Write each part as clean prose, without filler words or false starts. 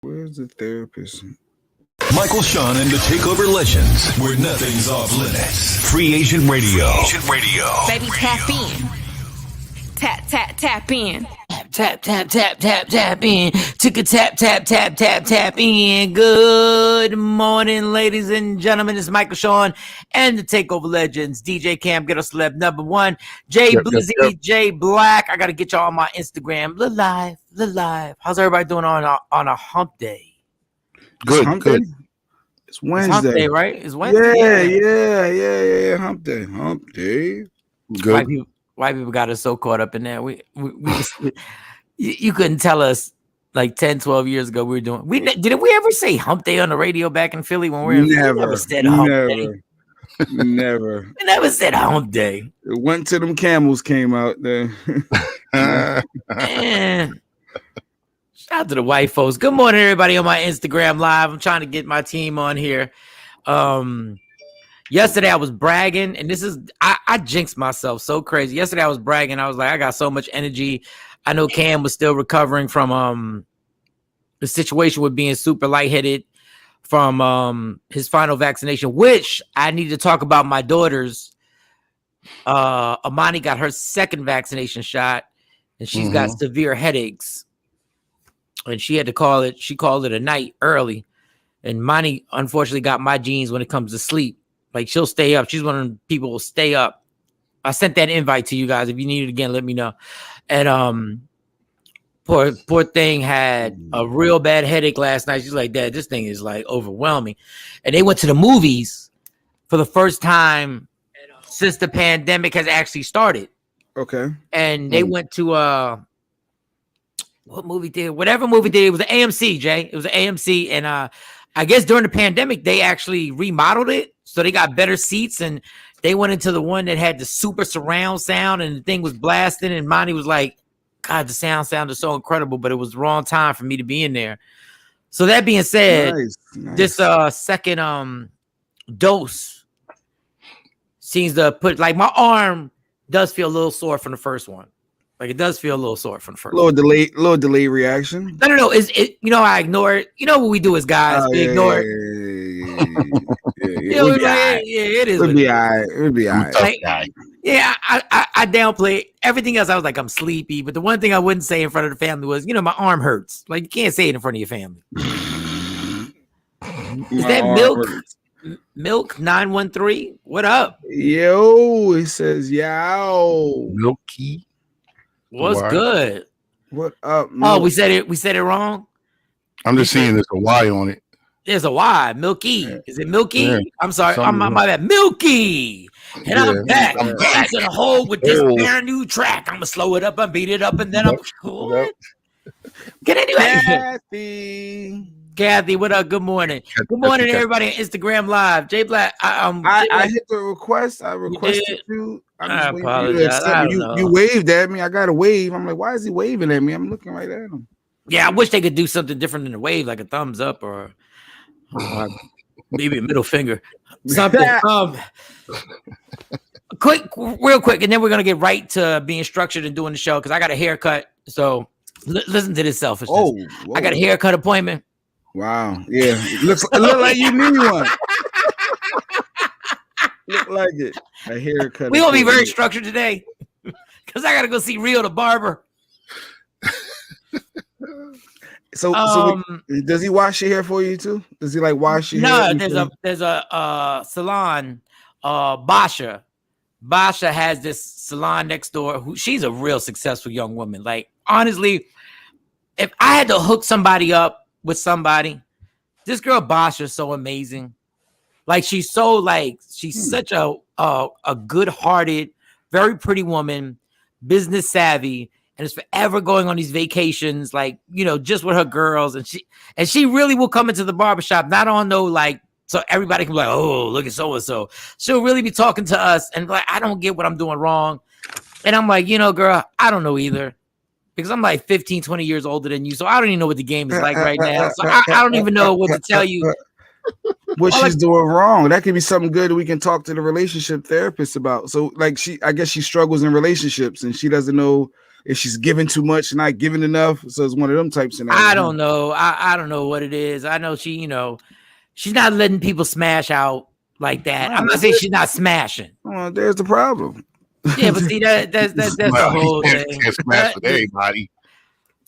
Where's the therapist? Michael, Shawn, and the Takeover Legends, where nothing's off limits. Free Agent Radio. Baby, tap in. Tap in. Tap in. Took a tap in. Good morning, ladies and gentlemen. It's Michael, Shawn, and the Takeover Legends. DJ Cam, Ghetto Celeb number 1. Jay Blizzy, Jay Black. I got to get y'all on my Instagram. Live. How's everybody doing on a hump day? Good. It's Wednesday. It's hump day, right? It's Wednesday. Yeah. Hump day. Good. White people got us so caught up in that. We you couldn't tell us like 10, 12 years ago we were doing. Did we ever say hump day on the radio back in Philly when we were never said hump day? Never. We never said hump day. It went till them camels came out there. Man. Shout out to the white folks. Good morning, everybody on my Instagram Live. I'm trying to get my team on here. Yesterday I was bragging, and I jinxed myself so crazy. Yesterday I was bragging. I was like, I got so much energy. I know Cam was still recovering from the situation with being super lightheaded from his final vaccination, which I need to talk about my daughters. Amani got her second vaccination shot, and she's got severe headaches. And she had to call it. She called it a night early. And Monty, unfortunately, got my genes when it comes to sleep. Like, she'll stay up. She's one of the people who will stay up. I sent that invite to you guys. If you need it again, let me know. And poor thing had a real bad headache last night. She's like, Dad, this thing is like overwhelming. And they went to the movies for the first time since the pandemic has actually started. Okay. And they went to what movie did? Whatever movie did, it was an AMC, Jay. It was an AMC, and I guess during the pandemic they actually remodeled it, so they got better seats, and they went into the one that had the super surround sound, and the thing was blasting, and Monty was like, God, the sound sounded so incredible, but it was the wrong time for me to be in there. So that being said, this second dose seems to put, like, my arm does feel a little sore from the first one. Like, it does feel a little sore from the first. Little delay reaction. No. Is it? You know, I ignore it. You know what we do as guys? We ignore it. It is. It'll be all right. It'll be all right. Like, I downplay it. Everything else. I was like, I'm sleepy. But the one thing I wouldn't say in front of the family was, my arm hurts. Like, you can't say it in front of your family. Is that Milk? Milk 913. What up? Yo, it says yo. Milky. What's good? What up? Milk? Oh, we said it wrong. I'm just seeing there's a Y on it. There's a Y. Milky. Yeah. Is it Milky? Yeah. I'm sorry. My bad. Milky. And I'm back. I'm back to the hole with this brand new track. I'm gonna slow it up and beat it up, and then I'm cool. Get anyway. Kathy, what up? Good morning. Good morning, everybody on Instagram Live. Jay Black. I hit the request. I requested you. I apologize. You waved at me. I got a wave. I'm like, why is he waving at me? I'm looking right at him. Yeah, I wish they could do something different than a wave, like a thumbs up or maybe a middle finger. Something. Real quick, and then we're gonna get right to being structured and doing the show because I got a haircut. So listen to this selfishness. Oh, I got a haircut appointment. Wow. Yeah. It look like you need one. Look like it. A haircut. We gonna be very structured today because I gotta go see Rio the barber. So does he wash your hair for you too? Does he like wash your hair? No, there's a salon, Basha. Basha has this salon next door. She's a real successful young woman. Like, honestly, if I had to hook somebody up with somebody, this girl Basha is so amazing. Like, she's such a good-hearted, very pretty woman, business savvy, and is forever going on these vacations, like, just with her girls. And she really will come into the barbershop, not on so everybody can be like, oh, look at so-and-so. She'll really be talking to us and like, I don't get what I'm doing wrong. And I'm like, girl, I don't know either. Because I'm like 15, 20 years older than you. So I don't even know what the game is like right now. So I don't even know what to tell you. What she's doing wrong. That could be something good we can talk to the relationship therapist about. So, like, I guess she struggles in relationships and she doesn't know if she's giving too much, not giving enough. So it's one of them types. I don't know. I don't know what it is. I know she, she's not letting people smash out like that. I'm not saying she's not smashing. Oh, there's the problem. Yeah, but see that's the whole thing. Can't smash with everybody.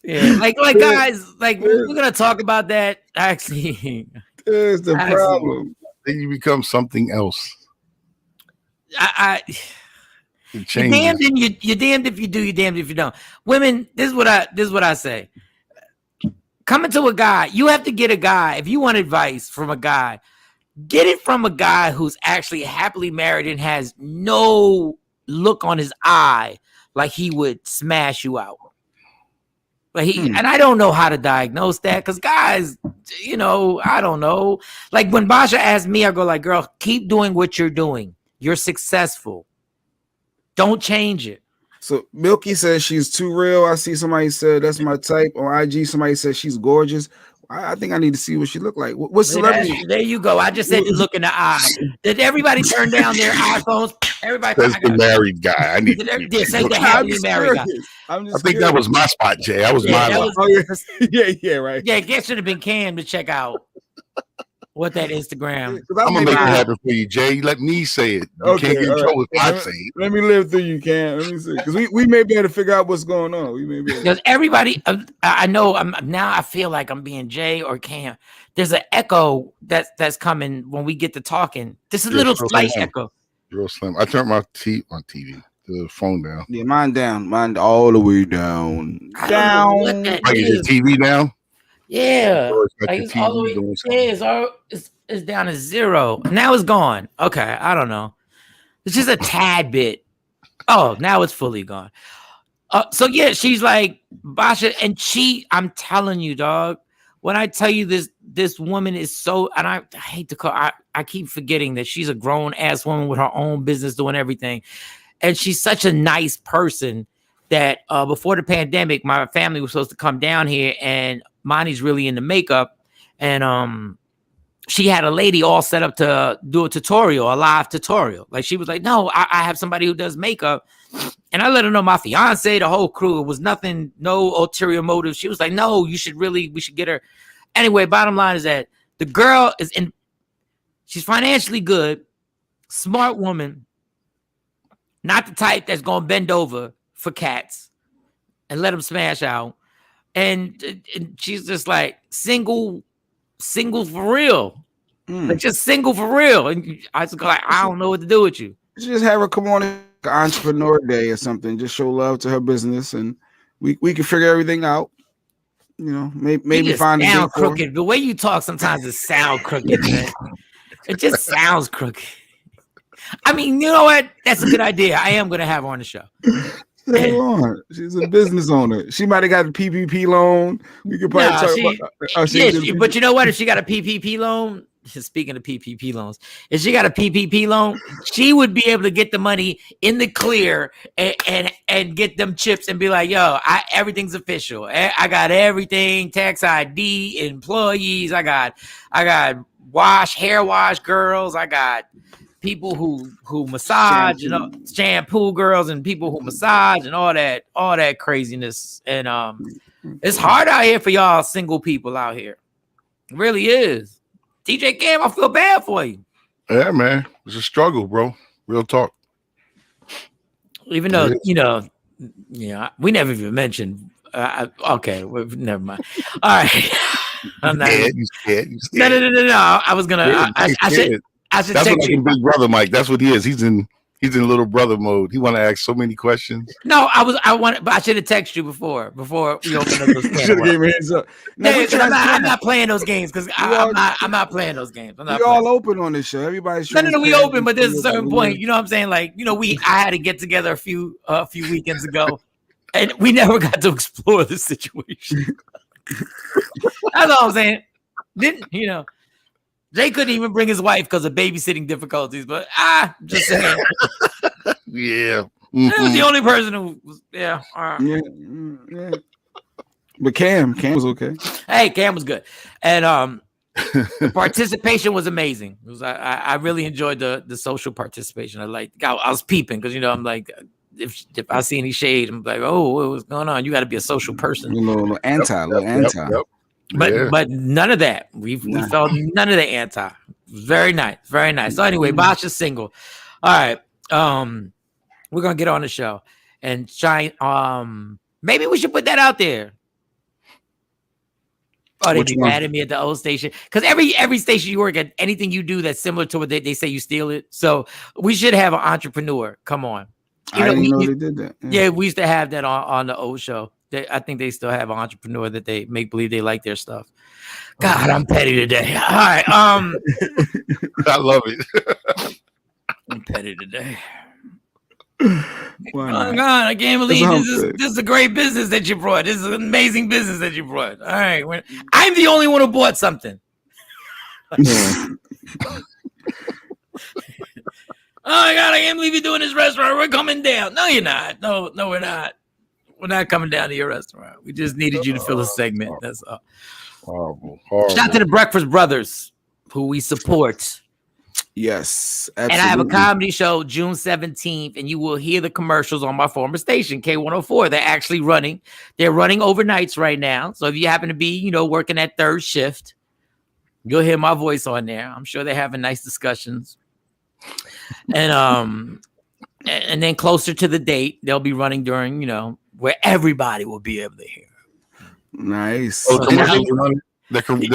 Yeah, like guys, like we're gonna talk about that. Actually, there's the problem. Then you become something else. You're damned you're damned if you do, you're damned if you don't. Women, this is what I say. Coming to a guy, you have to get a guy. If you want advice from a guy, get it from a guy who's actually happily married and has no look on his eye like he would smash you out. Like and I don't know how to diagnose that because guys, I don't know. Like when Basha asked me, I go like, girl, keep doing what you're doing. You're successful. Don't change it. So Milky says she's too real. I see somebody said that's my type on IG. Somebody says she's gorgeous. I think I need to see what she look like. What celebrity? There you go. I just said to look in the eye. Did everybody turn down their iPhones? Everybody. That's the married guy. I need to say the happily married guy. I think that was my spot, Jay. That was my line. Yeah, right. Yeah, guess should have been Cam to check out what that Instagram. I'm gonna make it happen for you, Jay. Let me say it. You can't control if I say it. Let me live through you, Cam. Let me see, because we may be able to figure out what's going on. We may be because everybody. I know. Now I feel like I'm being Jay or Cam. There's an echo that's coming when we get to talking. This is a little slight echo. Real slim. I turned my TV, the phone down. Yeah, mine all the way down. Down. Like is your TV down? Yeah, like it's all the way. It's down to 0. Now it's gone. Okay, I don't know. It's just a tad bit. Oh, now it's fully gone. So yeah, she's like Basha, and I'm telling you, dog. When I tell you this woman is so, and I hate to call, I keep forgetting that she's a grown ass woman with her own business doing everything, and she's such a nice person that before the pandemic, my family was supposed to come down here, and Monty's really into makeup, and she had a lady all set up to do a live tutorial. Like she was like, no, I have somebody who does makeup. And I let her know my fiance, the whole crew, it was nothing, no ulterior motive. She was like, no, we should get her. Anyway, bottom line is that the girl she's financially good, smart woman, not the type that's going to bend over for cats and let them smash out. And she's just like single for real. Like just single for real. And I was like, I don't know what to do with you. Just have her come on Entrepreneur Day or something. Just show love to her business, and we can figure everything out. Maybe find a date crooked. The way you talk sometimes it sounds crooked, man. It just sounds crooked. I mean, you know what? That's a good idea. I am going to have her on the show. She's a business owner. She might have got a PPP loan. We could probably talk about. But you know what? If she got a PPP loan, speaking of PPP loans, if she got a PPP loan, she would be able to get the money in the clear and get them chips and be like, yo, everything's official. I got everything, tax ID, employees. I got hair wash girls. I got people who massage, shampoo girls and people who massage and all that craziness. And it's hard out here for y'all single people out here. It really is. DJ Cam, I feel bad for you. Yeah, man. It's a struggle, bro. Real talk. Even though, we never even mentioned. Okay, never mind. All right. I'm not. You scared. No. I was gonna. I should That's text what you. Big Brother Mike. That's what he is. He's in little brother mode. He want to ask so many questions. No, but I should have texted you before we opened up those games. Should have gave me hands up. I'm not playing those games because I'm not playing those games. We all open on this show. Everybody's no. We open, but there's a certain point. You know what I'm saying? Like, I had to get together a few weekends ago, and we never got to explore the situation. That's all I'm saying. Jay couldn't even bring his wife because of babysitting difficulties, but just saying. Yeah. Mm-hmm. It was the only person who was, yeah. Yeah. But Cam was okay. Hey, Cam was good. And the participation was amazing. I really enjoyed the social participation. I was peeping because, I'm like, if I see any shade, I'm like, oh, what's going on? You got to be a social person. little anti. Yep. But none of that. We felt none of the anti. Very nice, very nice. So anyway, Bosh is single. All right, we're gonna get on the show and try. Maybe we should put that out there. Oh, they'd be mad at me at the old station because every station you work at, anything you do that's similar to what they say, you steal it. So we should have an entrepreneur. Come on. I didn't know they did that. Yeah, we used to have that on the old show. I think they still have an entrepreneur that they make believe they like their stuff. God, I'm petty today. All right. I love it. I'm petty today. Why Oh not? God, I can't believe this is a great business that you brought. This is an amazing business that you brought. All right. I'm the only one who bought something. Oh my God, I can't believe you're doing this restaurant. We're coming down. No, you're not. No, we're not. We're not coming down to your restaurant. We just needed you to fill a segment. That's all. Horrible. Shout out to the Breakfast Brothers, who we support. Yes, absolutely. And I have a comedy show June 17th, and you will hear the commercials on my former station, K104. They're actually running. They're running overnights right now. So if you happen to be, working that third shift, you'll hear my voice on there. I'm sure they're having nice discussions. And then closer to the date, they'll be running during, where everybody will be able to hear. Nice. Oh, they're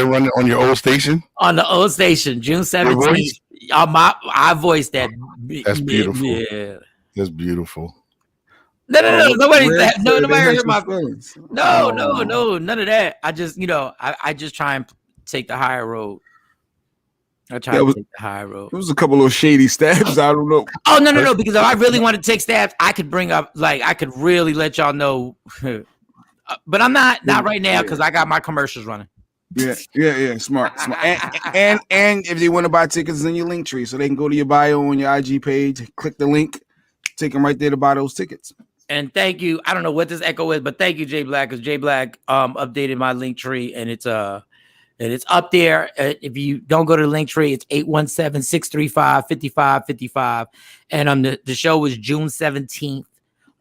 running on your old station? On the old station, June 17th. I voiced that. That's beautiful. Yeah. That's beautiful. No. Nobody heard my feelings. No, none of that. I just, I just try and take the higher road. I try to take the high road. There was a couple of shady stabs. I don't know. Oh, no. Because if I really want to take stabs, I could bring up, I could really let y'all know. But I'm not right now because I got my commercials running. Yeah. Smart. And if they want to buy tickets, in your link tree, so they can go to your bio on your IG page, click the link, take them right there to buy those tickets. And thank you. I don't know what this echo is, but thank you, Jay Black, because Jay Black updated my link tree, and it's up there. If you don't go to the link tree, it's 817-635-5555. And the show was June 17th.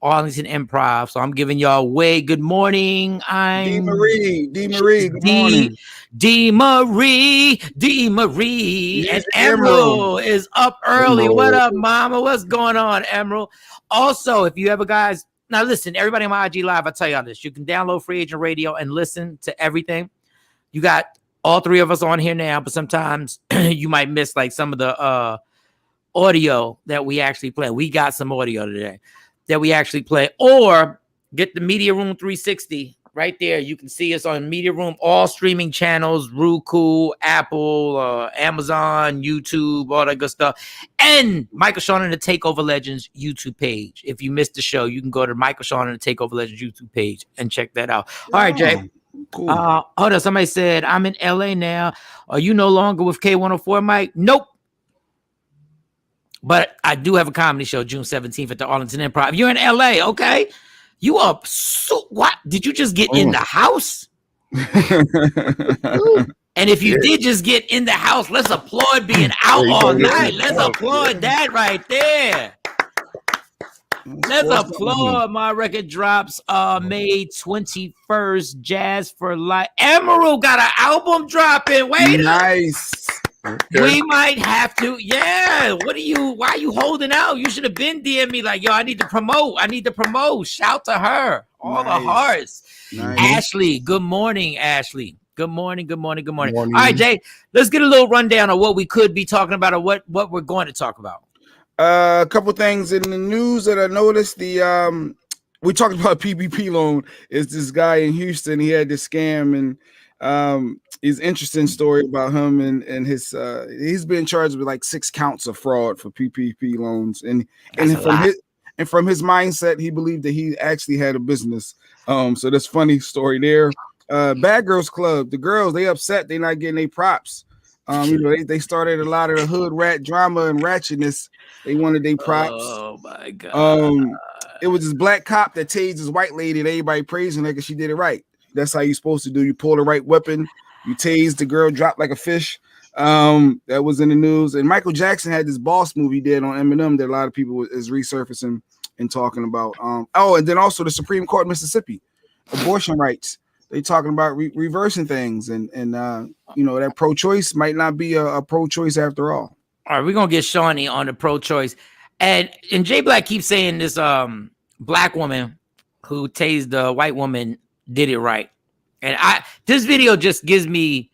Arlington Improv. So I'm giving y'all good morning. I'm D Marie. Good morning. D Marie. And Emerald is up early. What up, mama? What's going on, Emerald? Also, if you ever guys, now listen, everybody on my IG Live, I tell y'all this. You can download Free Agent Radio and listen to everything. You got all three of us on here now, but sometimes you might miss some of the audio that we actually play. We got some audio today that we actually play, or get the Media Room 360 right there. You can see us on Media Room, all streaming channels, Roku, Apple, Amazon, YouTube, all that good stuff. And Michael Shawn and the Takeover Legends YouTube page. If you missed the show, you can go to Michael Shawn and the Takeover Legends YouTube page and check that out. All right, Jay. Cool. Hold on. Somebody said, I'm in LA now. Are you no longer with K104, Mike? Nope. But I do have a comedy show June 17th at the Arlington Improv. You're in LA, okay? You are what? Did you just get in the house? And if you did just get in the house, let's applaud being out all night. Let's applaud that right there. Let's applaud. My record drops May 21st. Jazz for Life. Emerald got an album dropping. Wait, nice. We might have to. Yeah. Why are you holding out? You should have been DM me yo, I need to promote. Shout to her. All the hearts. Nice. Ashley. Good morning, Ashley. Good morning. All right, Jay, let's get a little rundown of what we could be talking about or what we're going to talk about. A couple things in the news that I noticed. We talked about PPP loan. Is this guy in Houston? He had this scam, and is interesting story about him and his he's been charged with 6 counts of fraud for PPP loans, and from his mindset, he believed that he actually had a business. So that's funny story there. Bad Girls Club, the girls, they upset they not getting their props. They started a lot of the hood rat drama and ratchetness. They wanted their props. Oh my god! It was this black cop that tased this white lady, and everybody praising her because she did it right. That's how you're supposed to do. You pull the right weapon, you tase the girl, drop like a fish. That was in the news. And Michael Jackson had this Boss movie did on Eminem that a lot of people is resurfacing. and talking about and then also the Supreme Court of Mississippi, abortion rights. They talking about reversing things, and that pro-choice might not be a pro-choice after all. All right, we're gonna get Shawnee on the pro-choice, and J Black keeps saying this black woman who tased the white woman did it right, and this video just gives me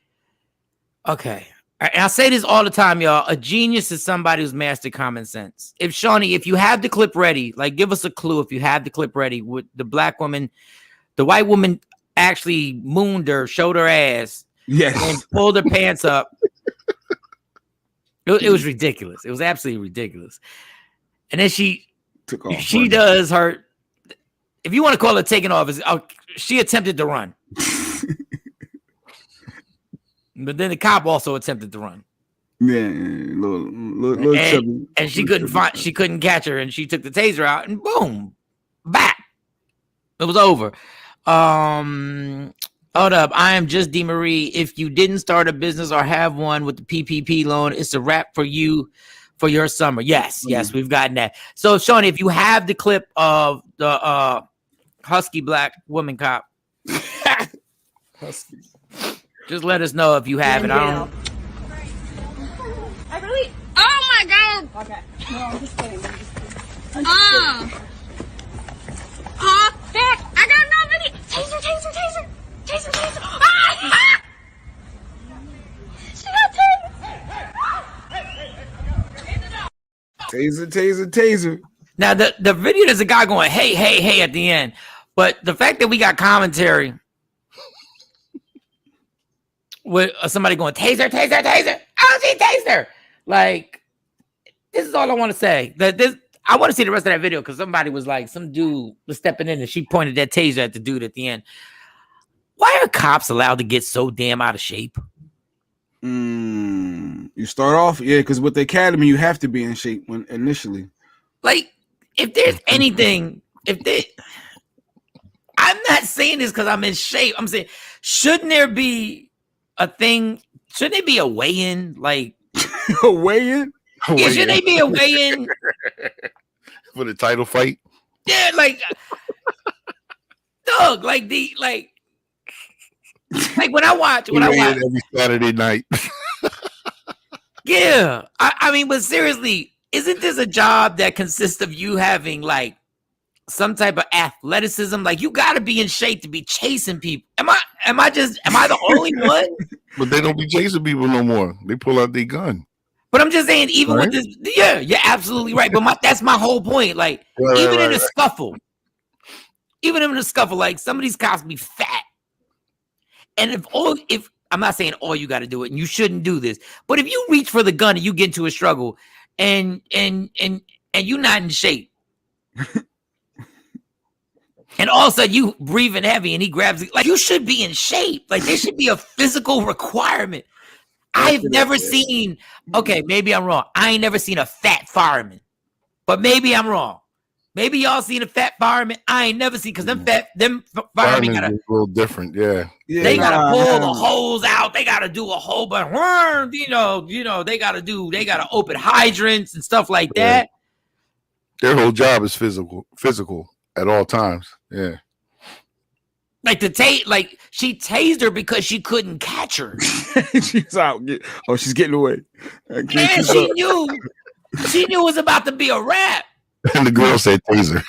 okay. And I say this all the time, y'all. A genius is somebody who's mastered common sense. If Shawnee, if you have the clip ready, like give us a clue if you have the clip ready with the black woman, the white woman actually mooned her, showed her ass, and pulled her pants up. It was ridiculous. It was absolutely ridiculous. And then she took off. She does her. If you want to call it taking off, she attempted to run. But then the cop also attempted to run. Yeah, little chubby. And she couldn't catch her, and she took the taser out, and boom, back. It was over. Hold up. I am just D. Marie. If you didn't start a business or have one with the PPP loan, it's a wrap for you for your summer. Yes, we've gotten that. So, Shawnee, if you have the clip of the husky black woman cop, husky. Just let us know if you have it. I really. Oh my god. Okay. No, I'm just kidding. Heck, I got no video. Taser. Ah! She got tased. Taser. Now the video, there's a guy going, hey at the end. But the fact that we got commentary with somebody going, taser. Oh, she tased her. Like, this is all I want to say. I want to see the rest of that video because somebody was like, some dude was stepping in and she pointed that taser at the dude at the end. Why are cops allowed to get so damn out of shape? You start off, because with the academy, you have to be in shape when initially. Like, if there's anything, I'm not saying this because I'm in shape. I'm saying, shouldn't there be a thing? Shouldn't there be a weigh-in? Like a weigh-in? Yeah, shouldn't there be a weigh-in for the title fight? Yeah, like Doug, like when I watch every Saturday night. Yeah, I mean, but seriously, isn't this a job that consists of you having like some type of athleticism? Like, you got to be in shape to be chasing people. Am I the only one? But they don't be chasing people no more. They pull out their gun. But I'm just saying, even with this, you're absolutely right. But that's my whole point. Like, even in a scuffle, like some of these cops be fat. And if I'm not saying all you got to do it, and you shouldn't do this, but if you reach for the gun and you get into a struggle, and you're not in shape. And all of a sudden you breathing heavy and he grabs it. Like, you should be in shape. Like, there should be a physical requirement. I've never seen, okay, maybe I'm wrong. I ain't never seen a fat fireman, but maybe I'm wrong. Maybe y'all seen a fat fireman. I ain't never seen, because them firemen gotta, a little different, they gotta pull the hose out. They gotta do a whole bunch, they gotta open hydrants and stuff like that. Their whole job is physical at all times. Yeah. Like she tased her because she couldn't catch her. She's out. She's getting away. And she knew it was about to be a wrap. And the girl said taser.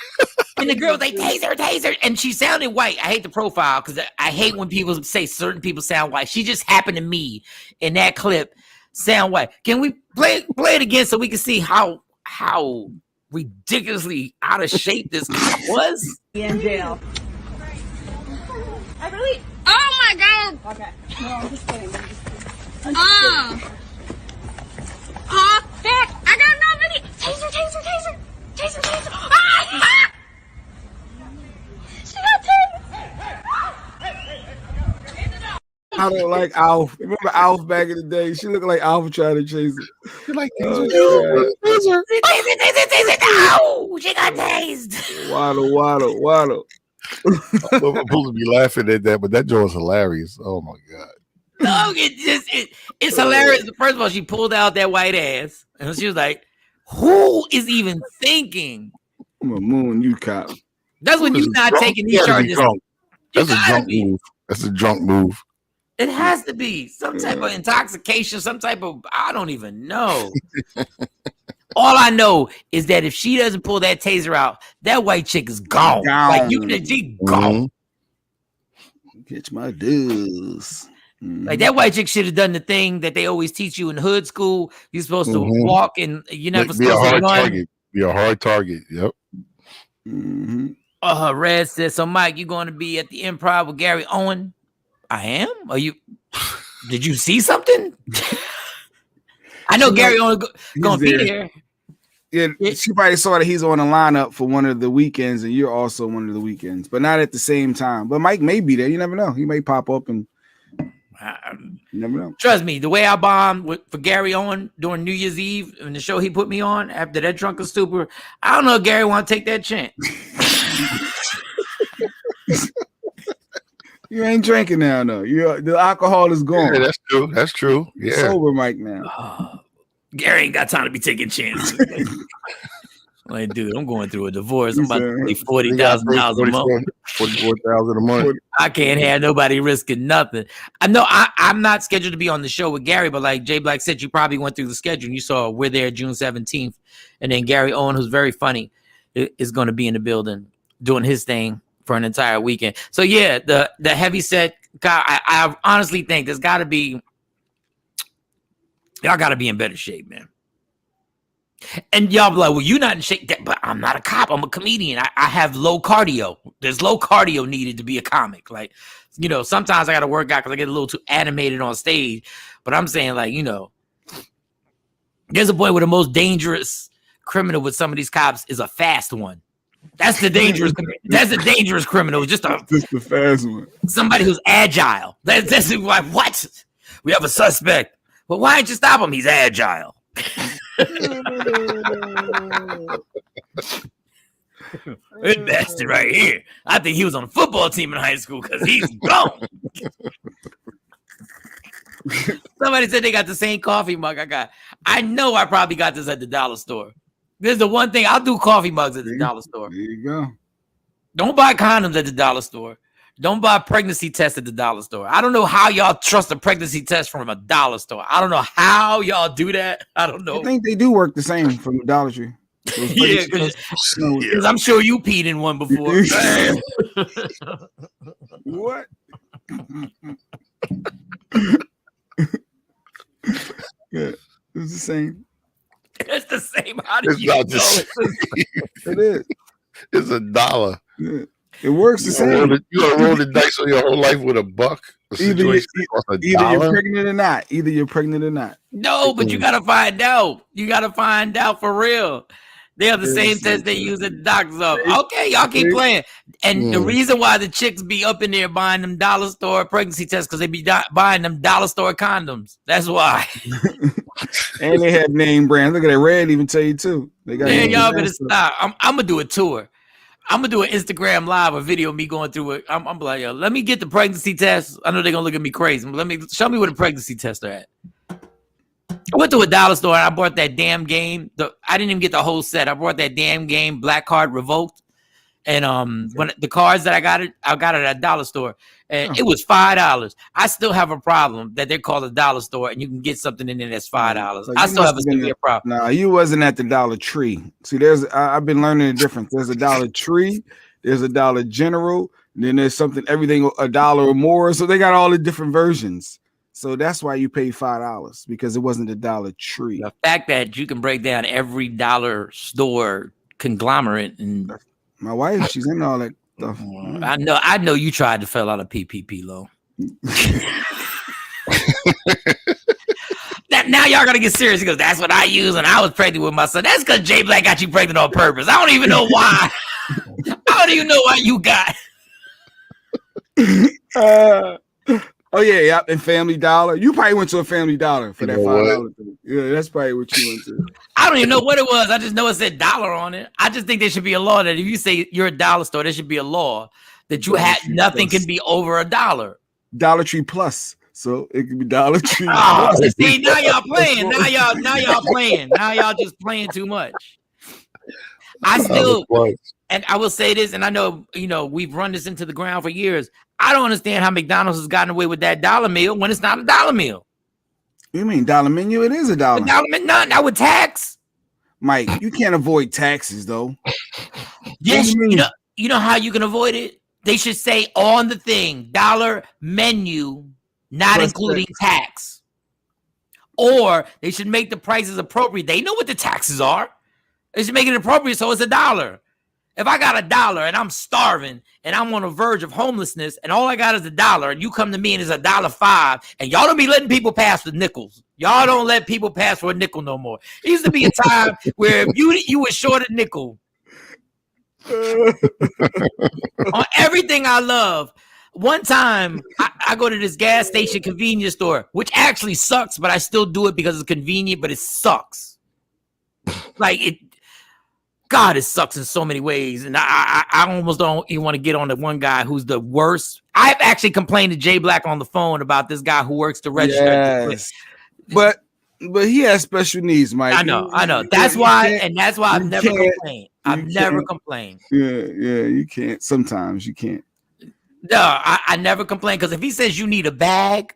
And the girl was like, taser. And she sounded white. I hate the profile because I hate when people say certain people sound white. She just happened to me in that clip sound white. Can we play it again so we can see how ridiculously out of shape this cop was? in jail. I really. Oh my god. Okay. No, I'm just kidding. Heck, I got no video. Taser. Ah! She got tased. I don't like Alf. Remember Alf back in the day? She looked like Alf trying to chase her. She like Taser. No, she got tased. Waddle. I'm supposed to be laughing at that, but that joke was hilarious. Oh my god. No, it's hilarious. First of all, she pulled out that white ass, and she was like, "Who is even thinking I'm gonna moon you, cop. That's when you're not taking these charges. That's a drunk move. That's a drunk move. It has to be some type of intoxication, some type of, I don't even know. All I know is that if she doesn't pull that taser out, that white chick is gone. Like she gone. Catch my dudes. Like that white chick should have done the thing that they always teach you in hood school. You're supposed to walk and you're never supposed to run. Target. Be a hard target. Yep. Red says, so Mike, you going to be at the Improv with Gary Owen? I am. Are you? Did you see something? I know Gary Owen going to be there. Yeah, she probably saw that he's on the lineup for one of the weekends, and you're also one of the weekends, but not at the same time. But Mike may be there. You never know. He may pop up, and you never know. Trust me, the way I bombed for Gary Owen during New Year's Eve and the show he put me on after that drunken stupor, I don't know if Gary want to take that chance. You ain't drinking now, though. The alcohol is gone. Yeah, that's true. That's true. Yeah, sober Mike now. Gary ain't got time to be taking chances. Like, dude, I'm going through a divorce. I'm about to pay $40,000 a month. $44,000 a month. I can't have nobody risking nothing. I know I'm not scheduled to be on the show with Gary, but like Jay Black said, you probably went through the schedule and you saw we're there June 17th. And then Gary Owen, who's very funny, is going to be in the building doing his thing for an entire weekend. So yeah, the heavy set guy, I honestly think there's got to be, y'all got to be in better shape, man. And y'all be like, well, you're not in shape, but I'm not a cop. I'm a comedian. I have low cardio. There's low cardio needed to be a comic. Like, you know, sometimes I got to work out because I get a little too animated on stage. But I'm saying, like, you know, there's a point where the most dangerous criminal with some of these cops is a fast one. That's the dangerous. That's a dangerous criminal. Just the fast one. Somebody who's agile. That's like, what? We have a suspect. Well, why didn't you stop him? He's agile. This bastard right here. I think he was on the football team in high school because he's gone. Somebody said they got the same coffee mug I got. I know I probably got this at the dollar store. This is the one thing I'll do coffee mugs at the dollar store. There you go. Don't buy condoms at the dollar store. Don't buy pregnancy tests at the dollar store. I don't know how y'all trust a pregnancy test from a dollar store. I don't know how y'all do that. I don't know. I think they do work the same from the Dollar Tree. Yeah, because I'm sure you peed in one before. What? Yeah, it's the same. It's the same. How did It's you not know? the same. It is. It's $1. Yeah. It works the same. You gonna roll the dice on your whole life with a buck? Either you're pregnant or not. Either you're pregnant or not. No, but you gotta find out. You gotta find out for real. They have the same test they use at the doctor's office. Okay, y'all keep playing. And the reason why the chicks be up in there buying them dollar store pregnancy tests because they be buying them dollar store condoms. That's why. And they have name brands. Look at that. Red even tell you too. They got y'all better stop. I'm gonna do a tour. I'm gonna do an Instagram live, a video of me going through it. I'm like, yo, let me get the pregnancy test. I know they're gonna look at me crazy, but show me where the pregnancy tests are at. I went to a dollar store and I bought that damn game. I didn't even get the whole set. I bought that damn game, Black Card Revoked. And when the cards that I got it at a dollar store. And it was $5. I still have a problem that they're called a dollar store and you can get something in there that's $5. So I still have a severe problem. No, you wasn't at the Dollar Tree. See, I've been learning the difference. There's a Dollar Tree, there's a Dollar General, and then there's everything $1 or more. So they got all the different versions. So that's why you pay $5 because it wasn't a Dollar Tree. The fact that you can break down every dollar store conglomerate and my wife, she's in all that stuff. I know you tried to fill out a PPP loan. Now y'all gotta get serious because that's what I use and I was pregnant with my son. That's because Jay Black got you pregnant on purpose. I don't even know why. I don't even know why you got. Oh yeah, and Family Dollar. You probably went to a Family Dollar for that $5. Yeah, that's probably what you went to. I don't even know what it was. I just know it said dollar on it. I just think there should be a law that if you say you're a dollar store, there should be a law that you have nothing can be over $1. Dollar Tree Plus, so it could be Dollar Tree. Oh, see, now y'all playing. Now y'all playing. Now y'all just playing too much. I still, $1. and I will say this, and I know, we've run this into the ground for years. I don't understand how McDonald's has gotten away with that dollar meal when it's not a dollar meal. You mean dollar menu? It is a dollar. A dollar meal, not with tax. Mike, you can't avoid taxes though. Yes, you know how you can avoid it? They should say on the thing, dollar menu, not Plus including tax. Or they should make the prices appropriate. They know what the taxes are. They should make it appropriate so it's $1. If I got $1 and I'm starving and I'm on the verge of homelessness and all I got is $1 and you come to me and it's $1.05 and y'all don't be letting people pass with nickels. Y'all don't let people pass for a nickel no more. It used to be a time where if you were short a nickel on everything I love. One time I go to this gas station convenience store, which actually sucks, but I still do it because it's convenient, but it sucks. God, it sucks in so many ways. And I almost don't even want to get on the one guy who's the worst. I've actually complained to Jay Black on the phone about this guy who works to register. Yes. But he has special needs, Mike. I know. That's why I've never complained. I've never complained. Yeah, you can't. Sometimes you can't. No, I never complain, because if he says you need a bag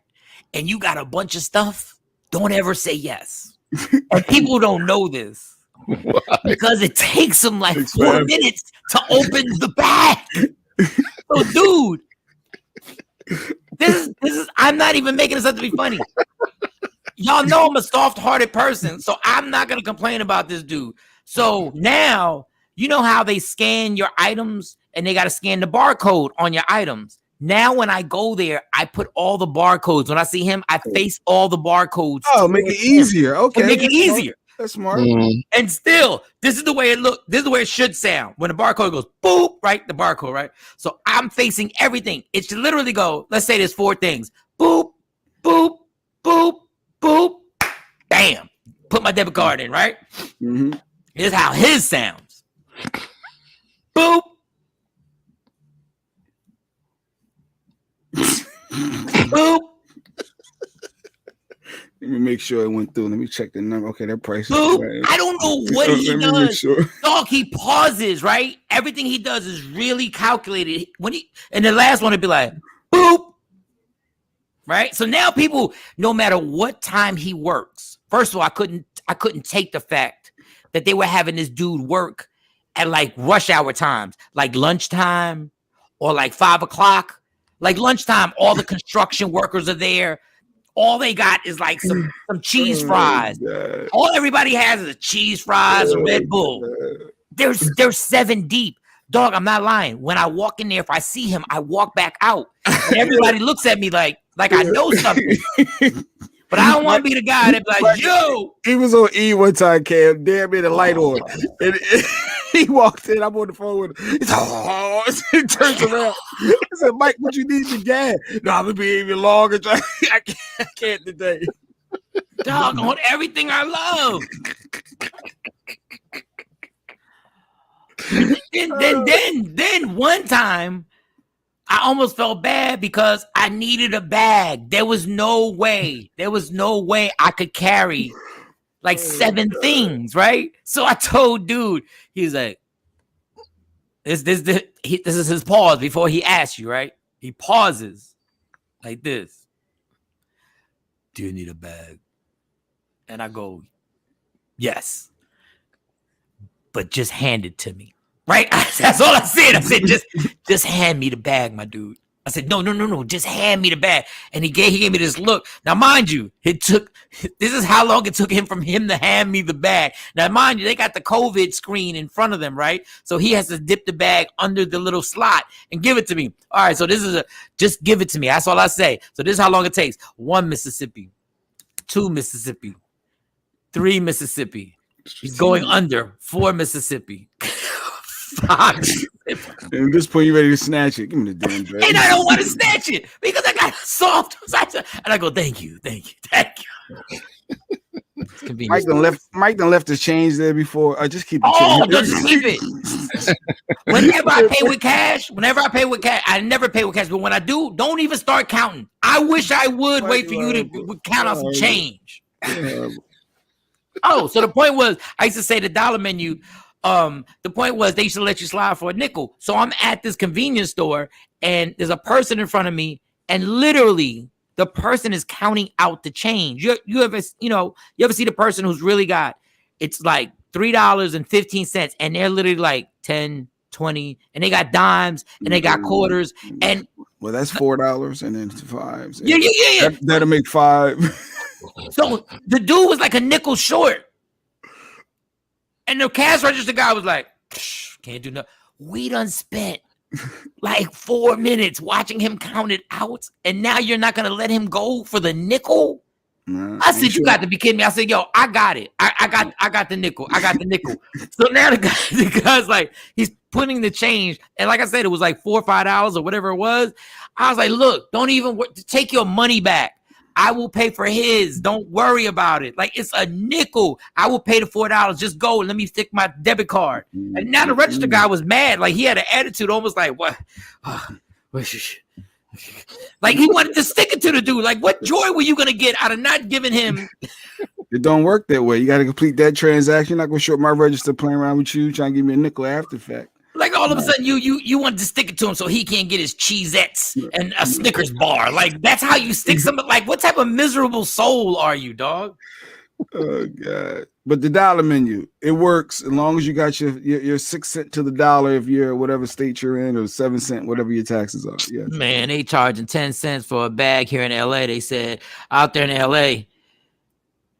and you got a bunch of stuff, don't ever say yes. And people don't know this. Why? Because it takes them like 4 minutes to open the bag. So, dude, this is I'm not even making this up to be funny. Y'all know I'm a soft-hearted person, so I'm not gonna complain about this dude. So now, you know how they scan your items and they got to scan the barcode on your items. Now, when I go there, I put all the barcodes. When I see him, I face all the barcodes. Oh, make it easier. Okay. Make it easier. That's smart. And still, this is the way it looks. This is the way it should sound. When the barcode goes, boop, right? The barcode, right? So I'm facing everything. It should literally go, let's say there's 4 things. Boop, boop, boop, boop. Bam. Put my debit card in, right? Mm-hmm. Here's how his sounds. Boop. Boop. Let me make sure it went through. Let me check the number. Okay, that price is Boop. right. I don't know what he Let me make does. sure. Dog, he pauses, right? Everything he does is really calculated. And the last one would be like, boop. Right? So now people, no matter what time he works, first of all, I couldn't take the fact that they were having this dude work at like rush hour times, like lunchtime or like 5 o'clock. Like lunchtime, all the construction workers are there. All they got is like some cheese fries. All everybody has is a cheese fries, a Red Bull. They're 7 deep. Dog, I'm not lying. When I walk in there, if I see him, I walk back out. And everybody looks at me like I know something. But I don't want to be the guy that be like, yo. He was on E one time, Cam. Damn it, a light on. And he walked in. I'm on the phone with him. He's like, he turns around. I said, Mike, what you need to gas? No, I'm going to be even longer. I can't today. Dog, on everything I love. Then one time, I almost felt bad because I needed a bag. There was no way I could carry like 7 things, right? So I told dude, he's like, this is his pause before he asks you, right? He pauses like this. Do you need a bag? And I go, yes, but just hand it to me. Right? That's all I said. I said, just hand me the bag, my dude. I said, no, just hand me the bag. And he gave me this look. Now, mind you, this is how long it took from him to hand me the bag. Now, mind you, they got the COVID screen in front of them, right? So he has to dip the bag under the little slot and give it to me. All right, so just give it to me. That's all I say. So this is how long it takes. 1 Mississippi, 2 Mississippi, 3 Mississippi. He's going under 4 Mississippi. 5. And at this point, you ready to snatch it. Give me the damn bag. And I don't want to snatch it because I got soft. And I go, thank you. Mike done left the change there before. Just keep the change. Just keep it. Whenever I pay with cash, I never pay with cash. But when I do, don't even start counting. I wish I would wait for you to count out some change. Oh, so the point was, I used to say the dollar menu. the point was they used to let you slide for a nickel. So I'm at this convenience store and there's a person in front of me, and literally the person is counting out the change. You ever see the person who's really got, it's like $3.15, and they're literally like 10, 20, and they got dimes and they got quarters, and well, that's $4 and then fives. Yeah. That'll make $5. So the dude was like a nickel short, and the cash register guy was like, can't do nothing. We done spent like 4 minutes watching him count it out, and now you're not gonna let him go for the nickel? Nah, I said, you got to be kidding me. I said, yo, I got it. I got the nickel. I got the nickel. So now the guy's like, he's putting the change. And like I said, it was like $4 or $5 or whatever it was. I was like, look, don't even take your money back. I will pay for his. Don't worry about it. Like, it's a nickel. I will pay the $4. Just go and let me stick my debit card. And now the register guy was mad. Like, he had an attitude, almost like, what? Like, he wanted to stick it to the dude. Like, what joy were you gonna get out of not giving him? It don't work that way. You got to complete that transaction. Not gonna short my register playing around with you, trying to give me a nickel after fact. Like, all of a sudden, you wanted to stick it to him so he can't get his Cheezettes and a Snickers bar. Like, that's how you stick something. Like, what type of miserable soul are you, dog? Oh God! But the dollar menu, it works as long as you got your 6 cent to the dollar if you're whatever state you're in, or 7 cent, whatever your taxes are. Yeah, man, they charging 10 cents for a bag here in LA. They said out there in LA,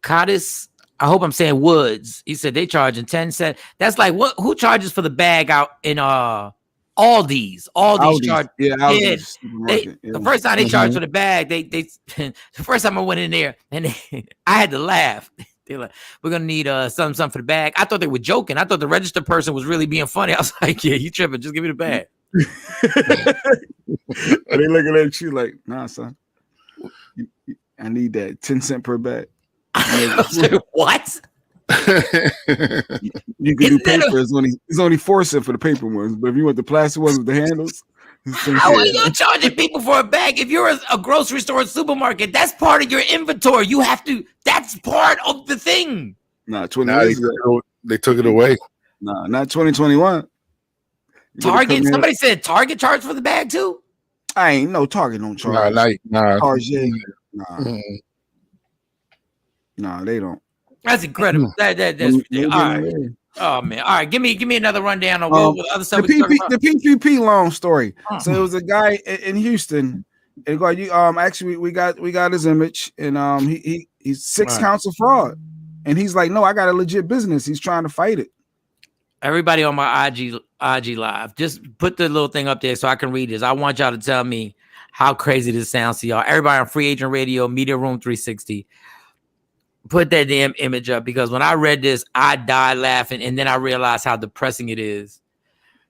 Cottis, I hope I'm saying Woods. He said they charging 10 cents. That's like what? Who charges for the bag out in Aldi's? Aldi's charge. Yeah, Aldi's. The first time they charged for the bag, they the first time I went in there and I had to laugh. They're like, we're gonna need something for the bag. I thought they were joking. I thought the register person was really being funny. I was like, yeah, you tripping? Just give me the bag. Are they looking at you like, nah, son? I need that 10 cent per bag. What? You can do paper. It's only 4 cents for the paper ones, but if you want the plastic ones with the handles, how are you charging people for a bag? If you're a grocery store or supermarket, that's part of your inventory. You have to. That's part of the thing. Nah, 20 years ago, they took it away. Nah, not 2021. Target. Somebody said Target charged for the bag too. I ain't no Target don't charge. Nah. Target. Nah, they don't. That's incredible. That's ridiculous. All right. Oh man! All right, give me another rundown on what other stuff. The PPP loan story. So it was a guy in Houston. And actually we got his image, and he's 6 counts of fraud, and he's like, no, I got a legit business. He's trying to fight it. Everybody on my IG live, just put the little thing up there so I can read this. I want y'all to tell me how crazy this sounds to y'all. Everybody on Free Agent Radio, Media Room 360. Put that damn image up, because when I read this, I died laughing, and then I realized how depressing it is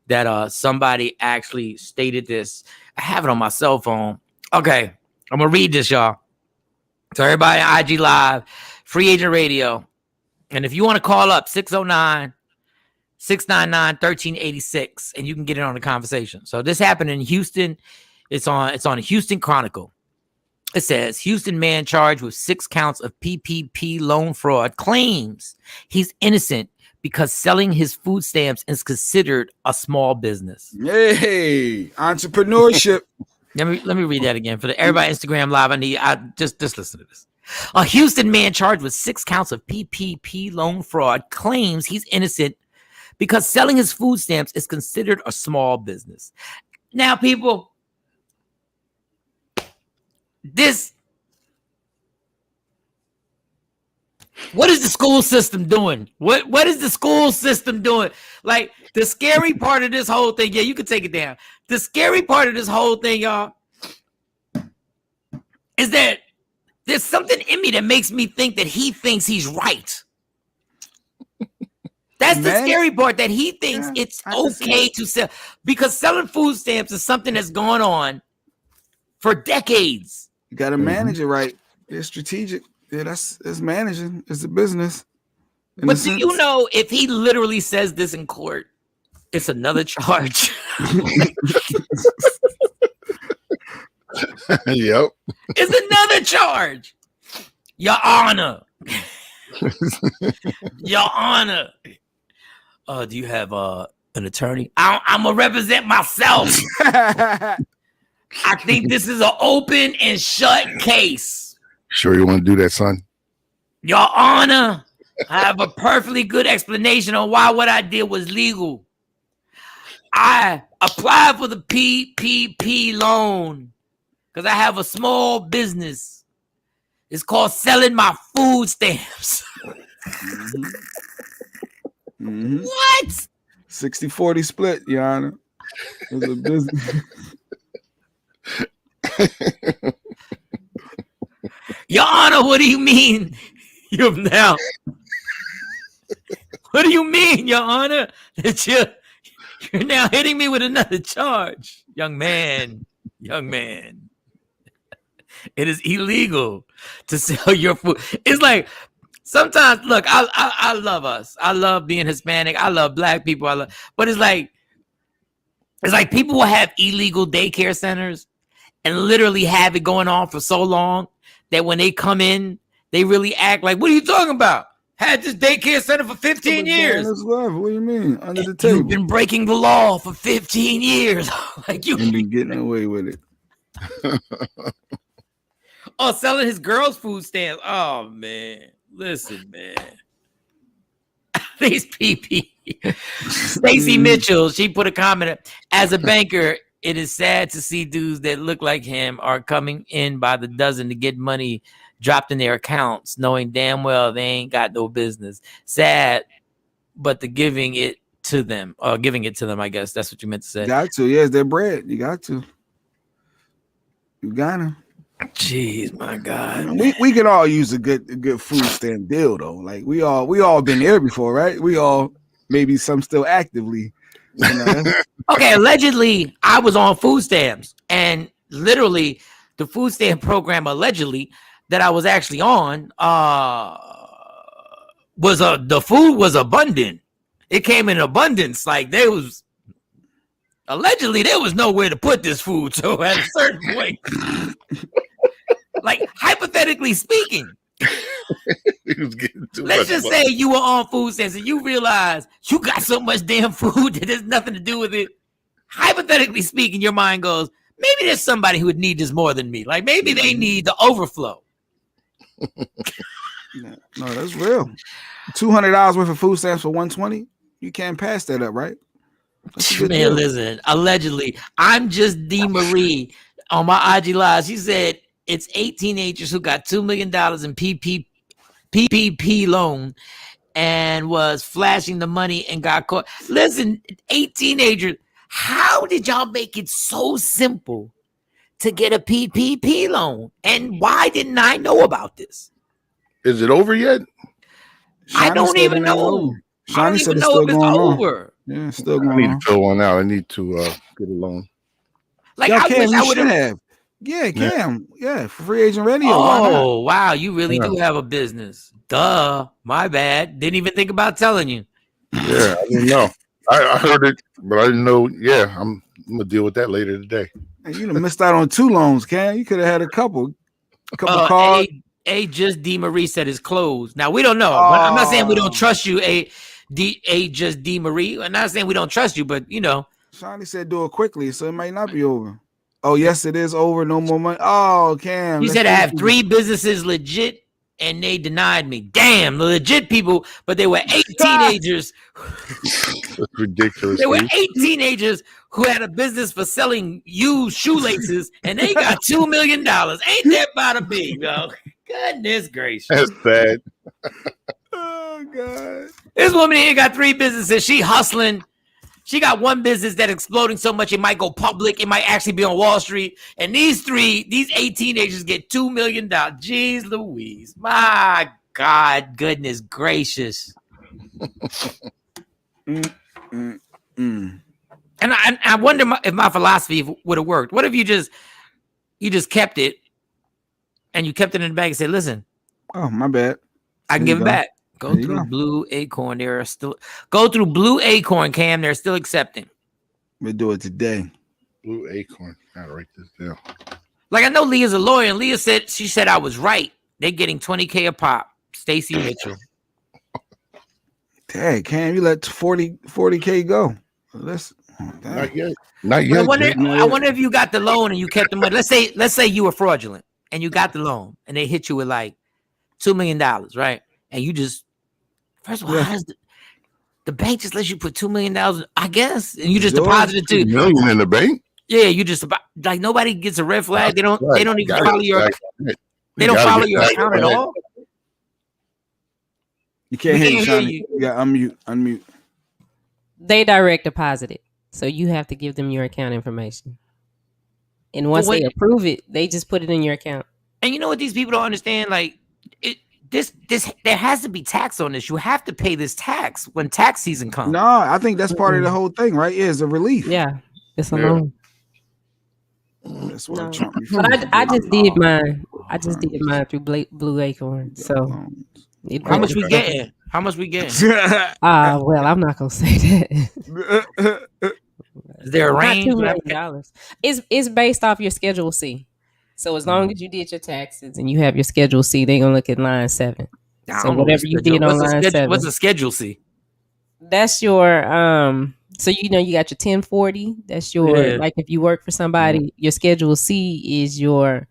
that somebody actually stated this. I have it on my cell phone. Okay, I'm gonna read this, y'all. So everybody on IG Live, Free Agent Radio, and if you want to call up 609-699-1386, and you can get in on the conversation. So this happened in Houston. It's on Houston Chronicle. It says, Houston man charged with 6 counts of PPP loan fraud claims he's innocent because selling his food stamps is considered a small business. Hey, entrepreneurship. Let me read that again for everybody Instagram Live. I just listen to this. A Houston man charged with 6 counts of PPP loan fraud claims he's innocent because selling his food stamps is considered a small business. Now, people, what is the school system doing? What is the school system doing? Like, the scary part of this whole thing, yeah, you can take it down. The scary part of this whole thing, y'all, is that there's something in me that makes me think that he thinks he's right. That's the scary part, that he thinks it's okay to sell, because selling food stamps is something that's going on for decades. You got to manage it right. It's strategic. Yeah, that's managing. It's a business. But do you know, if he literally says this in court, it's another charge. Yep. It's another charge. Your Honor. Your Honor. Do you have an attorney? I'm gonna represent myself. I think this is an open and shut case. Sure you want to do that, son? Your Honor, I have a perfectly good explanation on why what I did was legal. I applied for the PPP loan because I have a small business. It's called selling my food stamps. What? 60-40 split, Your Honor. It was a business. Your Honor, what do you mean? You've now. What do you mean, Your Honor? That you're now hitting me with another charge, young man. Young man, it is illegal to sell your food. It's like sometimes, look, I love us. I love being Hispanic. I love black people. But it's like people will have illegal daycare centers and literally have it going on for so long that when they come in, they really act like, what are you talking about? Had this daycare center for 15 years. What do you mean? Under the table. You've been breaking the law for 15 years. Like you've been getting away with it. Oh, selling his girls' food stamps. Oh, man. Listen, man. These people. Stacey Mitchell, she put a comment. As a banker, it is sad to see dudes that look like him are coming in by the dozen to get money dropped in their accounts, knowing damn well they ain't got no business. Sad, but the giving it to them, I guess that's what you meant to say. Got to, yes, their bread. You got to. You gotta. Jeez, my God. We can all use a good food stamp deal though. Like we all been there before, right? We all maybe some still actively. You know? Okay, allegedly, I was on food stamps, and literally, the food stamp program allegedly that I was actually on the food was abundant. It came in abundance. Like allegedly there was nowhere to put this food. So at a certain point, like hypothetically speaking, let's just say you were on food stamps and you realize you got so much damn food that there's nothing to do with it. Hypothetically speaking, your mind goes, maybe there's somebody who would need this more than me. Like maybe they need the overflow. No, that's real. $200 worth of food stamps for $120. You can't pass that up, right? Man, listen. Allegedly, I'm just D. Marie on my IG Live. She said it's 8 teenagers who got $2 million in PPP loan and was flashing the money and got caught. Listen, 8 teenagers. How did y'all make it so simple to get a PPP loan? And why didn't I know about this? Is it over yet? I don't even know. I don't even know if it's over. Yeah, it's still going on. I need to fill one out. I need to get a loan. Like I wish I would have. Yeah, Cam. Yeah, for Free Agent Radio. Oh, wow. You really do have a business. Duh. My bad. Didn't even think about telling you. Yeah, I didn't know. I heard it, but I didn't know. Yeah, I'm going to deal with that later today. Hey, you missed out on 2 loans, Cam. You could have had a couple cards. Just D. Marie said it's closed. Now, we don't know. I'm not saying we don't trust you, just D. Marie. I'm not saying we don't trust you, but, you know. Shawnee said do it quickly, so it might not be over. Oh, yes, it is over. No more money. Oh, Cam. He said I have 3 businesses legit, and they denied me. Damn, the legit people, but they were 8 teenagers. That's ridiculous. There were 8 teenagers who had a business for selling used shoelaces, and they got $2 million. Ain't that about a big, though? Goodness gracious. That's bad. Oh, God. This woman here got 3 businesses. She hustling. She got 1 business that's exploding so much it might go public. It might actually be on Wall Street. And these 8 teenagers get $2 million. Jeez Louise. My God, goodness gracious. And I wonder if my philosophy would have worked. What if you just kept it and you kept it in the bag and said, listen. Oh, my bad. I can give it back. Go through Blue Acorn. Go through Blue Acorn, Cam. They're still accepting. We'll do it today. Blue Acorn. Gotta write this down. Like I know Leah's a lawyer, and Leah said I was right. They're getting $20K a pop. Stacey Mitchell. Hey, Cam, you let 40K go. Let's Not yet. Not I yet. wonder, Jay. I wonder if you got the loan and you kept the money. Let's say you were fraudulent and you got the loan and they hit you with like $2 million, right? And you just, first of all, how does the bank just lets you put $2 million, I guess, and you just deposit it $2 to million in the bank. Yeah, you just like nobody gets a red flag. They don't even follow your They don't follow your account at all. You can't hear you, Shawnee. You got unmute. They direct deposit it, so you have to give them your account information. And once they approve it, they just put it in your account. And you know what these people don't understand? Like this there has to be tax on this. You have to pay this tax when tax season comes. No, I think that's part of the whole thing, right? Yeah, it's a relief. Yeah, it's a loan. That's what Trump. But I just did mine. I just did mine through Blue Acorn. So how much we getting? How much we getting? Well, I'm not gonna say that. Is there a range? Not $2 million. It's based off your Schedule C. So as long as you did your taxes and you have your Schedule C, they're gonna look at line 7. So whatever you did on line 7. What's the Schedule C? That's your so you got your 1040. That's your like if you work for somebody, your Schedule C is your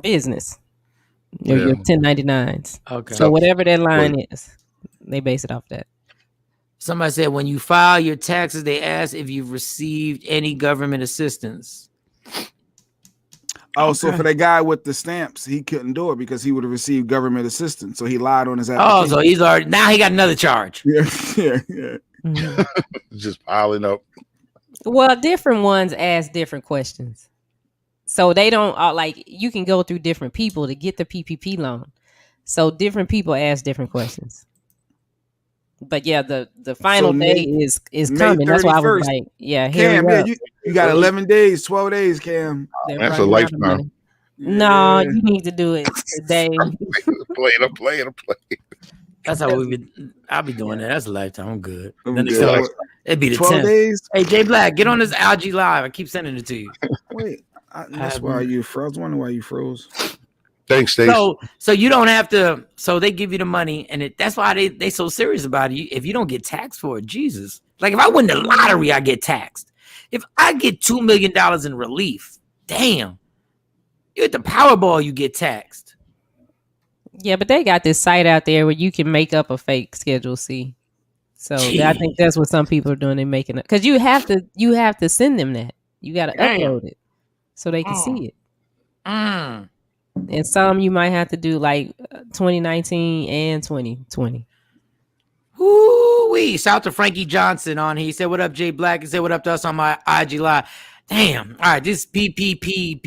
business. Your 1099s. Okay. So whatever that line is, they base it off that. Somebody said when you file your taxes, they ask if you've received any government assistance. Oh, so for that guy with the stamps, he couldn't do it because he would have received government assistance. So he lied on his application. Oh, so he's already now he got another charge. Yeah. Mm-hmm. Just piling up. Well, different ones ask different questions. So they don't like you can go through different people to get the PPP loan. So different people ask different questions. But yeah, the final day is coming. That's why I was like, yeah, Cam, you got 11 days, 12 days, Cam. That's a lifetime. No, you need to do it today. I'm playing. That's how I'll be doing that. That's a lifetime. I'm good. It'd be the 12 days. Hey, Jay Black, get on this IG Live. I keep sending it to you. Wait, that's why you froze. I wonder why you froze. Thanks, Stacey. So you don't have to. So they give you the money, and that's why they so serious about it. If you don't get taxed for it, Jesus. Like if I win the lottery, I get taxed. If I get $2 million in relief, damn, you hit the Powerball, you get taxed. Yeah, but they got this site out there where you can make up a fake Schedule C. So I think that's what some people are doing. They're making it because you have to send them that. You got to upload it so they can see it. And some you might have to do like 2019 and 2020. Woo-wee. Shout out to Frankie Johnson on. He said, "What up, Jay Black?" He said, "What up to us on my IG Live." Damn. All right, this PPP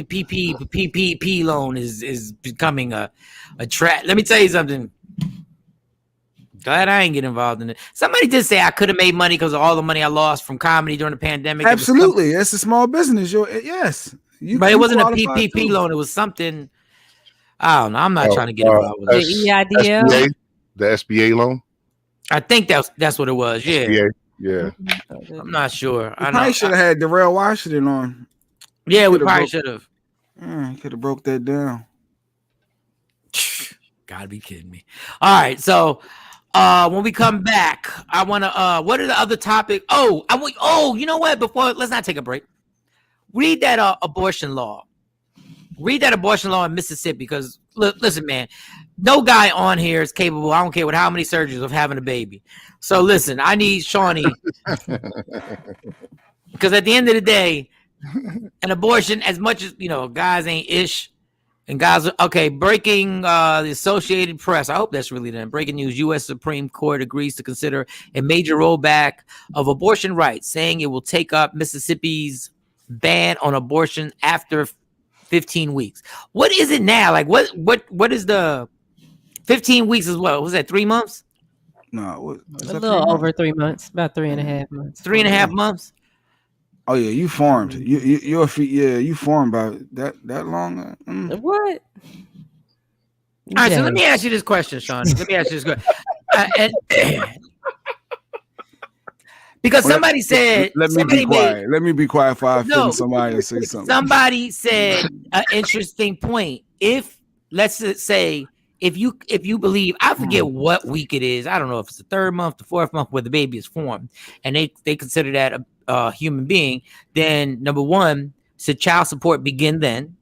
loan is becoming a trap. Let me tell you something. Glad I ain't get involved in it. Somebody did say I could have made money because of all the money I lost from comedy during the pandemic. Absolutely, it's a small business. Yes, but it wasn't a PPP loan. It was something. I don't know. I'm not trying to get involved with it. EIDL? The SBA loan. I think that's what it was. Yeah. SBA. Yeah. I'm not sure. I probably should have had Darrell Washington on. Yeah, we probably should have. Could have broke that down. Gotta be kidding me. All right, so when we come back, I want to. What are the other topics? You know what? Let's not take a break. Read that abortion law. Read that abortion law in Mississippi because listen, man, no guy on here is capable. I don't care how many surgeries of having a baby. So listen, I need Shawnee because at the end of the day, an abortion, as much as guys ain't ish, and guys breaking the Associated Press. I hope that's really them. Breaking news: U.S. Supreme Court agrees to consider a major rollback of abortion rights, saying it will take up Mississippi's ban on abortion after 15 weeks. What is it now? Like what is the 15 weeks is what? Was that 3 months? No, a little over 3 months, about 3.5 months. 3.5 months. Oh yeah, you formed. You formed about that long. What? All right, so let me ask you this question, Sean. Let me ask you this question. Because somebody said, let me be quiet. Let me be quiet if I offend somebody and say something. Somebody said an interesting point. If let's say if you believe, I forget what week it is. I don't know if it's the 3rd month, the 4th month where the baby is formed, and they consider that a human being. Then number one, should child support begin then?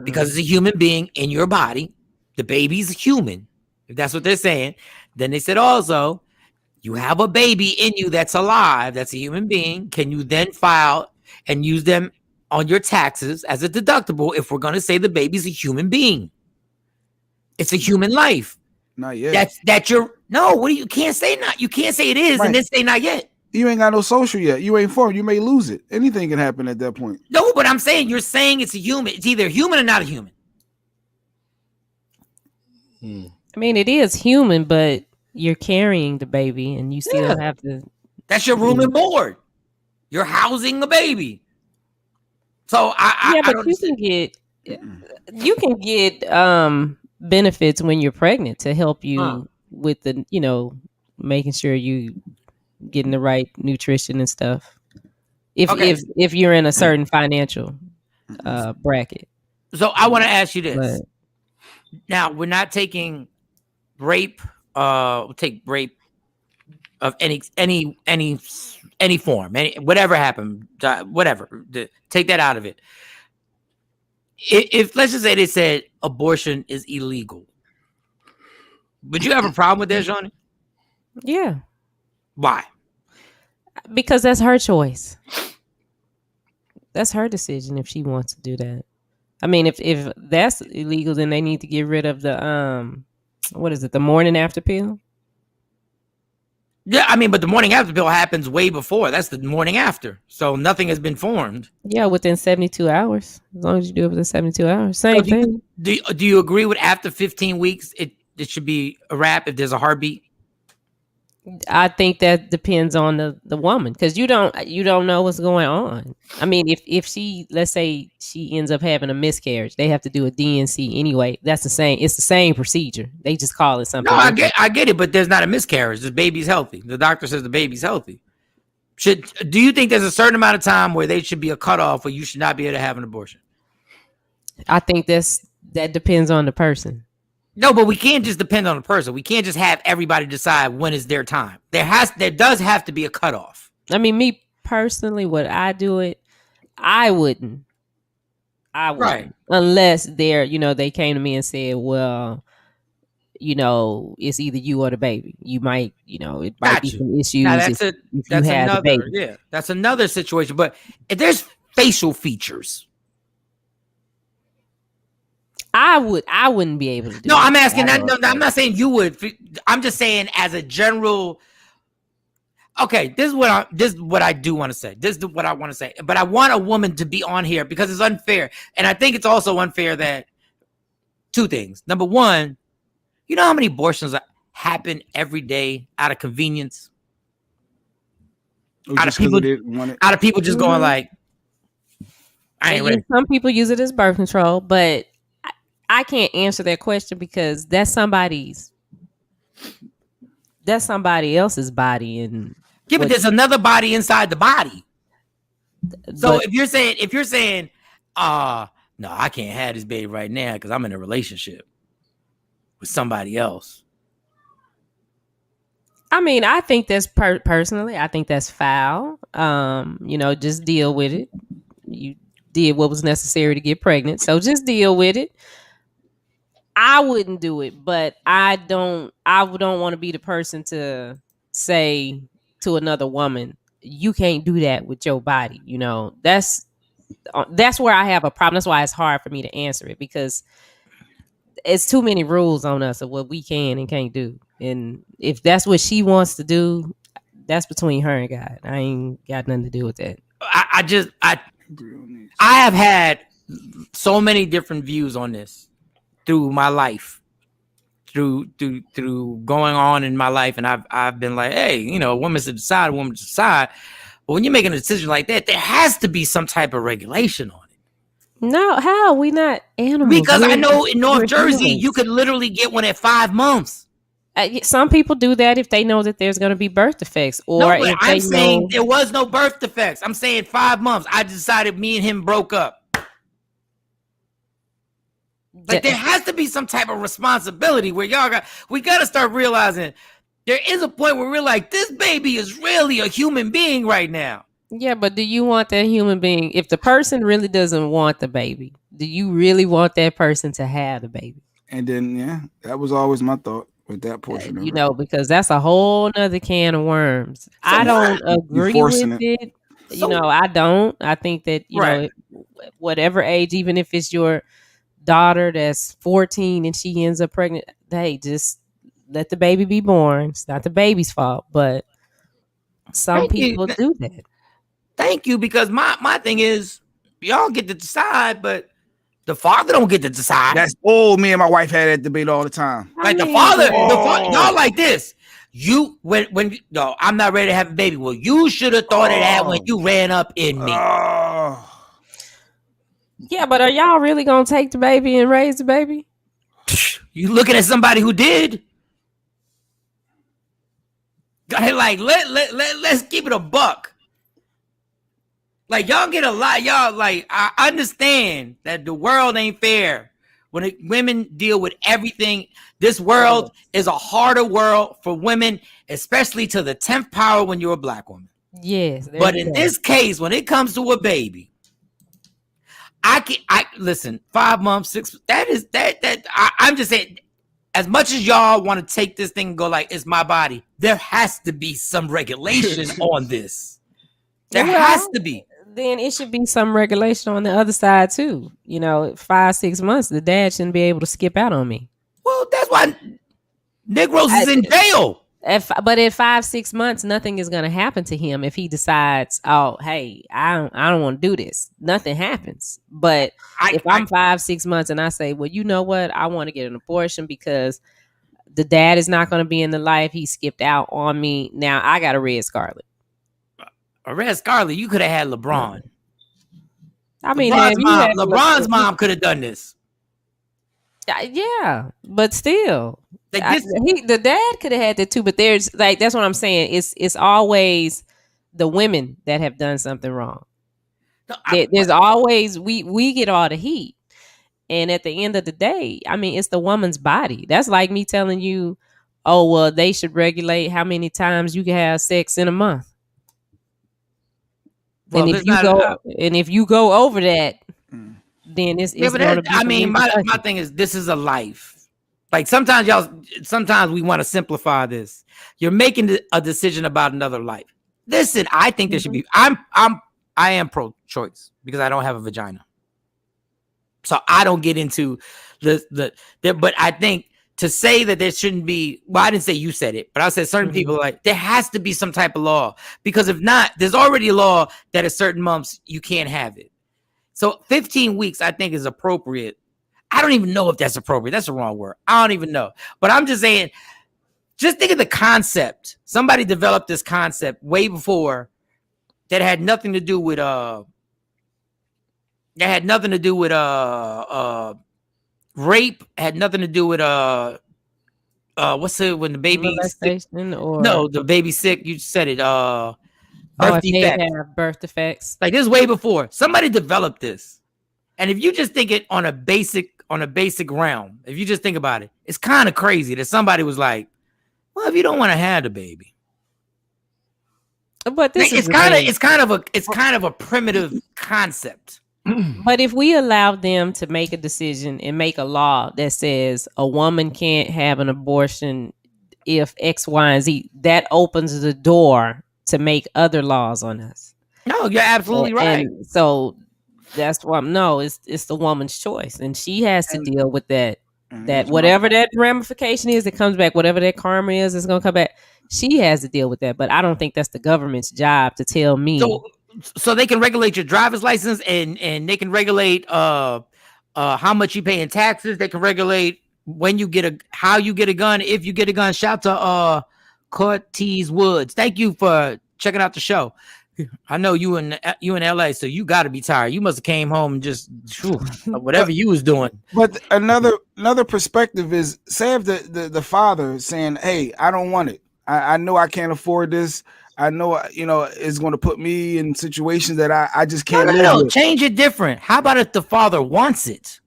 Because it's a human being in your body. The baby's human, if that's what they're saying. Then they said also, you have a baby in you that's alive, that's a human being. Can you then file and use them on your taxes as a deductible if we're going to say the baby's a human being? It's a human life. Not yet. You can't say not. You can't say it is and then say not yet. You ain't got no social yet. You ain't formed. You may lose it. Anything can happen at that point. No, but I'm saying you're saying it's a human. It's either human or not a human. I mean, it is human, but you're carrying the baby, and you still have to. That's your room and board. You're housing the baby. So you can get benefits when you're pregnant to help you with the making sure you getting the right nutrition and stuff. If you're in a certain financial bracket. So I want to ask you this. Now we're not taking rape. We'll take rape of any form, whatever happened, whatever. Take that out of it. If let's just say they said abortion is illegal, would you have a problem with that, Shawnee? Yeah. Why? Because that's her choice. That's her decision if she wants to do that. I mean, if that's illegal, then they need to get rid of the what is it, the morning after pill? Yeah, I mean, but the morning after pill happens way before. That's the morning after. So nothing has been formed. Yeah, within 72 hours. As long as you do it within 72 hours. Same thing. Do you agree with after 15 weeks, it should be a wrap if there's a heartbeat? I think that depends on the woman, because you don't know what's going on. I mean, if she, let's say she ends up having a miscarriage, they have to do a DNC anyway. It's the same procedure. They just call it something. No, I get it, but there's not a miscarriage. The baby's healthy. The doctor says the baby's healthy. Do you think there's a certain amount of time where they should be a cutoff where you should not be able to have an abortion? I think that depends on the person. No, but we can't just depend on the person. We can't just have everybody decide when is their time. There does have to be a cutoff. I mean, me personally, would I do it? I wouldn't. Right. Unless they came to me and said, well, it's either you or the baby. You might, it might be some issues. Now that's another situation. But if there's facial features, I wouldn't be able to do No, I'm asking that. No, I'm not saying you would. I'm just saying as a general. Okay, this is what I do want to say. This is what I want to say. But I want a woman to be on here because it's unfair. And I think it's also unfair that two things. Number one, you know how many abortions happen every day out of convenience? Out of people just going like, some people use it as birth control, but I can't answer that question because that's somebody else's body. And but there's another body inside the body. So if you're saying, no, I can't have this baby right now because I'm in a relationship with somebody else. I mean, I think that's personally, I think that's foul. Just deal with it. You did what was necessary to get pregnant, so just deal with it. I wouldn't do it, but I don't want to be the person to say to another woman, you can't do that with your body. That's where I have a problem. That's why it's hard for me to answer it, because it's too many rules on us of what we can and can't do. And if that's what she wants to do, that's between her and God. I ain't got nothing to do with that. I have had so many different views on this through my life, through going on in my life, and I've been like, hey, a woman should decide, But when you're making a decision like that, there has to be some type of regulation on it. No, how? We not animals. Because I know in North Jersey, you could literally get one at 5 months. Some people do that if they know that there's going to be birth defects, or if I'm saying there was no birth defects. I'm saying 5 months. I decided me and him broke up. Like there has to be some type of responsibility where we got to start realizing there is a point where we're like, this baby is really a human being right now. Yeah, but do you want that human being? If the person really doesn't want the baby, do you really want that person to have the baby? And then, that was always my thought with that portion of You it. know, because that's a whole nother can of worms. I don't agree with it. You know, I don't. I think that, you know, whatever age, even if it's your daughter that's 14 and she ends up pregnant, hey, just let the baby be born. It's not the baby's fault, but some people do that. Thank you, because my thing is, y'all get to decide, but the father don't get to decide. That's me and my wife had that debate all the time. Like the father, y'all like this. You when no, I'm not ready to have a baby. Well, you should have thought of that when you ran up in me. Yeah, but are y'all really gonna take the baby and raise the baby? You looking at somebody who did? Like let's keep it a buck. Like y'all get a lot. Y'all like I understand that the world ain't fair when women deal with everything. This world is a harder world for women, especially to the 10th power when you're a black woman. Yes, but in this case, when it comes to a baby, I listen. 5 months, 6. I'm just saying. As much as y'all want to take this thing and go like it's my body, there has to be some regulation on this. There has to be. Then it should be some regulation on the other side too. You know, 5-6 months, the dad shouldn't be able to skip out on me. Well, that's why Negroes is in jail. But at 5-6 months, nothing is going to happen to him if he decides, oh, hey, I don't want to do this. Nothing happens. But if I'm 5-6 months and I say, well, you know what? I want to get an abortion because the dad is not going to be in the life. He skipped out on me. Now I got a red scarlet. A red scarlet, you could have had LeBron. I mean, LeBron's mom could have done this. Yeah, but still, the dad could have had that too. But there's like that's what I'm saying. It's always the women that have done something wrong. There's always we get all the heat, and at the end of the day, I mean, it's the woman's body. That's like me telling you, oh well, they should regulate how many times you can have sex in a month. Well, and if you go over that, then it's I mean, my thing is this is a life. Like sometimes we want to simplify this. You're making a decision about another life. Listen, I think there should be. I am pro-choice because I don't have a vagina, so I don't get into the. But I think to say that there shouldn't be. Well, I didn't say you said it, but I said certain people like there has to be some type of law because if not, there's already a law that at certain months you can't have it. So 15 weeks, I think, is appropriate. I don't even know if that's appropriate. That's the wrong word. I don't even know. But I'm just saying, just think of the concept. Somebody developed this concept way before that had nothing to do with rape, had nothing to do with what's it when the baby the baby's sick. You said it. Birth defects. Birth defects. Like this is way before somebody developed this. And if you just think it on a basic realm, if you just think about it, it's kind of crazy that somebody was like, well, if you don't want to have the baby. But this it's kind of a primitive concept. But if we allow them to make a decision and make a law that says a woman can't have an abortion if X, Y, and Z, that opens the door to make other laws on us. No, you're absolutely right. And so that's why it's the woman's choice, and she has to deal with that. That whatever that ramification is, it comes back. Whatever that karma is, it's gonna come back. She has to deal with that. But I don't think that's the government's job to tell me. So they can regulate your driver's license, and they can regulate how much you pay in taxes. They can regulate when you get how you get a gun, if you get a gun. Shout to Cortez Woods. Thank you for checking out the show. I know you in LA, so you got to be tired. You must have came home and just whatever you was doing. But another perspective is, say if the father is saying, "Hey, I don't want it. I know I can't afford this. I know it's going to put me in situations that I just can't live with." Change it different. How about if the father wants it?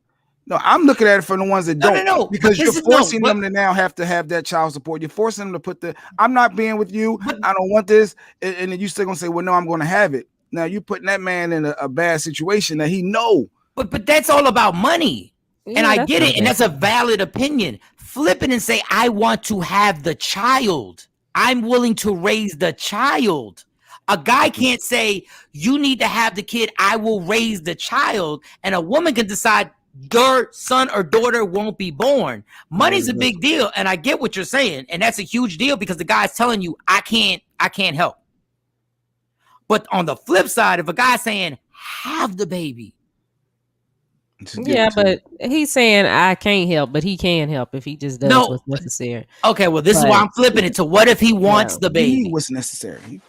No, I'm looking at it from the ones that don't. No. Because you're This is- forcing no, them to now have that child support. You're forcing them to put I'm not being with you. I don't want this. And then you still gonna say, well, no, I'm gonna have it. Now you're putting that man in a bad situation that he know. But that's all about money. And I get it, and that's a valid opinion. Flip it and say, I want to have the child. I'm willing to raise the child. A guy can't say, you need to have the kid, I will raise the child. And a woman can decide your son or daughter won't be born. Money's a big deal, and I get what you're saying, and that's a huge deal because the guy's telling you, I can't help. But on the flip side, if a guy's saying, have the baby. Yeah, but he's saying I can't help, but he can help if he just does what's necessary. Okay, well, this is why I'm flipping it to what if he wants the baby? What's necessary?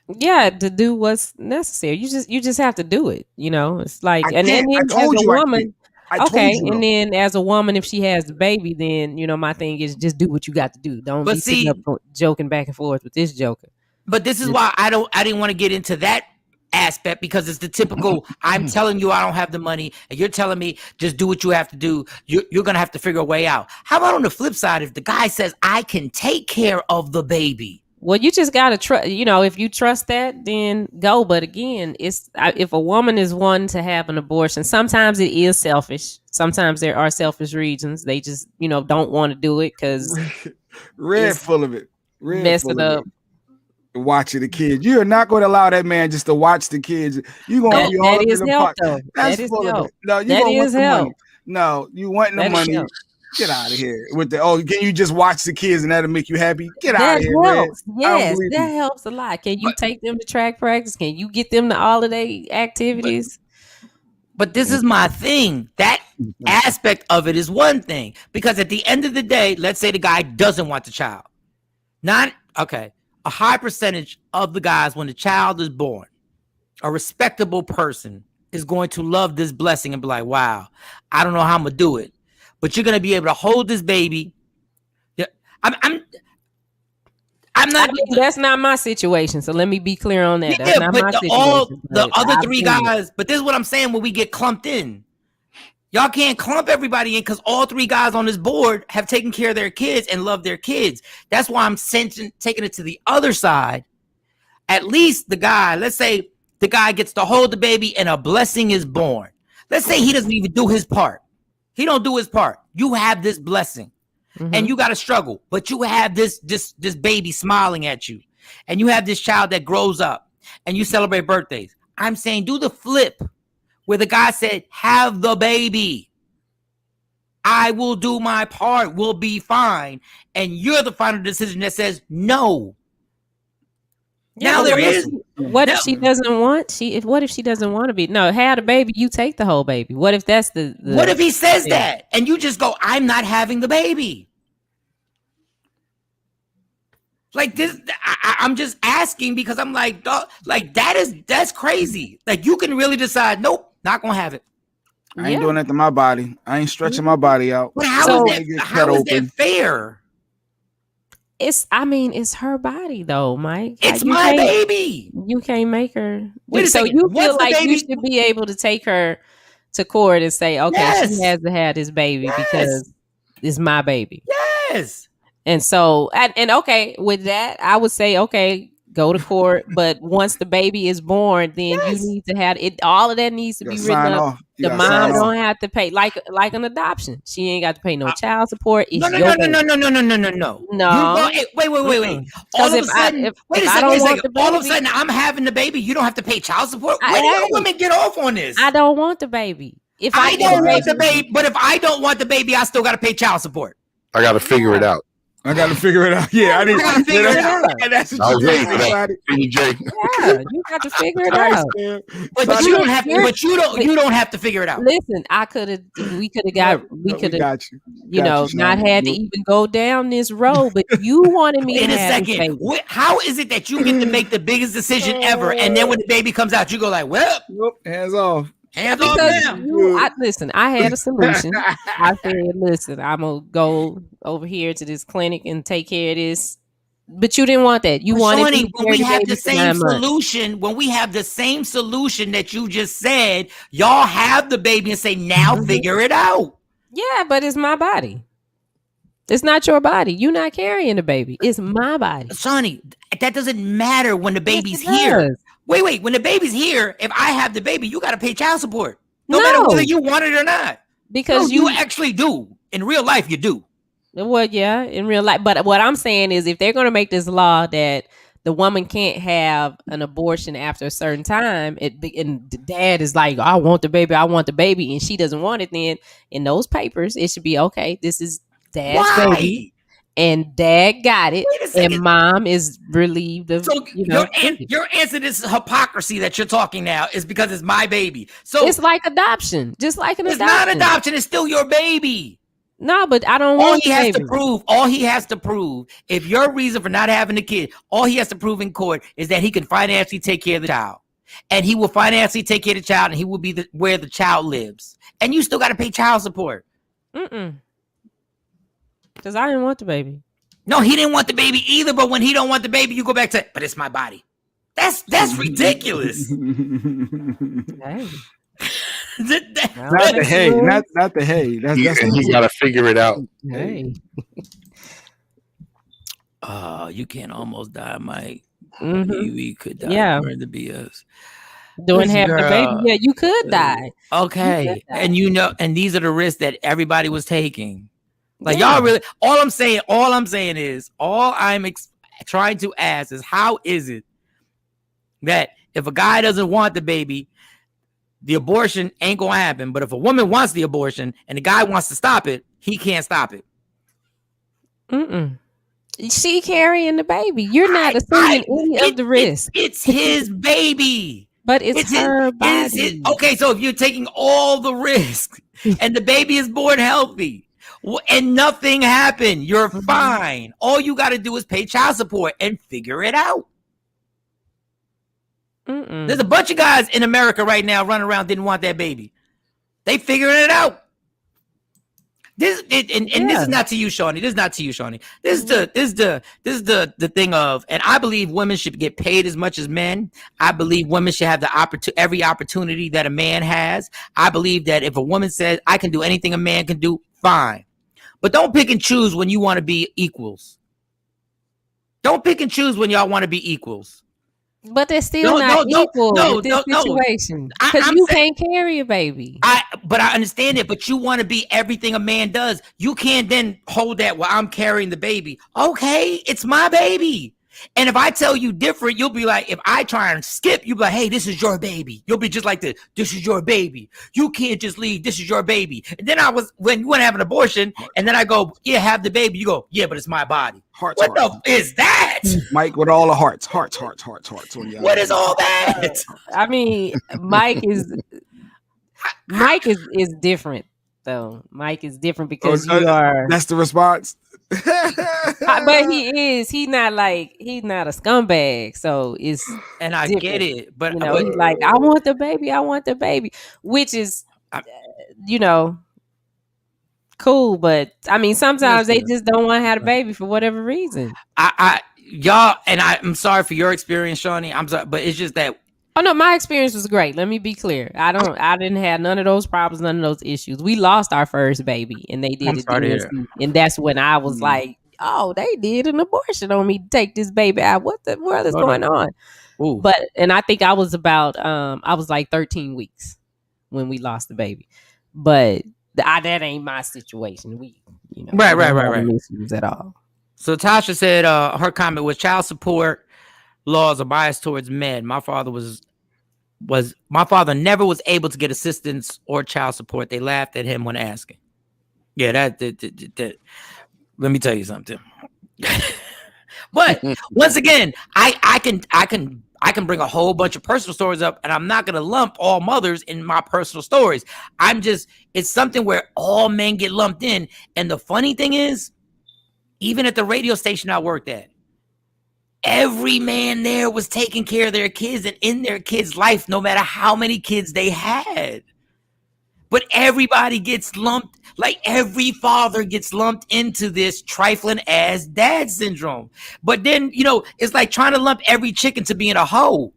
Yeah, to do what's necessary. You just have to do it. You know, it's like I told you, woman. Okay, and then as a woman, if she has the baby, then my thing is just do what you got to do. Don't be sitting up joking back and forth with this joker. But this is why I didn't want to get into that aspect, because it's the typical I'm telling you I don't have the money and you're telling me just do what you have to do. You're gonna have to figure a way out. How about on the flip side, if the guy says I can take care of the baby? Well, you just gotta trust. If you trust that, then go. But again, if a woman is wanting to have an abortion, sometimes it is selfish. Sometimes there are selfish reasons. They just don't want to do it because full of it. Mess it up. Watching the kids. You're not going to allow that man just to watch the kids. You're going to be all up in the help, pot. That's that full of it. No, you that don't want the help. money. No, you want the money. Help. Get out of here with can you just watch the kids and that'll make you happy? Get out of here. Helps. Man. Yes, that helps a lot. Can you take them to track practice? Can you get them to all of their activities? But this is my thing. That aspect of it is one thing, because at the end of the day, let's say the guy doesn't want the child. A high percentage of the guys, when the child is born, a respectable person is going to love this blessing and be like, wow, I don't know how I'm going to do it, but you're going to be able to hold this baby. Yeah, I'm not. That's not my situation. So let me be clear on that. That's not my situation. All the other three guys, but this is what I'm saying when we get clumped in. Y'all can't clump everybody in because all three guys on this board have taken care of their kids and love their kids. That's why I'm taking it to the other side. At least the guy, let's say the guy gets to hold the baby and a blessing is born. Let's say he doesn't even do his part. He don't do his part. You have this blessing and you got to struggle, but you have this baby smiling at you, and you have this child that grows up and you celebrate birthdays. I'm saying do the flip, where the guy said, have the baby. I will do my part. We'll be fine. And you're the final decision that says no. Yeah, now there is. What if she doesn't want? What if she doesn't want to be? No, have the baby. You take the whole baby. What if that's the what if he says that and you just go, I'm not having the baby? Like this, I'm just asking because I'm like, that's crazy. Like you can really decide, nope, not gonna have it. I ain't doing that to my body. I ain't stretching my body out. But how is that fair? It's her body though, Mike. It's my baby. You can't make her. Wait a so second. you feel like you should be able to take her to court and say, okay, she has to have this baby because it's my baby. Yes. And so, and okay, with that, I would say, okay, go to court. But once the baby is born, then you need to have it. All of that needs to be written up. The mom don't have to pay like an adoption. She ain't got to pay no child support. It's no. Wait. All of a sudden, all of a sudden, I'm having the baby. You don't have to pay child support. Where do women get off on this? I don't want the baby. If I don't want the baby, but if I don't want the baby, I still got to pay child support. I got to figure it out. I got to figure it out. Yeah, I got to figure it out. That's what you're doing, yeah, you got to figure it out. But you don't have to. But you don't have to figure it out. Listen, we could have not had to even go down this road. But you wanted me in to a second. How is it that you get to make the biggest decision ever, and then when the baby comes out, you go like, well, hands off. Hands off now. Listen, I had a solution. I said, listen, I'm going to go over here to this clinic and take care of this. But you didn't want that. You wanted Shawny, when we have the same solution, when we have the same solution that you just said, y'all have the baby and say, now figure it out. Yeah, but it's my body. It's not your body. You're not carrying the baby. It's my body. Sonny, that doesn't matter when the baby's it here. does. Wait. When the baby's here, if I have the baby, you got to pay child support. No matter whether you want it or not. Because you actually do. In real life, you do. Well, yeah, in real life. But what I'm saying is if they're going to make this law that the woman can't have an abortion after a certain time, and the dad is like, I want the baby, and she doesn't want it, then in those papers, it should be, okay, this is dad's baby, and dad got it, and mom is relieved of, your answer to this hypocrisy that you're talking now is because it's my baby. So it's like adoption, just like an adoption. It's not adoption, it's still your baby. No, but I don't want all he has to prove, if your reason for not having a kid, all he has to prove in court is that he can financially take care of the child. And he will financially take care of the child, and he will be where the child lives. And you still got to pay child support. Because I didn't want the baby. No, he didn't want the baby either, but when he don't want the baby, you go back to, but it's my body. That's ridiculous. Hey. Not the hey. That's and he got to figure it out. Hey. You can't almost die, Mike. Mm-hmm. We could die during the BS. Doing half the baby. Yeah, you could die. Okay. And and these are the risks that everybody was taking. Like y'all really, all I'm saying is, all I'm trying to ask is, how is it that if a guy doesn't want the baby, the abortion ain't gonna happen, but if a woman wants the abortion and the guy wants to stop it, he can't stop it? She carrying the baby. You're not assuming any of the risk. It's his baby. But it's her body. Okay, so if you're taking all the risk and the baby is born healthy and nothing happened, you're fine. All you got to do is pay child support and figure it out. There's a bunch of guys in America right now running around didn't want that baby. They figuring it out. This is not to you, Shawnee. This is not to you, Shawnee. This is the thing of, and I believe women should get paid as much as men. I believe women should have the every opportunity that a man has. I believe that if a woman says I can do anything a man can do, fine. But don't pick and choose when you want to be equals. Don't pick and choose when y'all want to be equals. But they're still not equal in this situation. Because you can't carry a baby. But I understand it. But you want to be everything a man does. You can't then hold that, well, I'm carrying the baby. Okay, it's my baby. And if I tell you different, you'll be like, if I try and skip, you'll be like, hey, this is your baby. You'll be just like this. This is your baby. You can't just leave. This is your baby. And then when you want to have an abortion, and then I go, yeah, have the baby. You go, yeah, but it's my body. What the is that? Mike with all the hearts. Hearts. What is all that? I mean, Mike is different though. Mike is different because you are. That's the response. But he's not a scumbag, so it's, and I different. Get it, but he's like, I want the baby, which is cool, but I mean sometimes they just don't want to have a baby for whatever reason. Y'all, and I'm sorry for your experience, Shawnee. I'm sorry, but it's just that. Oh no, my experience was great. Let me be clear. I didn't have none of those problems, none of those issues. We lost our first baby, and they did it, and that's when I was like, "Oh, they did an abortion on me to take this baby out. What the world is going on?" Ooh. And I think I was about I was like 13 weeks when we lost the baby, but that ain't my situation. Right. Issues at all. So Tasha said her comment was, child support laws are biased towards men. My father never was able to get assistance or child support. They laughed at him when asking. Yeah, that let me tell you something. But once again, I can bring a whole bunch of personal stories up, and I'm not gonna lump all mothers in my personal stories. It's something where all men get lumped in. And the funny thing is, even at the radio station I worked at, every man there was taking care of their kids and in their kids' life, no matter how many kids they had. But everybody gets lumped, like every father gets lumped into this trifling ass dad syndrome. But then, it's like trying to lump every chicken to being a hoe.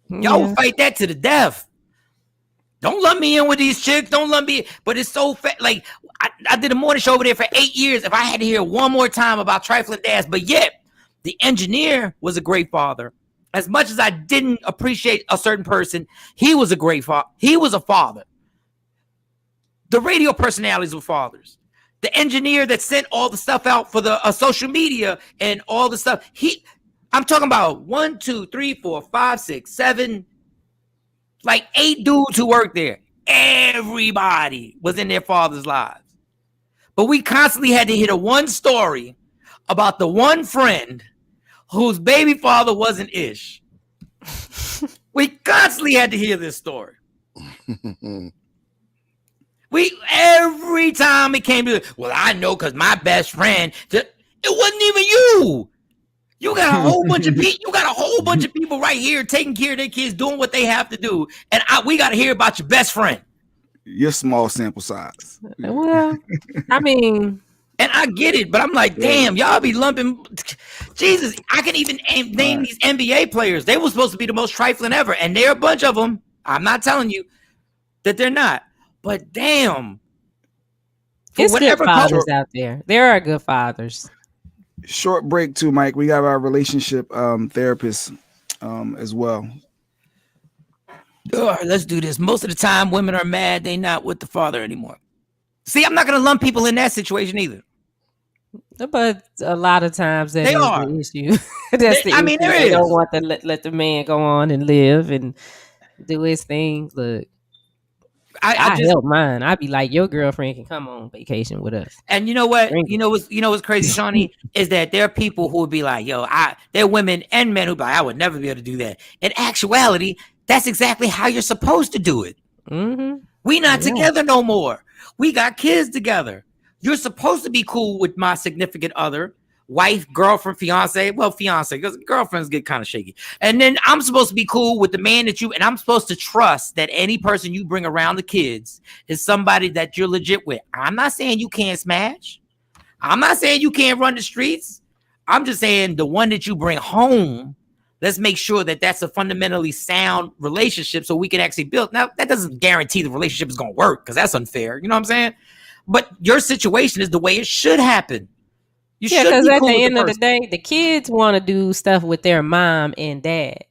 Y'all will fight that to the death. Don't lump me in with these chicks. Don't lump me. But it's so like I did a morning show over there for 8 years. If I had to hear one more time about trifling dads, but yet the engineer was a great father. As much as I didn't appreciate a certain person, he was a great father. He was a father. The radio personalities were fathers. The engineer that sent all the stuff out for the social media and all the stuff. I'm talking about 1, 2, 3, 4, 5, 6, 7, like 8 dudes who worked there. Everybody was in their father's lives. But we constantly had to hear the one story about the one friend whose baby father wasn't ish. We constantly had to hear this story. Every time it came to, well, I know because my best friend, it wasn't even you. You got a whole bunch of people. You got a whole bunch of people right here taking care of their kids, doing what they have to do, and we got to hear about your best friend. Your small sample size. Well, I mean, and I get it, but I'm like, damn, y'all be lumping. Jesus, I can even name these NBA players. They were supposed to be the most trifling ever, and there are a bunch of them. I'm not telling you that they're not. But damn, it's good fathers out there. There are good fathers. Short break too, Mike. We got our relationship therapist as well. Let's do this. Most of the time, women are mad they not with the father anymore. See, I'm not going to lump people in that situation either. But a lot of times that is the issue. That's the issue. There they is. Don't want to let the man go on and live and do his thing. Look. I help mine. I'd be like, your girlfriend can come on vacation with us. And you know what? You know what's crazy, Shawnee, is that there are people who would be like, yo, there are women and men who be like, I would never be able to do that. In actuality, that's exactly how you're supposed to do it. Mm-hmm. We not together no more. We got kids together. You're supposed to be cool with my significant other, wife, girlfriend, fiance. Well, fiance, because girlfriends get kind of shaky. And then I'm supposed to be cool with the man and I'm supposed to trust that any person you bring around the kids is somebody that you're legit with. I'm not saying you can't smash. I'm not saying you can't run the streets. I'm just saying the one that you bring home, let's make sure that that's a fundamentally sound relationship so we can actually build. Now, that doesn't guarantee the relationship is going to work because that's unfair. You know what I'm saying? But your situation is the way it should happen. Because at the end of the day, the kids want to do stuff with their mom and dad.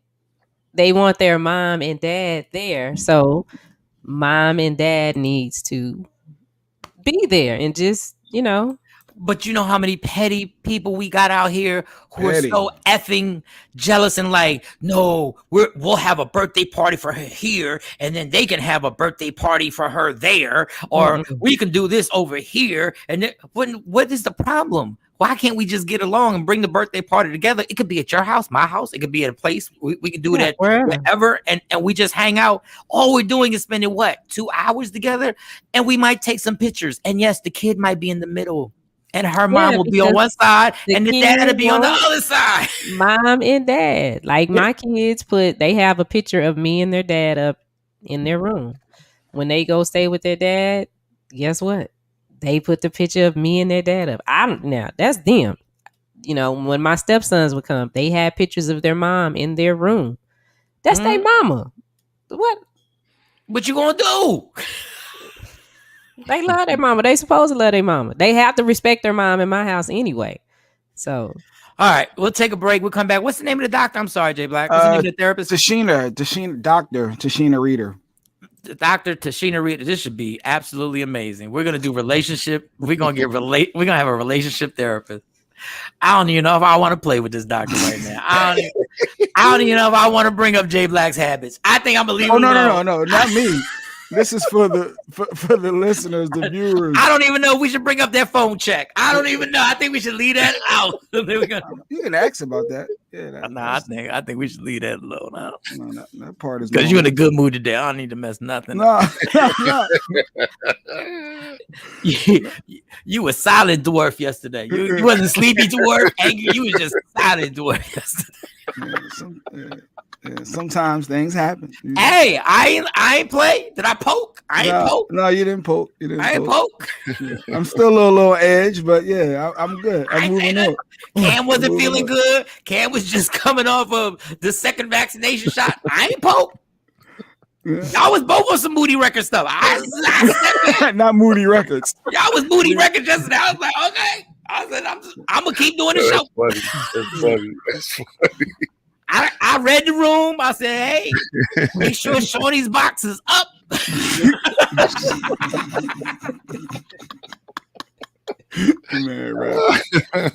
They want their mom and dad there. So mom and dad needs to be there and just, But you know how many petty people we got out here who are so effing jealous and like, no, we'll have a birthday party for her here, and then they can have a birthday party for her there, or we can do this over here. And what is the problem? Why can't we just get along and bring the birthday party together? It could be at your house, my house. It could be at a place. We could do it at wherever, and we just hang out. All we're doing is spending 2 hours together, and we might take some pictures. And yes, the kid might be in the middle. And her mom will be on one side and the dad will be on the other side. Mom and dad. Like my kids they have a picture of me and their dad up in their room. When they go stay with their dad, guess what? They put the picture of me and their dad up. Now that's them. When my stepsons would come, they had pictures of their mom in their room. That's their mama. What you gonna do? They love their mama. They supposed to love their mama. They have to respect their mom in my house anyway. So, all right, we'll take a break. We'll come back. What's the name of the doctor? I'm sorry, Jay Black. What's the name of the therapist? Tashina Reader. Dr. Tashina Reader. This should be absolutely amazing. We're gonna do relationship. We're gonna have a relationship therapist. I don't even know if I want to play with this doctor right now. I don't even know if I want to bring up Jay Black's habits. I think I'm gonna leave. Oh no, not me. This is for the listeners, the viewers. I don't even know if we should bring up their phone check. I don't even know. I think we should leave that out. You can ask about that. Yeah. I think we should leave that alone. No, that part is because you're in a good mood today. I don't need to mess nothing. No. You were silent dwarf yesterday. You wasn't sleepy dwarf. Angry. You was just silent dwarf yesterday. Yeah, sometimes things happen. Hey, I ain't play. Did I poke? I ain't poke. No, you didn't poke. I ain't poke. I'm still a little edge, but yeah, I'm good. I'm moving up. Cam wasn't feeling good. Cam was just coming off of the second vaccination shot. I ain't poke. Y'all was both on some Moody Records stuff. Not Moody Records. Y'all was Moody Records yesterday. I was like, okay. I said, I'm gonna keep doing the show. Funny. That's funny. That's funny. I read the room. I said, hey, make sure Shorty's box is up. Man, right.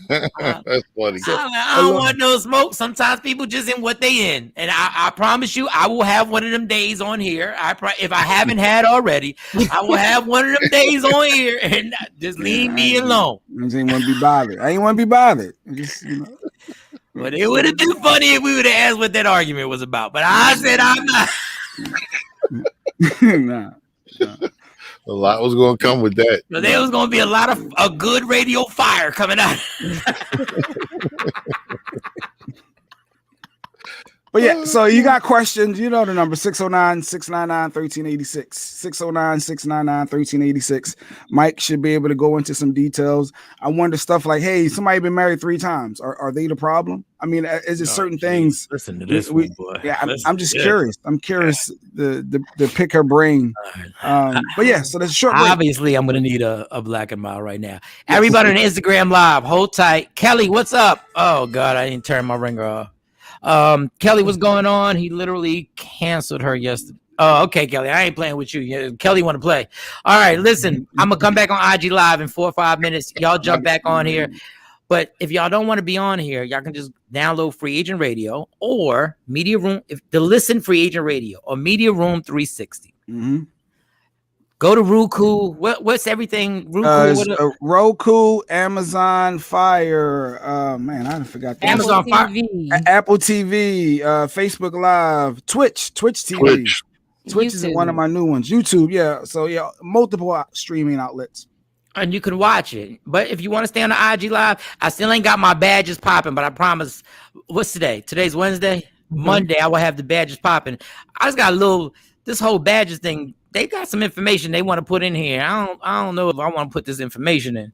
That's funny. I don't want no smoke. Sometimes people just in what they in, and I promise you, I will have one of them days on here. If I haven't had already, I will have one of them days on here, and just leave me alone. I ain't want to be bothered. I ain't want to be bothered. Just, But it would have been funny if we would have asked what that argument was about. But I said I'm not. nah. A lot was going to come with that. So there was going to be a lot of a good radio fire coming out. But yeah, so you got questions, you know the number 609-699-1386. 609-699-1386. Mike should be able to go into some details. I wonder stuff like, hey, somebody been married 3 times. Are they the problem? I mean, is it certain things? Listen to this one, boy. Yeah, I'm just curious. I'm curious to pick her brain. But yeah, so that's a short break. Obviously, I'm going to need a black and mild right now. Everybody on Instagram Live, hold tight. Kelly, what's up? Oh, God, I didn't turn my ringer off. Kelly, what's going on? He literally canceled her yesterday. Oh, okay, Kelly. I ain't playing with you. Kelly want to play. All right, listen. I'm gonna come back on IG Live in 4 or 5 minutes. Y'all jump back on here. But if y'all don't want to be on here, y'all can just download Free Agent Radio or Media Room. To listen Free Agent Radio or Media Room 360. Mm-hmm. Go to Roku. What's everything? Roku, Amazon Fire. Man, I forgot that. Amazon TV. Apple TV, Facebook Live, Twitch TV. Twitch is one of my new ones. YouTube, yeah. So yeah, multiple streaming outlets. And you can watch it. But if you want to stay on the IG Live, I still ain't got my badges popping, but I promise. What's today? Today's Wednesday. Monday, I will have the badges popping. I just got this whole badges thing. They got some information they want to put in here. I don't know if I want to put this information in.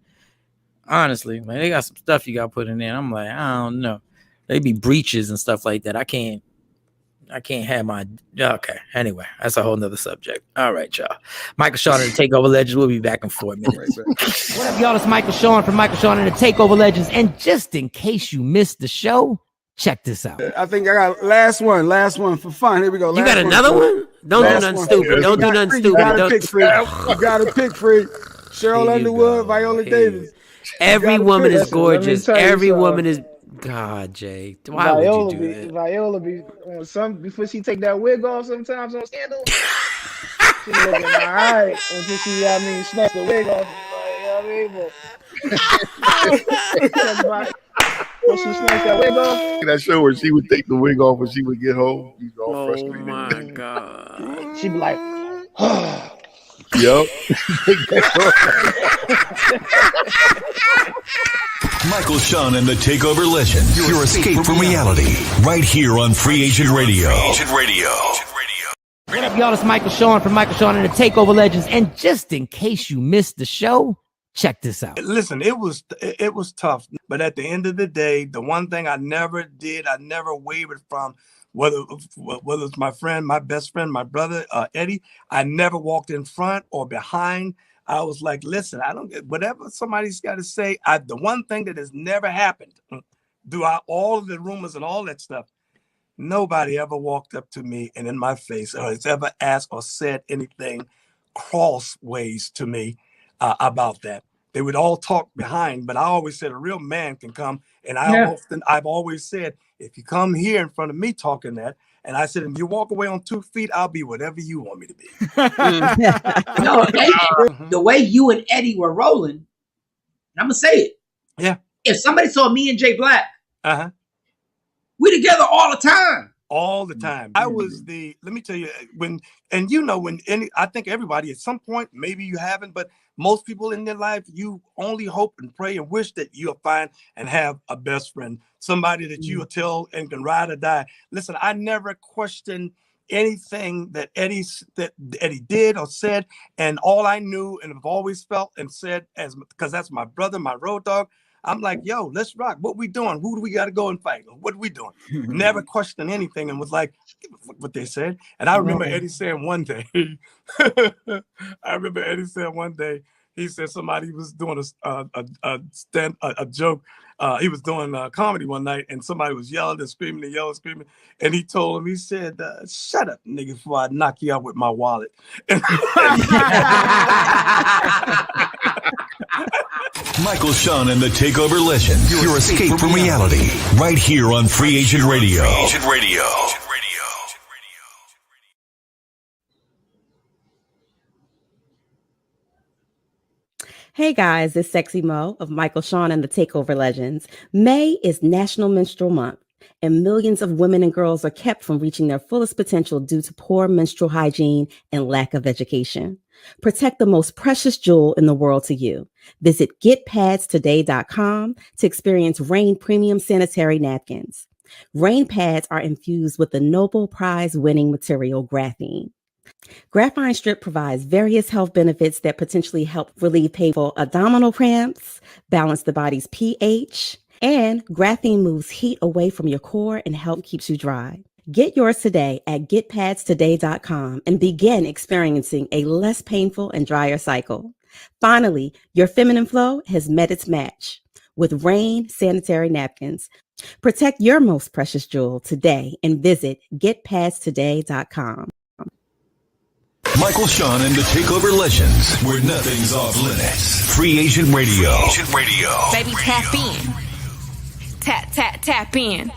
Honestly, man, they got some stuff you got to put in there. I'm like, I don't know. They be breaches and stuff like that. I can't have my. Okay. Anyway, that's a whole nother subject. All right, y'all. Michael Shawn and the Takeover Legends. We'll be back in 4 minutes. What up, y'all? It's Michael Shawn from Michael Shawn and the Takeover Legends. And just in case you missed the show, check this out. I think I got last one for fun. Here we go. You got another one? Don't do nothing stupid. Don't do nothing stupid. You got to pick free. Cheryl Underwood, Viola Davis. Every woman is gorgeous. Every woman is. God, Jay. Why would you do that? Viola be before she take that wig off sometimes on Scandal. She looking all right until she, snatch the wig off. When she snatched that wig off. That show where she would take the wig off when she would get home. She's all frustrated. Oh my God. She'd be like, Yep. Michael Shawn and the Takeover Legends. Your escape from reality. Right here on Free Agent Radio. What up, y'all? It's Michael Shawn from Michael Shawn and the Takeover Legends. And just in case you missed the show, check this out. Listen, it was tough. But at the end of the day, the one thing I never wavered from, whether it's my friend, my best friend, my brother, Eddie, I never walked in front or behind. I was like, listen, I don't get whatever somebody's got to say. The one thing that has never happened throughout all of the rumors and all that stuff, nobody ever walked up to me and in my face or has ever asked or said anything crossways to me about that. They would all talk behind, but I always said a real man can come. And I've always said, if you come here in front of me talking that, and I said, if you walk away on 2 feet, I'll be whatever you want me to be. No, the way you and Eddie were rolling, I'm gonna say it. Yeah. If somebody saw me and Jay Black, we together all the time. All the time. I was let me tell you, I think everybody at some point, maybe you haven't, but most people in their life, you only hope and pray and wish that you'll find and have a best friend, somebody that you will tell and can ride or die. Listen, I never questioned anything that Eddie did or said. And all I knew and have always felt and said, because that's my brother, my road dog, I'm like, yo, let's rock. What we doing? Who do we got to go and fight? What are we doing? Never questioned anything and was like, give a fuck what they said. And I remember Eddie saying one day, he said somebody was doing a joke. He was doing comedy one night, and somebody was yelling and screaming and yelling and screaming. And he told him, he said, shut up, nigga, before I knock you out with my wallet. Michael Shawn and the Takeover Legends. Your escape from reality. Right here on Free Agent Radio. Free Agent Radio. Hey guys, it's Sexy Mo of Michael Shawn and the Takeover Legends. May is National Menstrual Month, and millions of women and girls are kept from reaching their fullest potential due to poor menstrual hygiene and lack of education. Protect the most precious jewel in the world to you. Visit getpadstoday.com to experience Rain Premium Sanitary Napkins. Rain pads are infused with the Nobel Prize-winning material graphene. Graphene strip provides various health benefits that potentially help relieve painful abdominal cramps, balance the body's pH, and graphene moves heat away from your core and help keeps you dry. Get yours today at getpadstoday.com and begin experiencing a less painful and drier cycle. Finally, your feminine flow has met its match with Rain Sanitary Napkins. Protect your most precious jewel today and visit getpadstoday.com. Michael Shawn and the Takeover Legends, where nothing's off limits. Free Agent Radio. Free Agent Radio. Baby, tap in. Tap in.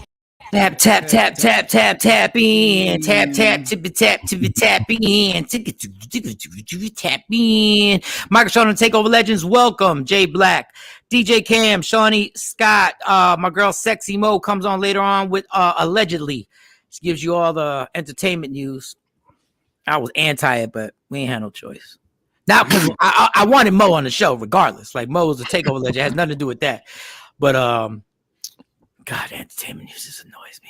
Tap, tap, tap, tap, tap, tap in. Tap, tap, tip, tap, tap in. Tap in. Michael Shawn and Takeover Legends, welcome. Jay Black, DJ Cam, Shawnee Scott, my girl Sexy Mo comes on later on with Allegedly. This gives you all the entertainment news. I was anti it, but we ain't had no choice. Now, because I wanted Mo on the show regardless. Like, Mo is a Takeover Legend. It has nothing to do with that. But, God, entertainment news just annoys me.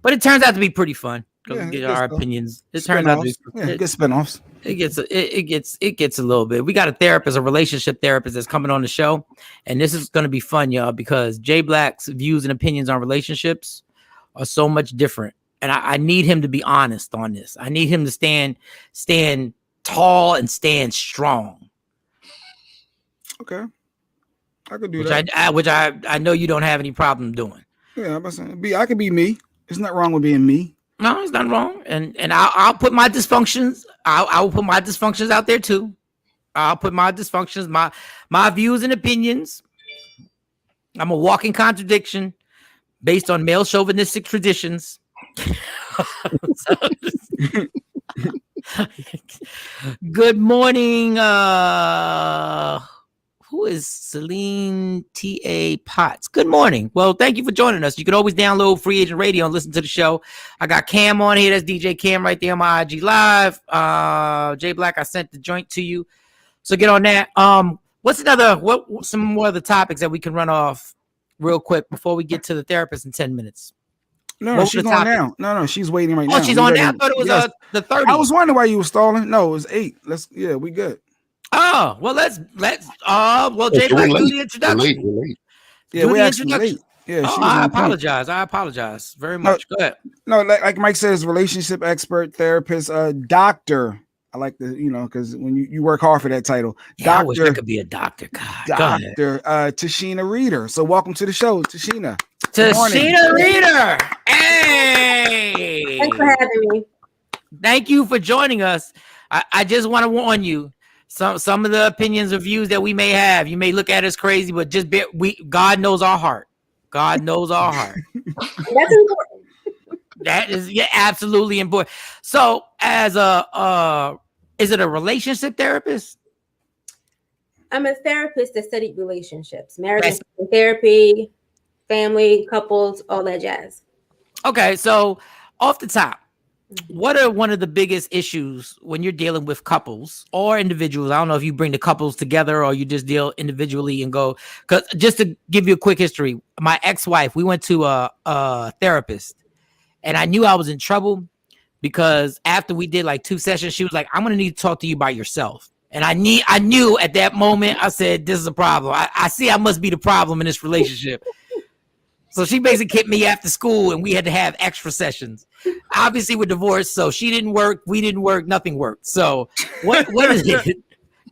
But it turns out to be pretty fun. Because we get our opinions. It turns out to be good spinoffs. It gets a little bit. We got a therapist, a relationship therapist that's coming on the show. And this is going to be fun, y'all, because Jay Black's views and opinions on relationships are so much different. And I need him to be honest on this. I need him to stand tall and stand strong. Okay, I could do that. Which I know you don't have any problem doing. Yeah, I'm saying I could be me. There's nothing wrong with being me. No, there's nothing wrong. And I'll put my dysfunctions. I will put my dysfunctions out there too. I'll put my dysfunctions, my views and opinions. I'm a walking contradiction based on male chauvinistic traditions. Good morning. Who is Celine T.A. Potts? Good morning. Well, thank you for joining us. You can always download Free Agent Radio and listen to the show. I got Cam on here. That's DJ Cam right there on my IG Live. Jay Black, I sent the joint to you. So get on that. What's some more of the topics that we can run off real quick before we get to the therapist in 10 minutes? No, she's on now. No, she's waiting right now. Oh, she's on now? I thought it was the 30. I was wondering why you were stalling. No, it was 8. We good. Oh, well, let's Jay Black, do the introduction. We're late. Yeah, we're actually late. Yeah, I apologize very much. Go ahead. No, like Mike says, relationship expert, therapist, doctor. I like because when you work hard for that title. Yeah, I wish I could be a doctor. God, Doctor Tashina Reader. So welcome to the show, Tashina. Tashina Reader. Hey. Thanks for having me. Thank you for joining us. I just want to warn you. Some of the opinions or views that we may have, you may look at us crazy, but just God knows our heart. God knows our heart. That's important. That is absolutely important. So, as is it a relationship therapist? I'm a therapist that studied relationships, marriage and therapy, family, couples, all that jazz. Okay, so off the top, what are one of the biggest issues when you're dealing with couples or individuals? I don't know if you bring the couples together or you just deal individually and go. Because just to give you a quick history, my ex-wife, we went to a therapist, and I knew I was in trouble because after we did like 2 sessions, she was like, "I'm gonna need to talk to you by yourself." And I knew at that moment, I said, this is a problem. I see I must be the problem in this relationship. So she basically kept me after school, and we had to have extra sessions. Obviously, we're divorced, so she didn't work, we didn't work, nothing worked. So what is it?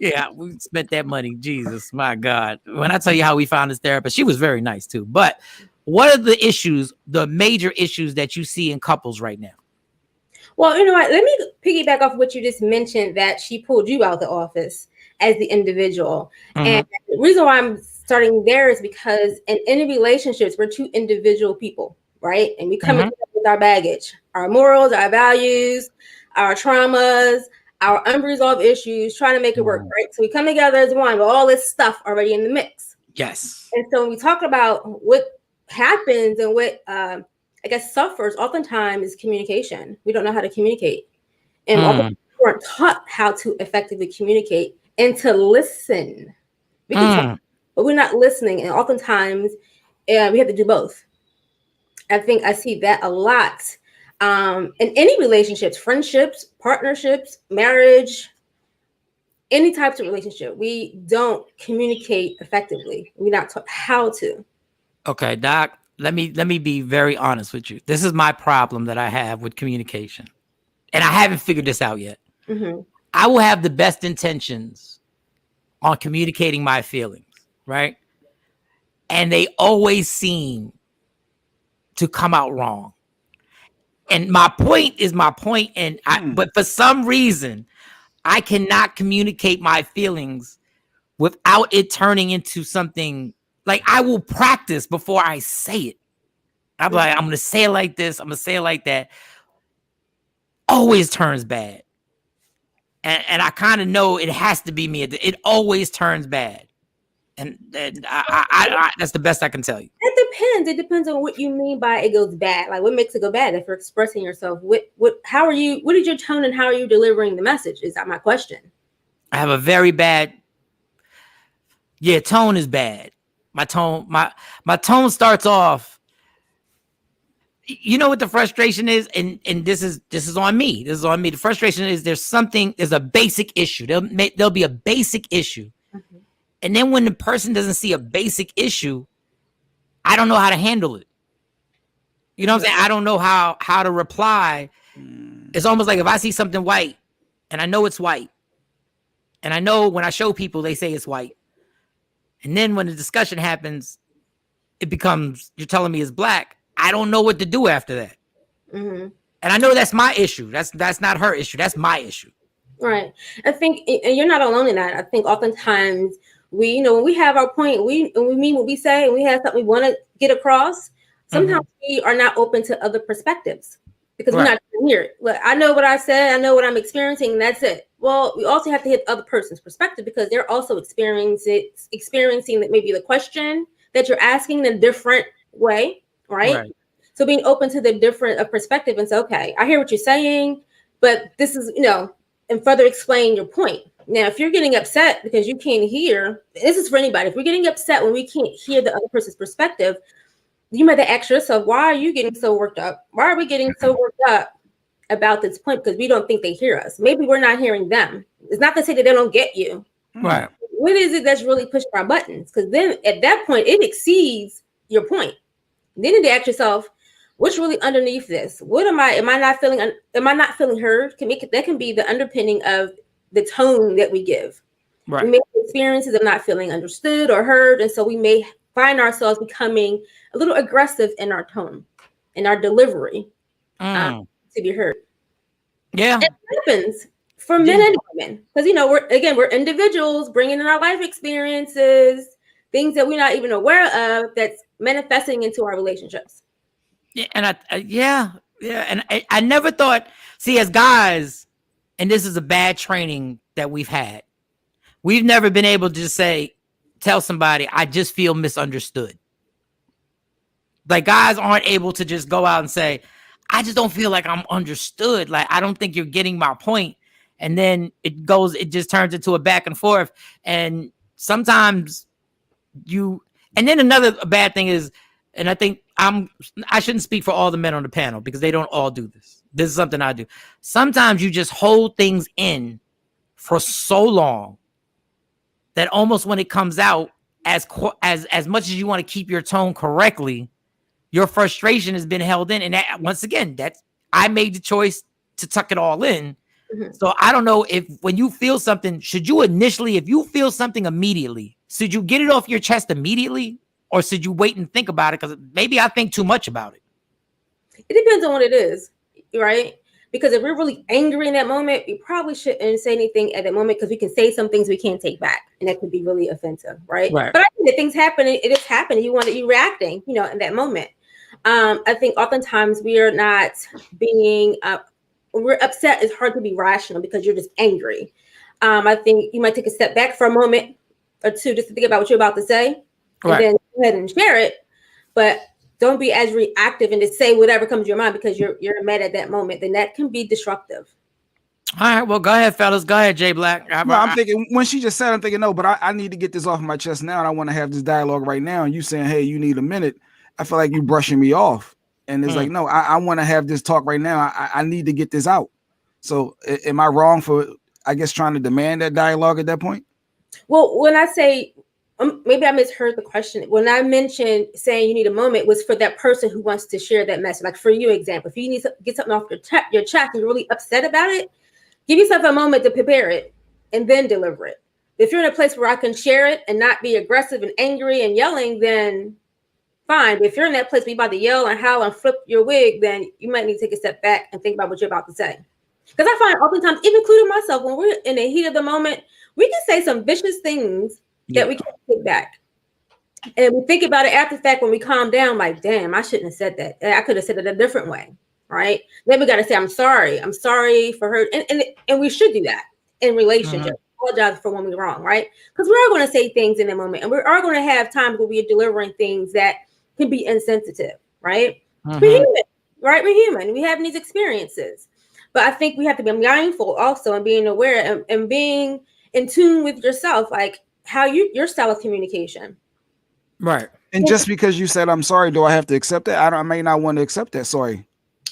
Yeah, we spent that money. Jesus, my God. When I tell you how we found this therapist, she was very nice too. But what are the issues, the major issues that you see in couples right now? Well, you know what? Let me piggyback off what you just mentioned, that she pulled you out the office as the individual. Mhm. And the reason why I'm starting there is because in any relationships, we're two individual people, right? And we come in with our baggage, our morals, our values, our traumas, our unresolved issues, trying to make it work, right? So we come together as one with all this stuff already in the mix. Yes. And so when we talk about what happens and what I guess suffers oftentimes is communication. We don't know how to communicate. And often we weren't taught how to effectively communicate and to listen. We can talk, but we're not listening. And oftentimes we have to do both. I think I see that a lot in any relationships, friendships, partnerships, marriage, any types of relationship. We don't communicate effectively. We're not taught how to. Okay, Doc, let me be very honest with you. This is my problem that I have with communication. And I haven't figured this out yet. Mm-hmm. I will have the best intentions on communicating my feelings, right? And they always seem to come out wrong. And my point is my point, and but for some reason, I cannot communicate my feelings without it turning into something. Like, I will practice before I say it. I'm like, I'm going to say it like this. I'm going to say it like that. Always turns bad. And I kind of know it has to be me. It always turns bad. And I that's the best I can tell you. It depends. It depends on what you mean by it goes bad. Like, what makes it go bad? If you're expressing yourself, what is your tone and how are you delivering the message? Is that my question? I have a very bad, tone is bad. My tone starts off. You know what the frustration is, and this is on me. This is on me. The frustration is there's a basic issue. There'll be a basic issue, and then when the person doesn't see a basic issue, I don't know how to handle it. You know what I'm saying? I don't know how to reply. It's almost like if I see something white, and I know it's white, and I know when I show people they say it's white, and then when the discussion happens, it becomes you're telling me it's black. I don't know what to do after that. And I know that's my issue. That's not her issue. That's my issue. Right. I think, and you're not alone in that. I think oftentimes we, when we have our point, we mean what we say, and we have something we want to get across. Sometimes we are not open to other perspectives because we're not here. Well, I know what I said. I know what I'm experiencing. And that's it. Well, we also have to hit the other person's perspective because they're also experiencing that maybe the question that you're asking in a different way. Right. So being open to the different perspective and say, okay, I hear what you're saying, but this is, and further explain your point. Now, if you're getting upset because you can't hear, this is for anybody. If we're getting upset when we can't hear the other person's perspective, you might ask yourself, why are you getting so worked up? Why are we getting so worked up about this point? Because we don't think they hear us. Maybe we're not hearing them. It's not to say that they don't get you. Right. What is it that's really pushing our buttons? Because then at that point, it exceeds your point. Then you need to ask yourself, what's really underneath this? What am I not feeling heard? That can be the underpinning of the tone that we give. Right. We may have experiences of not feeling understood or heard. And so we may find ourselves becoming a little aggressive in our tone, in our delivery to be heard. Yeah. It happens for men and women. Because, we're individuals bringing in our life experiences, things that we're not even aware of that's manifesting into our relationships. Yeah, and and I never thought. See, as guys, and this is a bad training that we've had. We've never been able to just tell somebody, I just feel misunderstood. Like, guys aren't able to just go out and say, I just don't feel like I'm understood. Like, I don't think you're getting my point. And then it just turns into a back and forth. And sometimes and then another bad thing is, and I think I shouldn't speak for all the men on the panel because they don't all do this. This is something I do. Sometimes you just hold things in for so long that almost when it comes out, as much as you want to keep your tone correctly, your frustration has been held in. And that, once again, I made the choice to tuck it all in. Mm-hmm. So I don't know if when you feel something, should you initially, if you feel something immediately, should you get it off your chest immediately, or should you wait and think about it? Because maybe I think too much about it. It depends on what it is, right? Because if we're really angry in that moment, we probably shouldn't say anything at that moment, because we can say some things we can't take back, and that could be really offensive, right? Right. But I think that things happen, it is happening. You reacting, in that moment. I think oftentimes we are not being, when we're upset, it's hard to be rational because you're just angry. I think you might take a step back for a moment or two just to think about what you're about to say, and then go ahead and share it. But don't be as reactive and just say whatever comes to your mind because you're mad at that moment. Then that can be disruptive. All right, well, go ahead, fellas. Go ahead, Jay Black. No, I'm thinking when she just said, I'm thinking, no, but I need to get this off my chest now, and I want to have this dialogue right now. And you saying, hey, you need a minute. I feel like you brushing me off. And it's like, no, I want to have this talk right now. I need to get this out. So am I wrong for, I guess, trying to demand that dialogue at that point? Well, when I say, maybe I misheard the question. When I mentioned saying you need a moment, was for that person who wants to share that message. Like for you, example, if you need to get something off your chest and you're really upset about it, give yourself a moment to prepare it and then deliver it. If you're in a place where I can share it and not be aggressive and angry and yelling, then fine. But if you're in that place where you're about to yell and howl and flip your wig, then you might need to take a step back and think about what you're about to say. Because I find oftentimes, even including myself, when we're in the heat of the moment, we can say some vicious things that we can't take back. And we think about it after the fact when we calm down, like, damn, I shouldn't have said that. I could have said it a different way, right? Then we got to say, I'm sorry for her. And we should do that in relationships. Apologize for when we're wrong, right? Because we are going to say things in a moment, and we are going to have times where we are delivering things that can be insensitive, right? We're human, right? We're human. We have these experiences. But I think we have to be mindful also and being aware and being in tune with yourself, like how your style of communication. Right. And just because you said I'm sorry, do I have to accept that? I may not want to accept that sorry.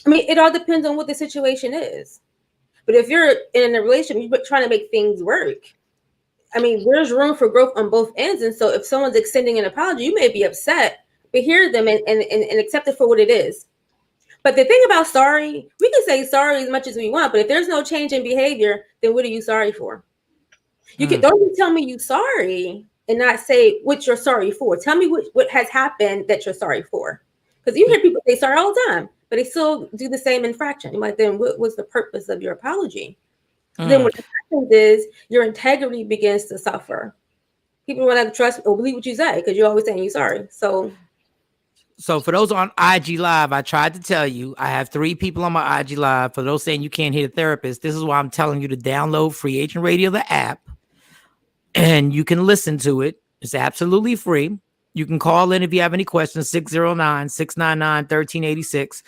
I mean, it all depends on what the situation is. But if you're in a relationship, you're trying to make things work. I mean, there's room for growth on both ends. And so if someone's extending an apology, you may be upset, but hear them and accept it for what it is. But the thing about sorry, we can say sorry as much as we want, but if there's no change in behavior, then what are you sorry for? You can don't tell me you sorry and not say what you're sorry for. Tell me what has happened that you're sorry for. Because you hear people say sorry all the time, but they still do the same infraction. You're like, then what was the purpose of your apology? Then what happens is your integrity begins to suffer. People will not trust or believe what you say because you're always saying you're sorry. So for those on IG Live, I tried to tell you, I have 3 people on my IG Live. For those saying you can't hear a therapist, this is why I'm telling you to download Free Agent Radio, the app, and you can listen to it. It's absolutely free. You can call in if you have any questions, 609-699-1386.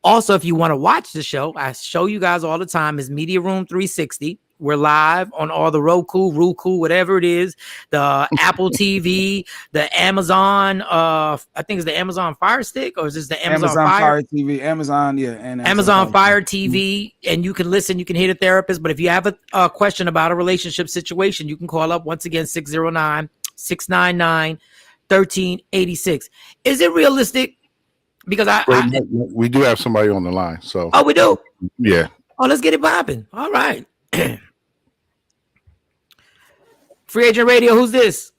Also, if you want to watch the show, I show you guys all the time, is Media Room 360. We're live on all the Roku, whatever it is, the Apple TV, the Amazon, I think it's the Amazon Fire Stick, or is this the Amazon Fire TV, Amazon, yeah, and Amazon Fire TV, and you can listen, you can hear the therapist. But if you have a question about a relationship situation, you can call up once again, 609-699-1386. Is it realistic? Because we do have somebody on the line. So we do? Yeah. Oh, let's get it popping. All right. Free Agent Radio, who's this?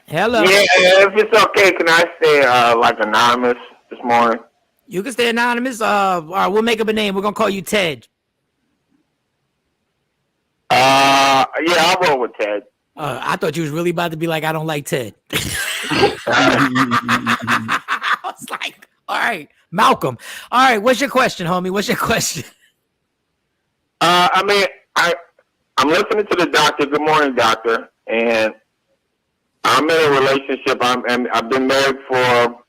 Hello. Yeah, if it's okay, can I stay like anonymous this morning? You can stay anonymous. All right, we'll make up a name. We're gonna call you Ted. Yeah, I'll roll with Ted. I thought you was really about to be like, I don't like Ted. I was like, all right, Malcolm. All right, what's your question, homie? What's your question? I mean, I'm listening to the doctor. Good morning, doctor. And I'm in a relationship. I've been married for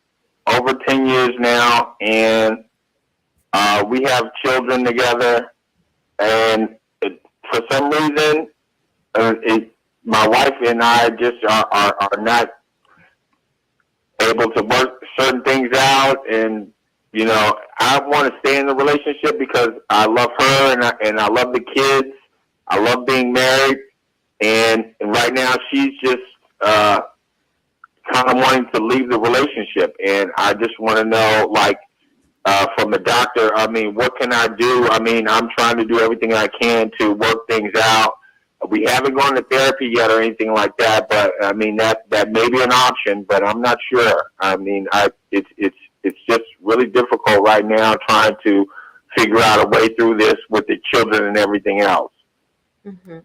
over 10 years now, and we have children together. And for some reason, my wife and I just are not able to work certain things out, and you know, I want to stay in the relationship because I love her and I love the kids. I love being married. And right now she's just kind of wanting to leave the relationship. And I just want to know, like, from the doctor, I mean, what can I do? I mean, I'm trying to do everything I can to work things out. We haven't gone to therapy yet or anything like that, but I mean, that may be an option, but I'm not sure. I mean, it's just really difficult right now trying to figure out a way through this with the children and everything else. Mm-hmm.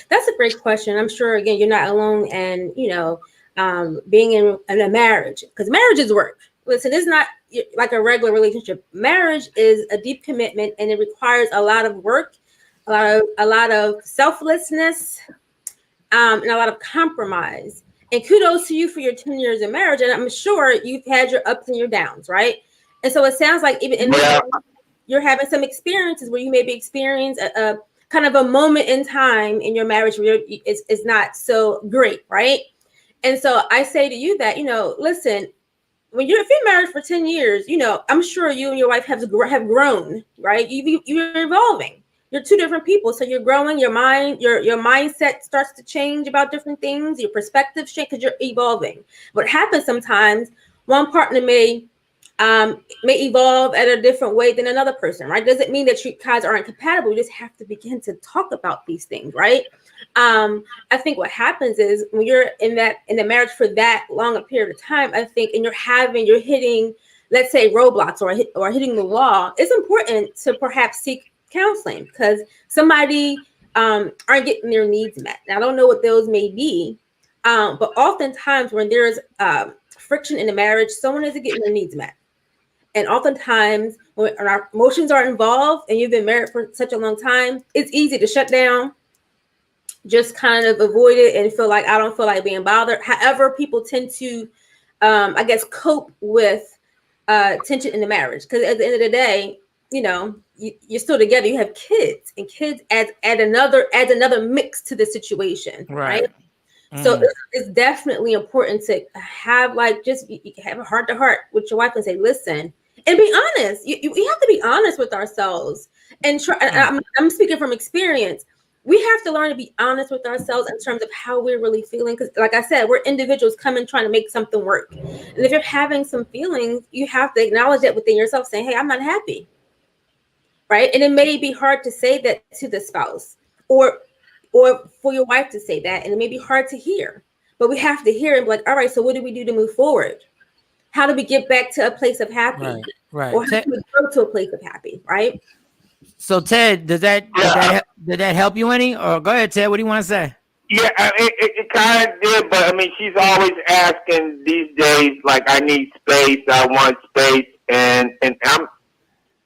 That's a great question. I'm sure, again, you're not alone. And, you know, being in a marriage, because marriage is work. Listen, it's not like a regular relationship. Marriage is a deep commitment, and it requires a lot of work, a lot of selflessness, and a lot of compromise. And kudos to you for your 10 years of marriage. And I'm sure you've had your ups and your downs, right? And so it sounds like even in you're having some experiences where you maybe experience a kind of a moment in time in your marriage where it's not so great, right? And so I say to you that, you know, listen, if you're married for 10 years, you know, I'm sure you and your wife have grown, right? You're evolving. You're two different people. So you're growing, your mindset starts to change about different things, your perspectives change because you're evolving. What happens sometimes, one partner may evolve at a different way than another person, right? Doesn't mean that you guys aren't compatible. You just have to begin to talk about these things, right? I think what happens is when you're in the marriage for that long a period of time, I think, and you're hitting, let's say, roadblocks or hitting the wall, it's important to perhaps seek counseling because somebody aren't getting their needs met. Now, I don't know what those may be, but oftentimes when there's friction in the marriage, someone isn't getting their needs met. And oftentimes when our emotions are involved and you've been married for such a long time, it's easy to shut down, just kind of avoid it and feel like I don't feel like being bothered. However, people tend to, I guess, cope with tension in the marriage. Because at the end of the day, you know, you're still together. You have kids, and kids adds another mix to the situation, right? So it's definitely important to have just have a heart to heart with your wife and say, listen, and be honest. You have to be honest with ourselves and try. I'm speaking from experience. We have to learn to be honest with ourselves in terms of how we're really feeling. Because like I said, we're individuals coming trying to make something work. And if you're having some feelings, you have to acknowledge that within yourself, saying, hey, I'm not happy. Right. And it may be hard to say that to the spouse or for your wife to say that. And it may be hard to hear, but we have to hear and be like, all right, so what do we do to move forward? How do we get back to a place of happy? Right. Or how do we go to a place of happy? Right. So Ted, did that help you any? Or go ahead, Ted. What do you want to say? Yeah, it kind of did, but I mean, she's always asking these days, like, I need space, I want space, and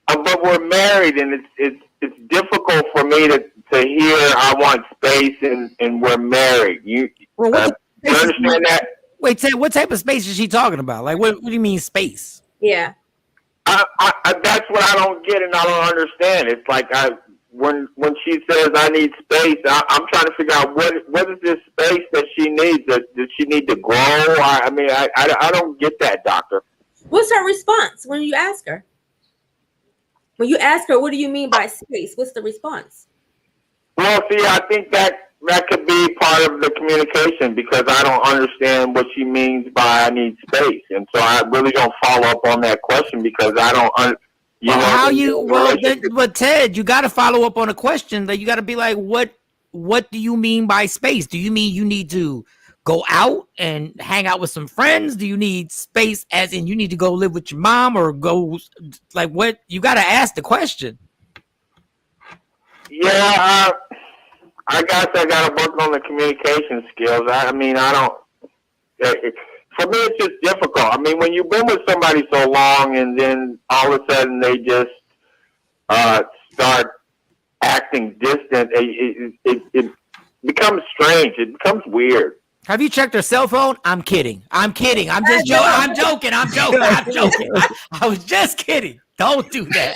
but we're married, and it's difficult for me to hear I want space, and we're married. You understand that? Wait, Ted, what type of space is she talking about? Like, what do you mean space? Yeah. That's what I don't get and I don't understand. It's like when she says I need space, I'm trying to figure out what is this space that she needs? Does she need to grow? I don't get that, doctor. What's her response when you ask her? When you ask her, what do you mean by space? What's the response? Well, see, I think that could be part of the communication because I don't understand what she means by I need space. And so I really don't follow up on that question because I don't, but Ted, you got to follow up on a question. That you got to be like, what do you mean by space? Do you mean you need to go out and hang out with some friends? Do you need space as in you need to go live with your mom or go like what? You got to ask the question. Yeah, I guess I got to work on the communication skills. I mean, I don't. For me, it's just difficult. I mean, when you've been with somebody so long, and then all of a sudden they just start acting distant, it becomes strange. It becomes weird. Have you checked her cell phone? I'm kidding. I'm just joking. I'm joking. I was just kidding. Don't do that.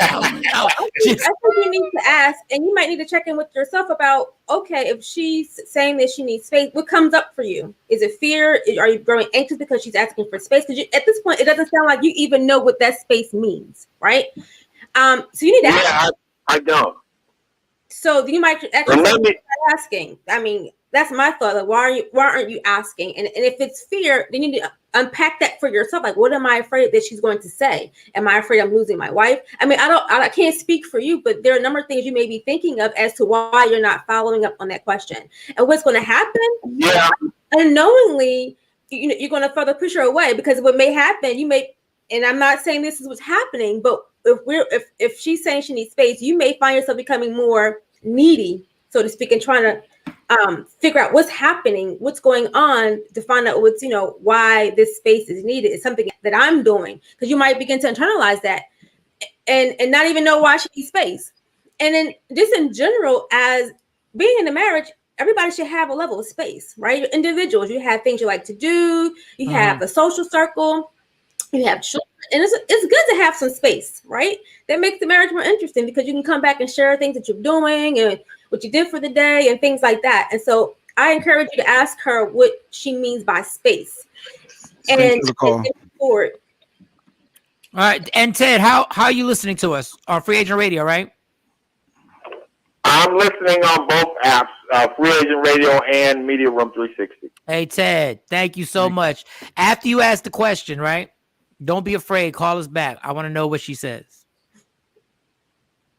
No, I think you need to ask, and you might need to check in with yourself about, okay, if she's saying that she needs space, what comes up for you? Is it fear? Are you growing anxious because she's asking for space? Because at this point, it doesn't sound like you even know what that space means, right? So you need to ask. I don't. So you might actually asking. I mean, that's my thought. Like, why aren't you asking? And if it's fear, then you need to unpack that for yourself. Like, what am I afraid that she's going to say? Am I afraid I'm losing my wife? I mean, I can't speak for you, but there are a number of things you may be thinking of as to why you're not following up on that question. And what's going to happen? Yeah. Unknowingly, you're going to further push her away, because what may happen, you may, and I'm not saying this is what's happening, but if she's saying she needs space, you may find yourself becoming more needy, so to speak, and trying to figure out what's happening, what's going on, to find out what's, why this space is needed. It's something that I'm doing, because you might begin to internalize that and not even know why she needs space. And then just in general, as being in a marriage, everybody should have a level of space, right? You're individuals, you have things you like to do, you have a social circle, you have children, and it's good to have some space, right? That makes the marriage more interesting, because you can come back and share things that you're doing and what you did for the day and things like that. And so I encourage you to ask her what she means by space. And forward. All right. And Ted, how are you listening to us on Free Agent Radio, right? I'm listening on both apps, Free Agent Radio and Media Room 360. Hey, Ted, thank you so much. After you ask the question, right? Don't be afraid. Call us back. I want to know what she says.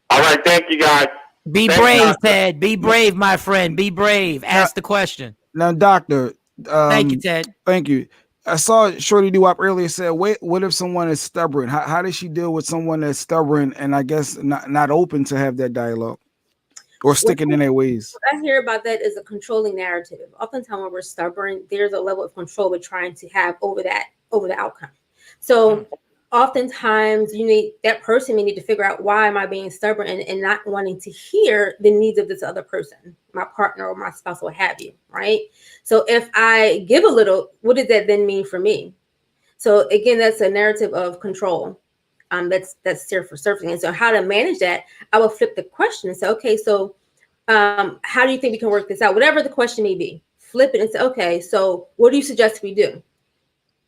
All right. Thank you, guys. Be brave, Ted. Be brave, my friend. Be brave. Ask the question. Now, doctor. Thank you, Ted. Thank you. I saw Shorty Doo-Wop earlier said, wait, what if someone is stubborn? How does she deal with someone that's stubborn and I guess not open to have that dialogue or sticking in their ways? What I hear about that is a controlling narrative. Oftentimes when we're stubborn, there's a level of control we're trying to have over the outcome. So oftentimes that person may need to figure out, why am I being stubborn and not wanting to hear the needs of this other person, my partner or my spouse, or what have you, right? So if I give a little, what does that then mean for me? So again, that's a narrative of control. That's there for surfacing. And so how to manage that, I will flip the question and say, okay, so how do you think we can work this out? Whatever the question may be, flip it and say, okay, so what do you suggest we do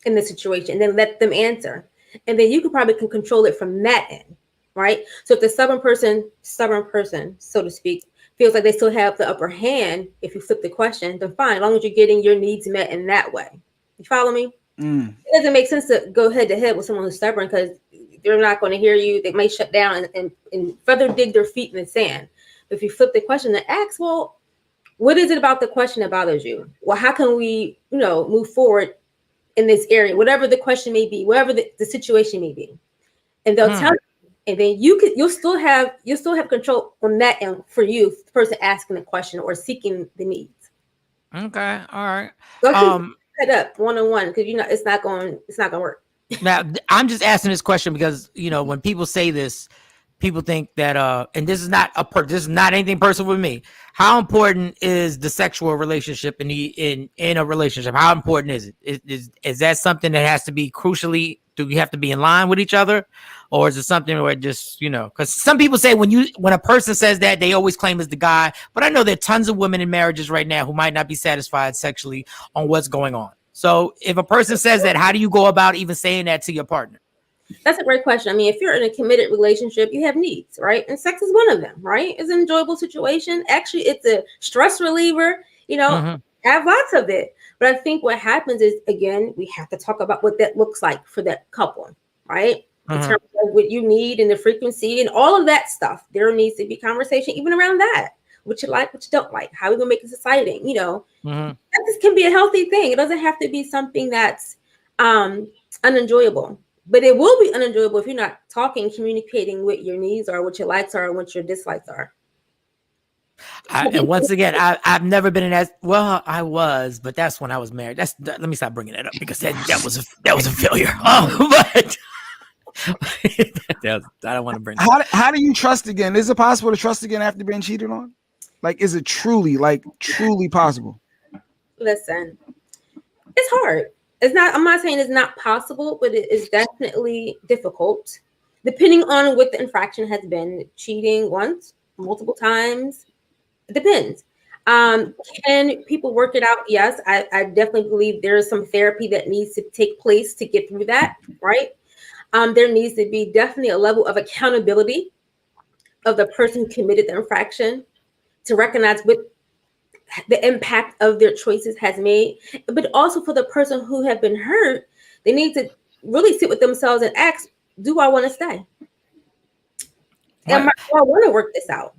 in this situation? And then let them answer. And then you can control it from that end, right? So if the stubborn person, so to speak, feels like they still have the upper hand, if you flip the question, then fine, as long as you're getting your needs met in that way. You follow me? It doesn't make sense to go head to head with someone who's stubborn, because they're not going to hear you. They may shut down and further dig their feet in the sand. But if you flip the question and ask, well, what is it about the question that bothers you? Well, how can we, move forward in this area, whatever the question may be, whatever the situation may be, and they'll tell you, and then you'll still have control on that end for you, the person asking the question or seeking the needs. Okay, all right. Head up one-on-one, because it's not going to work. Now, I'm just asking this question because when people say this, people think that and this is not anything personal with me. How important is the sexual relationship in a relationship? How important is it? Is that something that has to be crucially? Do we have to be in line with each other, or is it something where just because some people say when a person says that, they always claim it's the guy, but I know there are tons of women in marriages right now who might not be satisfied sexually on what's going on. So if a person says that, how do you go about even saying that to your partner? That's a great question. I mean, if you're in a committed relationship, you have needs, right? And sex is one of them, right? It's an enjoyable situation. Actually, it's a stress reliever, have lots of it. But I think what happens is, again, we have to talk about what that looks like for that couple, right? In terms of what you need and the frequency and all of that stuff. There needs to be conversation even around that. What you like, what you don't like. How are we going to make this exciting? This can be a healthy thing. It doesn't have to be something that's unenjoyable. But it will be unenjoyable if you're not talking, communicating what your needs are, what your likes are, and what your dislikes are. And once again, I've never been in that. Well, I was, but that's when I was married. Let me stop bringing that up, because that was a failure. But I don't want to bring. How do you trust again? Is it possible to trust again after being cheated on? Like, is it truly possible? Listen, it's hard. It's not. I'm not saying it's not possible, but it is definitely difficult. depending on what the infraction has been, cheating once, multiple times, it depends. Can people work it out? Yes, I definitely believe there is some therapy that needs to take place to get through that, right? There needs to be definitely a level of accountability of the person who committed the infraction to recognize what the impact of their choices has made, but also for the person who have been hurt, they need to really sit with themselves and ask, do I want to stay? Do I want to work this out?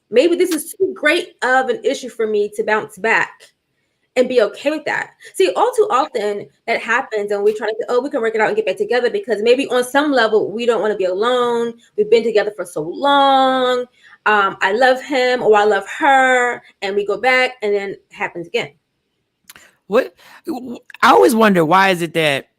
Maybe this is too great of an issue for me to bounce back and be okay with that. See, all too often that happens, and we try to say, oh, we can work it out and get back together because maybe on some level we don't want to be alone. We've been together for so long. I love him or I love her, and we go back, and then it happens again. What I always wonder, why is it that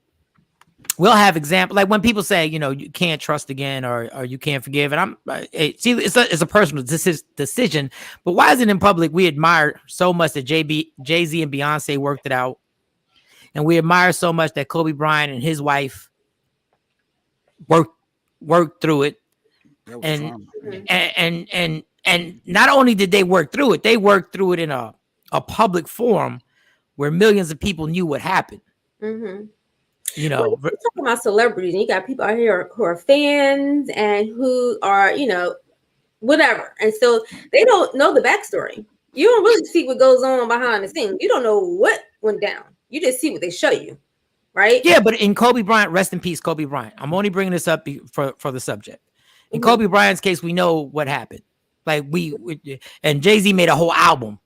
we'll have examples like when people say, you know, you can't trust again or you can't forgive, and it's a personal decision, but why is it in public we admire so much that Jay-Z and Beyonce worked it out, and we admire so much that Kobe Bryant and his wife worked through it, and not only did they work through it, they worked through it in a public forum where millions of people knew what happened. Mm-hmm. You know, we're talking about celebrities, and you got people out here who are fans and who are, you know, whatever, and so they don't know the backstory. You don't really see what goes on behind the scenes. You don't know what went down. You just see what they show you, right? Yeah, but in Kobe Bryant, rest in peace, Kobe Bryant. I'm only bringing this up for the subject. In Kobe Bryant's case, we know what happened. Like and Jay-Z made a whole album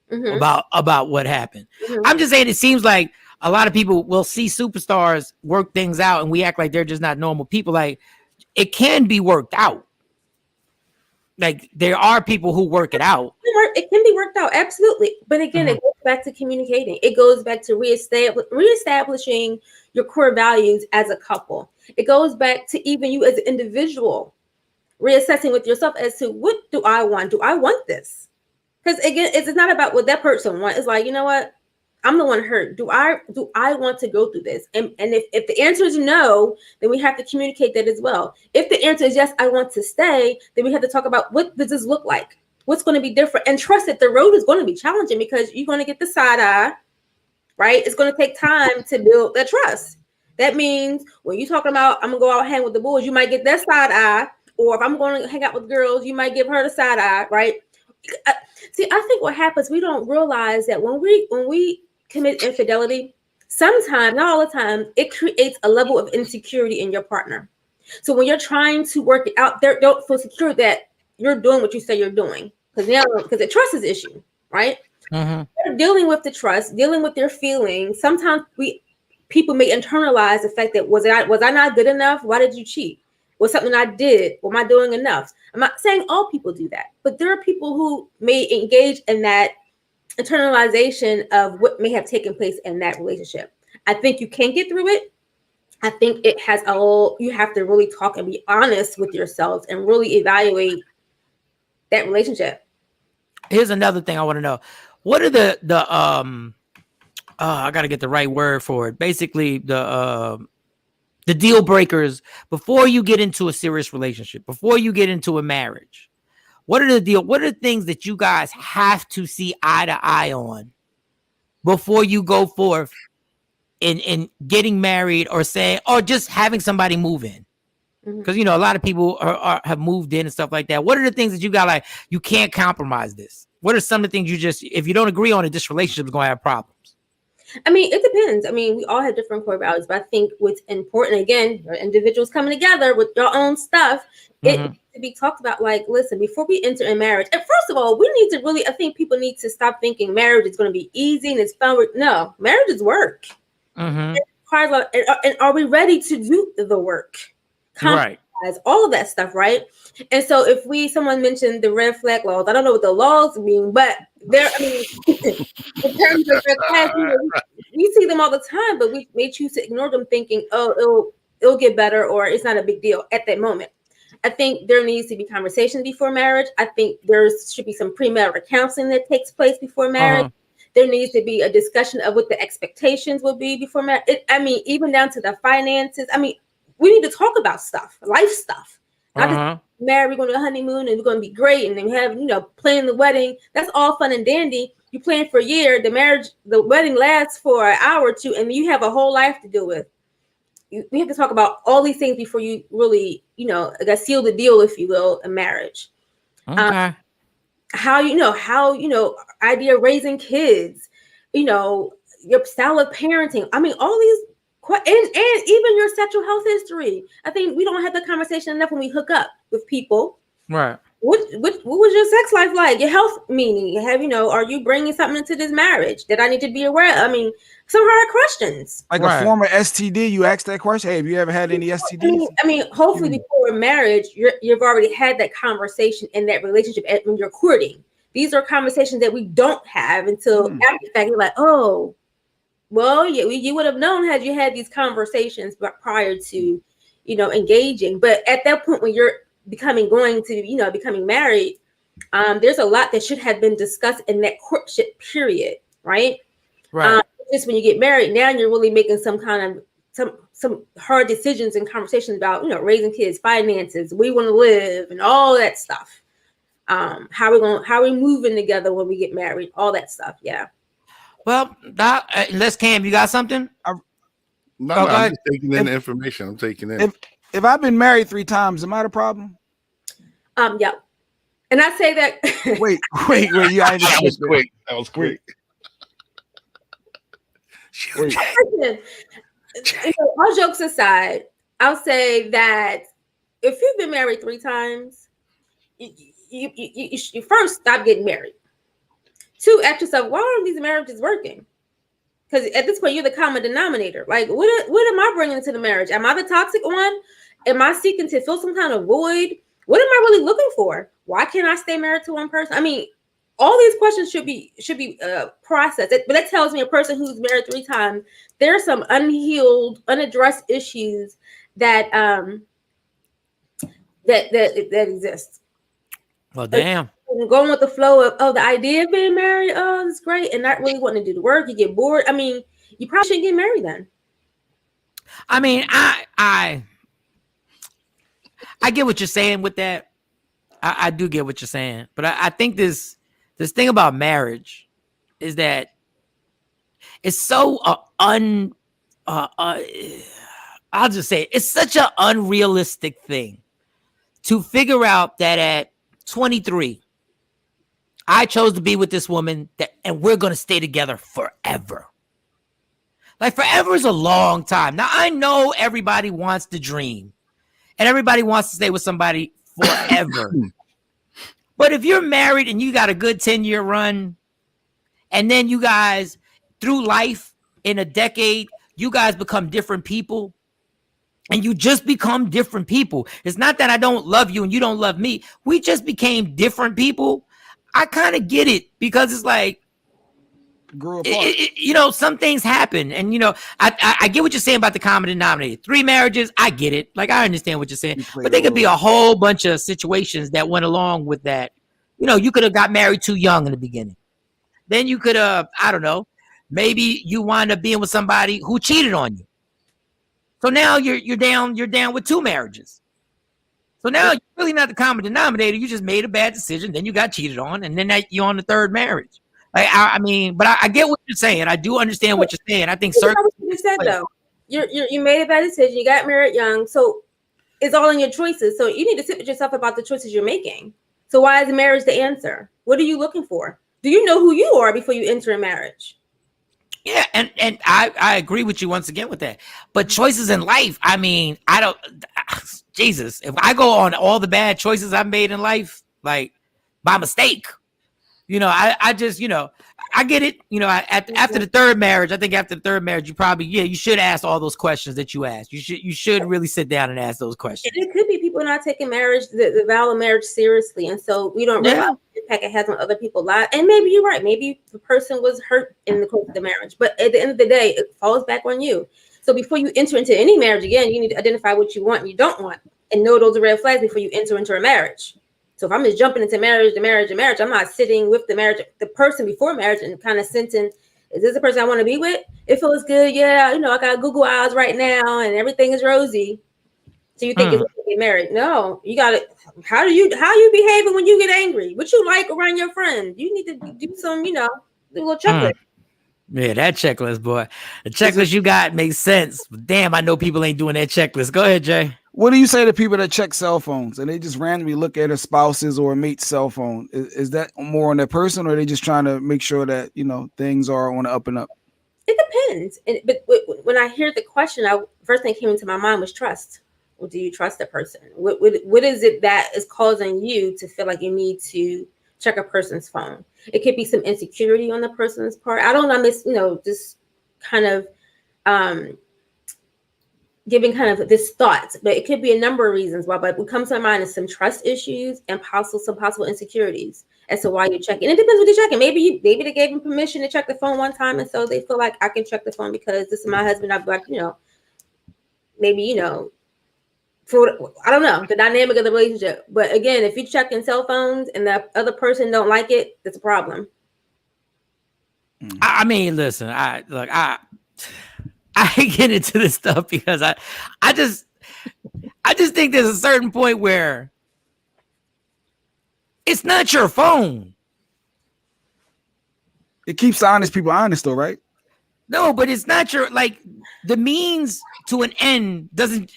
about what happened. I'm just saying, it seems like a lot of people will see superstars work things out, and we act like they're just not normal people. Like, it can be worked out. Like, there are people who work it out. It can be worked out, absolutely. But again, it goes back to communicating. It goes back to reestablishing your core values as a couple. It goes back to even you as an individual, reassessing with yourself as to, what do I want? Do I want this? Because again, it's not about what that person wants. It's like, you know what? I'm the one hurt. Do I want to go through this? And if the answer is no, then we have to communicate that as well. If the answer is yes, I want to stay, then we have to talk about, what does this look like? What's going to be different? And trust that the road is going to be challenging, because you're going to get the side eye, right? It's going to take time to build that trust. That means when you're talking about, I'm going to go out hang with the boys, you might get that side eye. Or if I'm going to hang out with girls, you might give her the side eye, right? See, I think what happens, we don't realize that when we commit infidelity, sometimes, not all the time, it creates a level of insecurity in your partner. So when you're trying to work it out, they don't feel secure that you're doing what you say you're doing, because the trust is issue, right? Mm-hmm. Dealing with the trust, dealing with their feelings. Sometimes people may internalize the fact that was I not good enough? Why did you cheat? Was something I did? Am I doing enough? I'm not saying all people do that, but there are people who may engage in that internalization of what may have taken place in that relationship. I think you can get through it. I think it has you have to really talk and be honest with yourselves and really evaluate that relationship. Here's another thing I want to know. What are the I got to get the right word for it. Basically, the deal breakers before you get into a serious relationship, before you get into a marriage. What are the things that you guys have to see eye to eye on before you go forth in getting married, or just having somebody move in? Because, you know, a lot of people have moved in and stuff like that. What are the things that you got, like, you can't compromise this? What are some of the things if you don't agree on it, this relationship is going to have problems? I mean, it depends. I mean, we all have different core values, but I think what's important, again, individuals coming together with your own stuff, it needs to be talked about. Like, listen, before we enter in marriage, and first of all, we need to really, I think people need to stop thinking marriage is going to be easy and it's fun. No, marriage is work. Mm-hmm. And are we ready to do the work? Right. All of that stuff, right? And so if someone mentioned the red flag laws, I don't know what the laws mean, but in terms of red flags, we see them all the time, but we may choose to ignore them, thinking, oh, it'll get better, or it's not a big deal at that moment. I think there needs to be conversation before marriage. I think there should be some premarital counseling that takes place before marriage. There needs to be a discussion of what the expectations will be before marriage. I mean, even down to the finances. I mean, we need to talk about stuff, life stuff. Not just married, we're going to a honeymoon and we're going to be great, and then we have, planning the wedding. That's all fun and dandy. You plan for a year, the wedding lasts for an hour or two, and you have a whole life to deal with. We have to talk about all these things before you really, seal the deal, if you will, in marriage. Okay. How idea of raising kids, your style of parenting. I mean, all these, and even your sexual health history. I think we don't have the conversation enough when we hook up with people. Right. What was your sex life like? Your health meaning? Are you bringing something into this marriage that I need to be aware of? I mean, some hard questions. Like a former STD, you asked that question. Hey, have you ever had any STDs? I mean, hopefully before marriage, you've already had that conversation in that relationship when you're courting. These are conversations that we don't have until after the fact. You're like, oh, well, yeah, you would have known had you had these conversations prior to, engaging. But at that point, when you're becoming married, there's a lot that should have been discussed in that courtship period, right? Right. Just when you get married, now you're really making some kind of some hard decisions and conversations about raising kids, finances, where you want to live, and all that stuff. How we moving together when we get married, all that stuff. Yeah. Well, Doc, unless Cam, you got something? No, I'm just taking in the information. I'm taking in. If I've been married 3 times, am I the problem? Yeah. And I say that. wait. You that was quick. That was quick. All jokes aside, I'll say that if you've been married 3 times, you first stop getting married. 2, ask yourself, why aren't these marriages working? Because at this point, you're the common denominator. Like, what am I bringing to the marriage? Am I the toxic one? Am I seeking to fill some kind of void? What am I really looking for? Why can't I stay married to one person? I mean, all these questions should be processed. But that tells me a person who's married 3 times, there are some unhealed, unaddressed issues that exist. Well, damn. Going with the flow of the idea of being married, it's great, and not really wanting to do the work. You get bored. I mean, you probably shouldn't get married then. I mean, I get what you're saying with that. I do get what you're saying, but I think this thing about marriage is that it's so I'll just say it's such an unrealistic thing to figure out that at 23, I chose to be with this woman and we're going to stay together forever. Like, forever is a long time. Now, I know everybody wants to dream and everybody wants to stay with somebody forever. But if you're married and you got a good 10-year run, and then you guys, through life, in a decade, you guys become different people, and you just become different people. It's not that I don't love you and you don't love me. We just became different people. I kind of get it, because it's like, grew apart. Some things happen, and I get what you're saying about the common denominator. 3 marriages, I get it. Like, I understand what you're saying, but there could be a whole bunch of situations that went along with that. You could have got married too young in the beginning. Then you could have, I don't know, maybe you wind up being with somebody who cheated on you. So now you're down with 2 marriages. So now you're really not the common denominator. You just made a bad decision, then you got cheated on, and then you're on the 3rd marriage. Like, I mean, but I get what you're saying. I do understand what you're saying. I think you said, though, you made a bad decision. You got married young, so it's all in your choices. So you need to sit with yourself about the choices you're making. So why is marriage the answer? What are you looking for? Do you know who you are before you enter a marriage? Yeah, and I agree with you once again with that. But choices in life, I mean, Jesus, if I go on all the bad choices I've made in life, like, by mistake, I just, I get it. After the 3rd marriage, I think after the 3rd marriage, you probably, you should ask all those questions that you asked. You should really sit down and ask those questions. It could be people not taking the vow of marriage seriously, and so we don't realize the impact it has on other people's lives. And maybe you're right. Maybe the person was hurt in the course of the marriage, but at the end of the day, it falls back on you. So before you enter into any marriage again, you need to identify what you want and you don't want, and know those are red flags before you enter into a marriage. So if I'm just jumping into marriage, I'm not sitting with the person before marriage and kind of sensing, is this the person I want to be with? It feels good. Yeah. I got Google eyes right now and everything is rosy. So you think it's okay to get married? No, you got to. How you behaving when you get angry? What you like around your friends? You need to do some, do a little checklist. Yeah, that checklist, boy. The checklist you got makes sense. Damn, I know people ain't doing that checklist. Go ahead, Jay. What do you say to people that check cell phones and they just randomly look at a spouse's or a mate's cell phone? Is that more on their person, or are they just trying to make sure that things are on the up and up? It depends. But when I hear the question, first thing came into my mind was trust. Well, do you trust the person? What is it that is causing you to feel like you need to check a person's phone? It could be some insecurity on the person's part. I don't know, just kind of giving kind of this thought, but it could be a number of reasons why. But what comes to my mind is some trust issues and some possible insecurities as to why you're checking. And it depends what you're checking. Maybe they gave him permission to check the phone one time, and so they feel like I can check the phone because this is my husband. I'd be like, maybe for I don't know the dynamic of the relationship. But again, if you're checking cell phones and the other person don't like it, that's a problem. I mean, listen, I get into this stuff because I just think there's a certain point where it's not your phone. It keeps the honest people honest, though, right? No, but it's not your the means to an end doesn't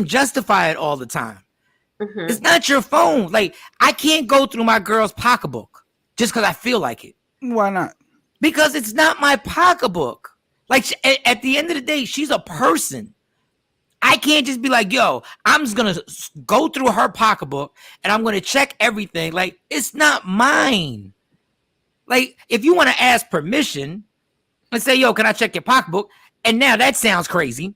justify it all the time. Mm-hmm. It's not your phone. Like, I can't go through my girl's pocketbook just because I feel like it. Why not? Because it's not my pocketbook. Like, at the end of the day, she's a person. I can't just be like, yo, I'm just going to go through her pocketbook and I'm going to check everything. Like, it's not mine. Like, if you want to ask permission and say, yo, can I check your pocketbook? And now that sounds crazy.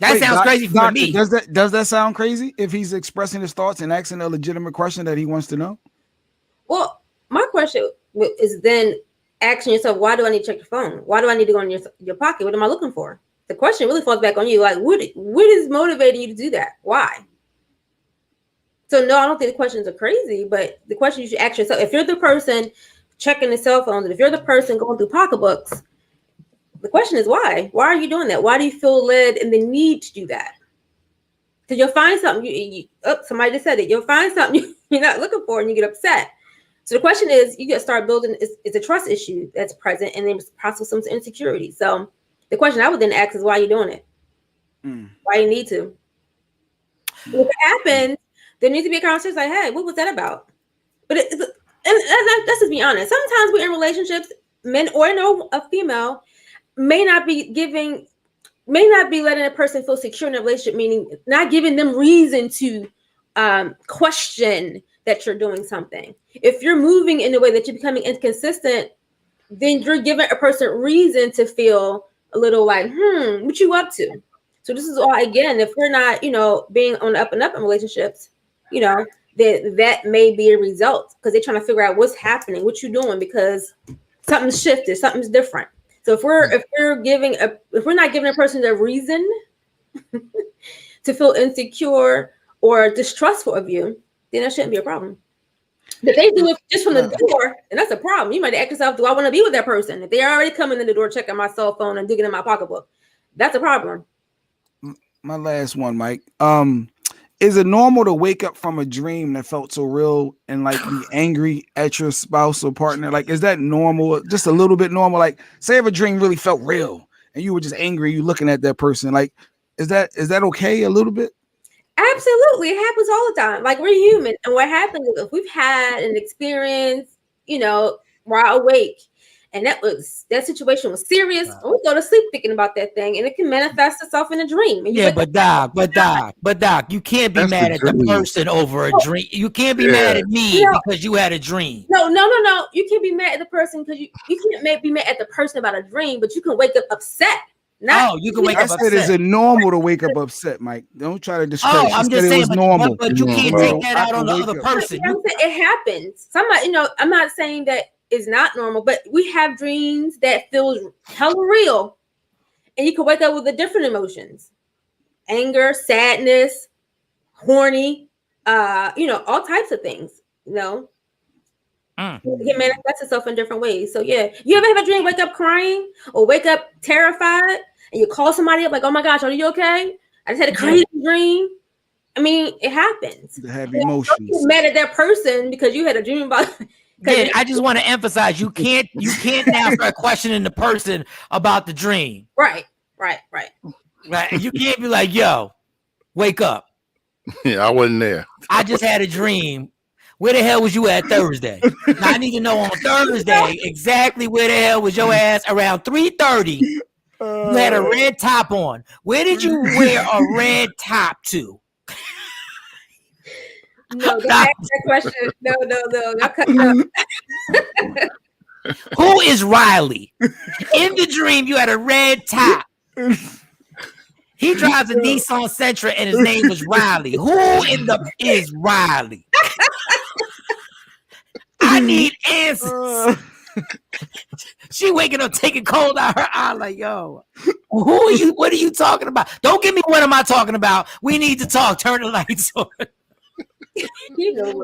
Sounds crazy for me. Does that sound crazy if he's expressing his thoughts and asking a legitimate question that he wants to know? Well, my question is then asking yourself, why do I need to check your phone? Why do I need to go in your pocket? What am I looking for? The question really falls back on you. Like, what is motivating you to do that? Why? So no, I don't think the questions are crazy, but the question you should ask yourself, if you're the person checking the cell phones, and if you're the person going through pocketbooks, the question is why? Why are you doing that? Why do you feel led and the need to do that? Because you'll find something, somebody just said it, you'll find something you're not looking for and you get upset. So the question is, you got to start building, it's a trust issue that's present, and there's possible some insecurity. So the question I would then ask is, why are you doing it? Why you need to? If it happens, there needs to be a conversation like, hey, what was that about? But let's just be honest. Sometimes we're in relationships, men or no, a female may not be letting a person feel secure in a relationship, meaning not giving them reason to question that you're doing something. If you're moving in a way that you're becoming inconsistent, then you're giving a person reason to feel a little like, what you up to? So this is all, again, if we're not, being on up and up in relationships, that may be a result because they're trying to figure out what's happening, what you're doing, because something's shifted, something's different. So if we're not giving a person a reason to feel insecure or distrustful of you, then that shouldn't be a problem. But they do it just from the door, and that's a problem. You might ask yourself, do I want to be with that person? If they're already coming in the door, checking my cell phone and digging in my pocketbook, that's a problem. My last one, Mike. Is it normal to wake up from a dream that felt so real and like be angry at your spouse or partner? Like, is that normal? Just a little bit normal? Like, say if a dream really felt real and you were just angry, you looking at that person. Like, is that okay a little bit? Absolutely. It happens all the time. Like, we're human. And what happens is if we've had an experience, while awake, and that situation was serious, we go to sleep thinking about that thing, and it can manifest itself in a dream. And but Doc, you can't be mad at the person over a dream. You can't be mad at me because you had a dream. No. You can't be mad at the person because you can't be mad at the person about a dream, but you can wake up upset. You can wake up upset. Is it normal to wake up upset, Mike? Don't try to discredit. I'm just saying, normal. But you can't take that out on the other person. It happens. Somebody, I'm not saying that it's not normal, but we have dreams that feel hella real, and you can wake up with the different emotions: anger, sadness, horny, all types of things. It can manifest itself in different ways. So yeah, you ever have a dream, wake up crying or wake up terrified, and you call somebody up like, "Oh my gosh, are you okay?" I just had a crazy dream. I mean, it happens. To have You emotions. get mad at that person because you had a dream about. Yeah, I just want to emphasize you can't now start questioning the person about the dream. Right. Right. You can't be like, yo, wake up. Yeah, I wasn't there. I just had a dream. Where the hell was you at Thursday? Now, I need to know on Thursday exactly where the hell was your ass around 3:30. You had a red top on. Where did you wear a red top to? No, don't ask that question. No. Who is Riley? In the dream, you had a red top. He drives a Nissan Sentra and his name was Riley. Who in the is Riley? I need answers. She waking up taking cold out her eye like, yo, who are you? What are you talking about? Don't give me what am I talking about? We need to talk. Turn the lights on.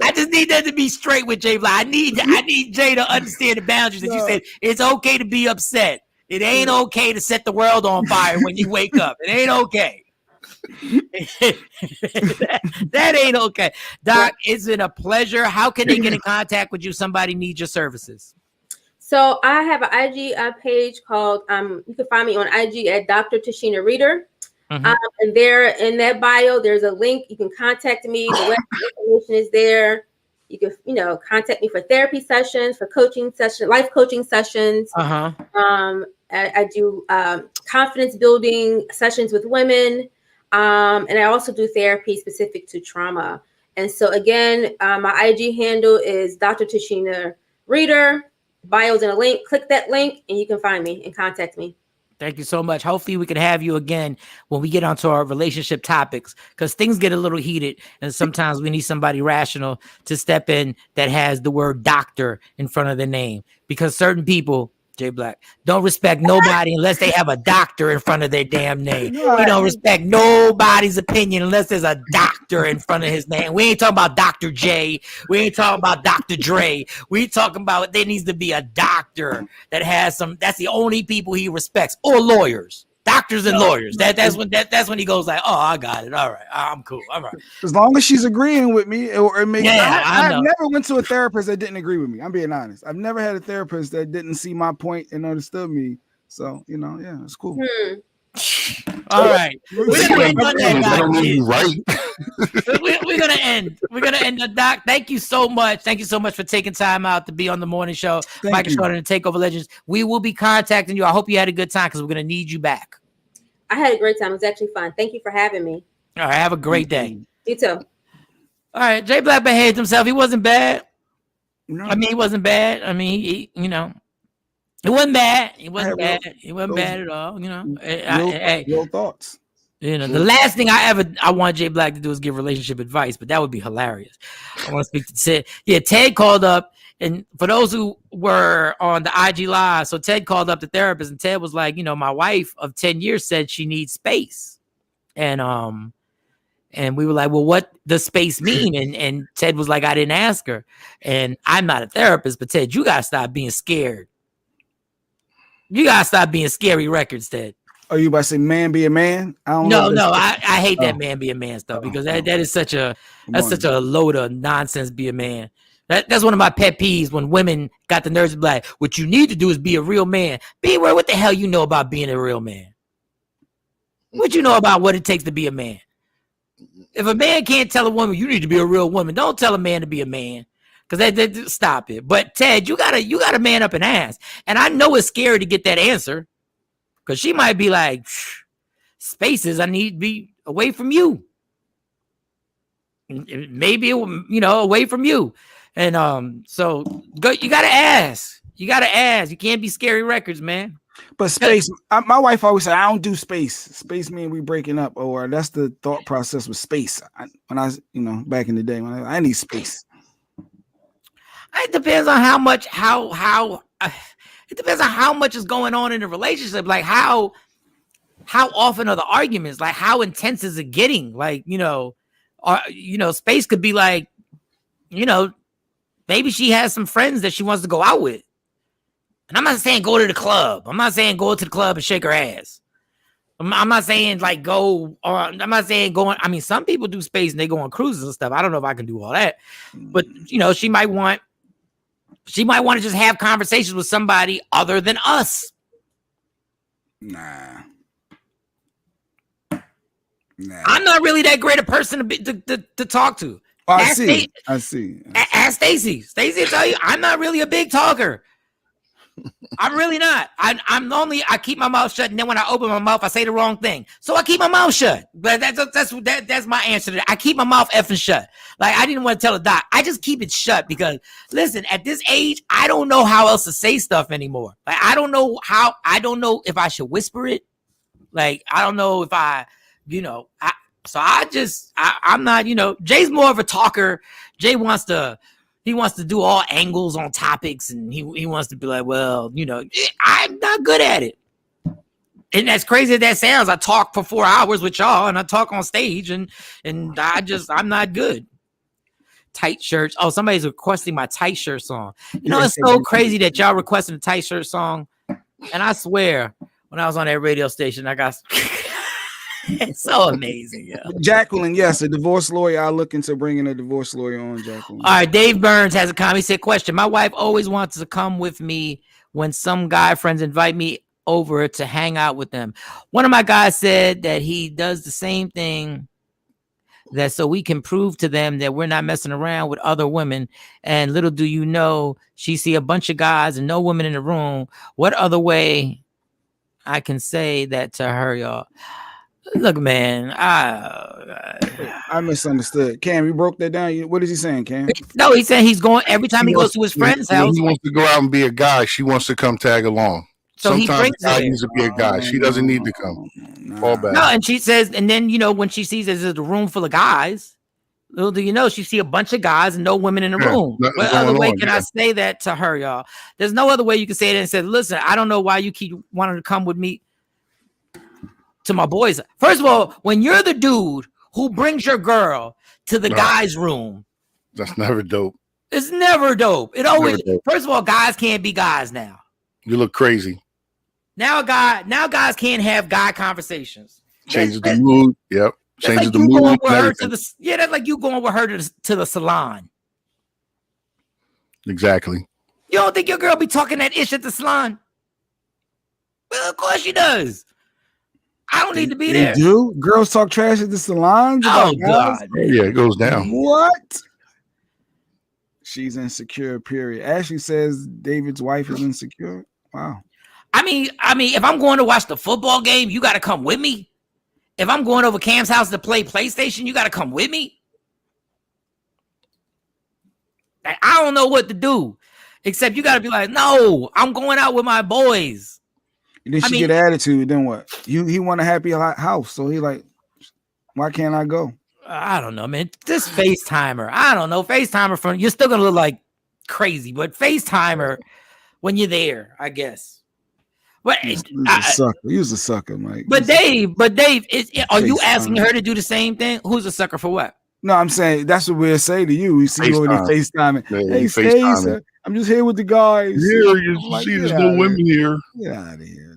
I just need that to be straight with Jay. I need Jay to understand the boundaries. That you said it's okay to be upset. It ain't okay to set the world on fire when you wake up. It ain't okay. that ain't okay. Doc, it's been a pleasure. How can they get in contact with you? Somebody needs your services. So I have an IG page called, you can find me on IG at Dr. Tashina Reader. Mm-hmm. And there in that bio, there's a link. You can contact me. The website information is there. You can, contact me for therapy sessions, for coaching sessions, life coaching sessions. I do confidence building sessions with women. And I also do therapy specific to trauma. And so again, my IG handle is Dr. Tashina Reader. Bio's in a link. Click that link and you can find me and contact me. Thank you so much. Hopefully we can have you again when we get onto our relationship topics, because things get a little heated and sometimes we need somebody rational to step in that has the word doctor in front of their name, because certain people, Jay Black, don't respect nobody unless they have a doctor in front of their damn name. We don't respect nobody's opinion unless there's a doctor in front of his name. We ain't talking about Dr. J. We ain't talking about Dr. Dre. We talking about there needs to be a doctor that has some. That's the only people he respects, or lawyers, doctors and lawyers. That's when he goes like, oh, I got it. All right, I'm cool. All right. As long as she's agreeing with me, it makes. Yeah, I've never went to a therapist that didn't agree with me. I'm being honest. I've never had a therapist that didn't see my point and understood me. So yeah, it's cool. All right, we're gonna end on that, right. We're gonna end. We're gonna end the Doc. Thank you so much. Thank you so much for taking time out to be on the morning show. Michael Shawn and the Takeover Legends. We will be contacting you. I hope you had a good time because we're gonna need you back. I had a great time. It was actually fun. Thank you for having me. All right, have a great day. You too. All right, Jay Black behaved himself. He wasn't bad. No. I mean, he wasn't bad. I mean, he it wasn't bad. It wasn't bad. It wasn't bad at all. Real thoughts. The last thing I want Jay Black to do is give relationship advice, but that would be hilarious. I want to speak to Ted. Yeah, Ted called up, and for those who were on the IG Live, so Ted called up the therapist, and Ted was like, my wife of 10 years said she needs space, and we were like, well, what does space mean? And Ted was like, I didn't ask her, and I'm not a therapist, but Ted, you gotta stop being scared. You gotta stop being scary records, Ted. Are you about to say man be a man? I don't know. No, I hate that man be a man stuff, because that is such a load of nonsense. Be a man. That's one of my pet peeves, when women got the nerves to be like, what you need to do is be a real man. What the hell you know about being a real man? What you know about what it takes to be a man? If a man can't tell a woman you need to be a real woman, don't tell a man to be a man. Because they stop it. But Ted, you gotta man up and ask. And I know it's scary to get that answer, because she might be like, spaces, I need to be away from you. Maybe away from you. And so you gotta ask. You can't be scary records, man. But space, my wife always said, I don't do space. Space mean we breaking up, or that's the thought process with space. When I was, back in the day, when I need space. It depends on how much, it depends on how much is going on in the relationship. Like how often are the arguments? Like how intense is it getting? Like, space could be like, maybe she has some friends that she wants to go out with. And I'm not saying go to the club. I'm not saying go to the club and shake her ass. I'm not saying like go, or I'm not saying going. I mean, some people do space and they go on cruises and stuff. I don't know if I can do all that, but you know, she might want to just have conversations with somebody other than us. Nah. I'm not really that great a person to talk to. Oh, I see. Ask Stacy. Stacy will tell you I'm not really a big talker. I'm really not. I'm only. I keep my mouth shut, and then when I open my mouth, I say the wrong thing. So I keep my mouth shut. But that's my answer to that. I keep my mouth effing shut. Like I didn't want to tell the doc. I just keep it shut because listen, at this age, I don't know how else to say stuff anymore. Like I don't know if I should whisper it. Like I don't know if I, you know, I'm not, you know, Jay's more of a talker. Jay wants to do all angles on topics, and he wants to be like, well, you know, I'm not good at it. And as crazy as that sounds, I talk for 4 hours with y'all, and I talk on stage, and I'm not good. Tight shirts. Oh, somebody's requesting my tight shirt song. You know, it's so crazy that y'all requesting a tight shirt song. And I swear, when I was on that radio station, I got it's so amazing. Yeah. Jacqueline, yes, a divorce lawyer. I'll look into bringing a divorce lawyer on, Jacqueline. All right, Dave Burns has a comment. He said, question. My wife always wants to come with me when some guy friends invite me over to hang out with them. One of my guys said that he does the same thing, that so we can prove to them that we're not messing around with other women. And little do you know, she see a bunch of guys and no women in the room. What other way I can say that to her, y'all? Look, man, I misunderstood. Cam, you broke that down. What is he saying, Cam? No, he said he's going every time he goes to his friend's house. He wants to go out and be a guy. She wants to come tag along. So sometimes a guy needs to be a guy. She doesn't need to come. Fall back. No, and she says, and then you know when she sees there's a room full of guys, little do you know she see a bunch of guys and no women in the room. What other way can I say that to her, y'all? There's no other way you can say it and say, listen, I don't know why you keep wanting to come with me to my boys. First of all, when you're the dude who brings your girl to the guy's room, that's never dope. It's never dope. It always. First of all, guys can't be guys now. You look crazy. Now guys can't have guy conversations. Changes the mood. Yep. Changes the mood. That's like you going with her to the salon. Exactly. You don't think your girl be talking that ish at the salon? Well, of course she does. I don't need to be there. Do girls talk trash at the salon? Oh God! Yeah, it goes down. What? She's insecure. Period. Ashley says David's wife is insecure. Wow. I mean, if I'm going to watch the football game, you got to come with me. If I'm going over Cam's house to play PlayStation, you got to come with me. Like, I don't know what to do, except you got to be like, no, I'm going out with my boys. And then she get an attitude. Then what? He want a happy house, so he like, why can't I go? I don't know, man. This FaceTimer, I don't know. FaceTimer you're still gonna look like crazy, but FaceTimer when you're there, I guess. But He's a sucker. He's a sucker, Mike. But Dave, are you asking her to do the same thing? Who's a sucker for what? No, I'm saying that's what we'll say to you. We see you over there FaceTiming. Hey, Stacey, I'm just here with the guys. Here, you see there's no women here. Get out of here.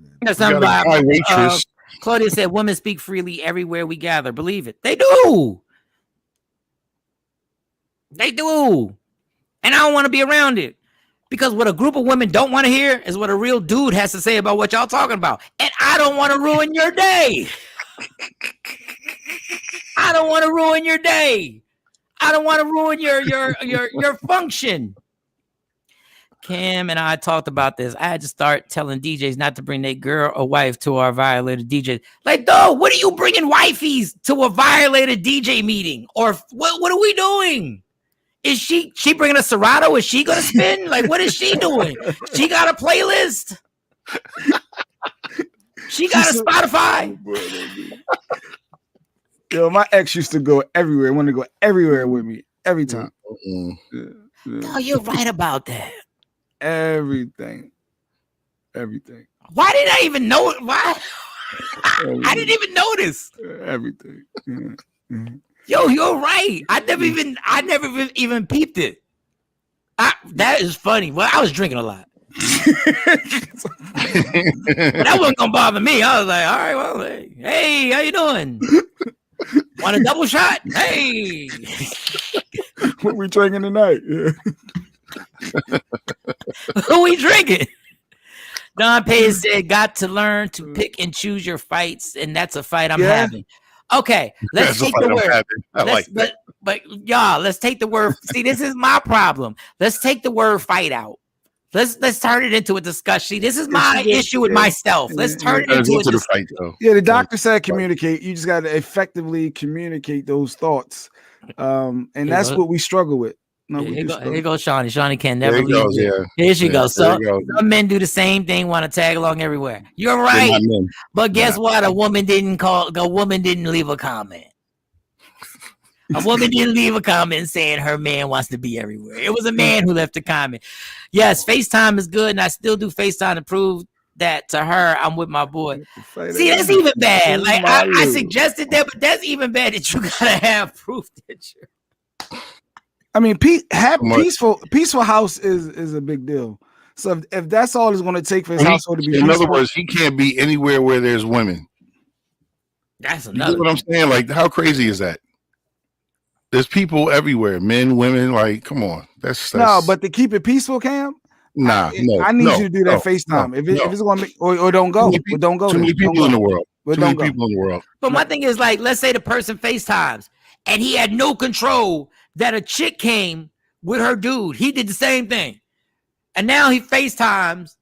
Claudia said, women speak freely everywhere we gather. Believe it. They do. They do. And I don't want to be around it. Because what a group of women don't want to hear is what a real dude has to say about what y'all talking about. And I don't want to ruin your day. I don't want to ruin your day. I don't want to ruin your function. Cam and I talked about this. I had to start telling DJs not to bring their girl or wife to our violated DJ. Like, dog, what are you bringing wifeys to a violated DJ meeting? Or what are we doing? Is she bringing a Serato? Is she gonna spin? Like, what is she doing? She got a playlist. She got a Spotify. Yo, my ex used to go everywhere. Want to go everywhere with me every time. No, you're right about that. Everything. Why did I even know it? Why? I didn't even notice. Everything. Mm-hmm. Yo, you're right. I never even peeped it. That is funny. Well, I was drinking a lot. That wasn't gonna bother me. I was like, all right, well, hey, how you doing? Want a double shot? Hey, what we drinking tonight? Yeah. who we drinking? Don Payne said, got to learn to pick and choose your fights, and that's a fight I'm having. Okay, let's take the word. But y'all, let's take the word. See, this is my problem. Let's take the word fight out. Let's turn it into a discussion. See, this is my issue with myself. Let's turn it into a fight, though. Yeah, the doctor said communicate. You just got to effectively communicate those thoughts, and that's what we struggle with. No, here goes Shawnee. Shawnee can never leave. Goes, yeah. Here she goes. So some men do the same thing, want to tag along everywhere. You're right, but guess what? A woman didn't leave a comment. A woman didn't leave a comment saying her man wants to be everywhere. It was a man who left a comment. Yes, FaceTime is good, and I still do FaceTime to prove that to her I'm with my boy. See, that's even bad. Like I suggested that, but that's even bad that you gotta have proof that you're. I mean, peaceful house is a big deal. So if that's all it's going to take for his household to be peaceful, in other words, he can't be anywhere where there's women. That's another. You know what I'm saying? Like, how crazy is that? There's people everywhere, men, women. Like, come on, that's no. But to keep it peaceful, Cam. I need you to do that FaceTime. If it's going to make or don't go, don't go. Too many people in the world. Too many people in the world. But my thing is, like, let's say the person FaceTimes and he had no control that a chick came with her dude. He did the same thing. And now he FaceTimes.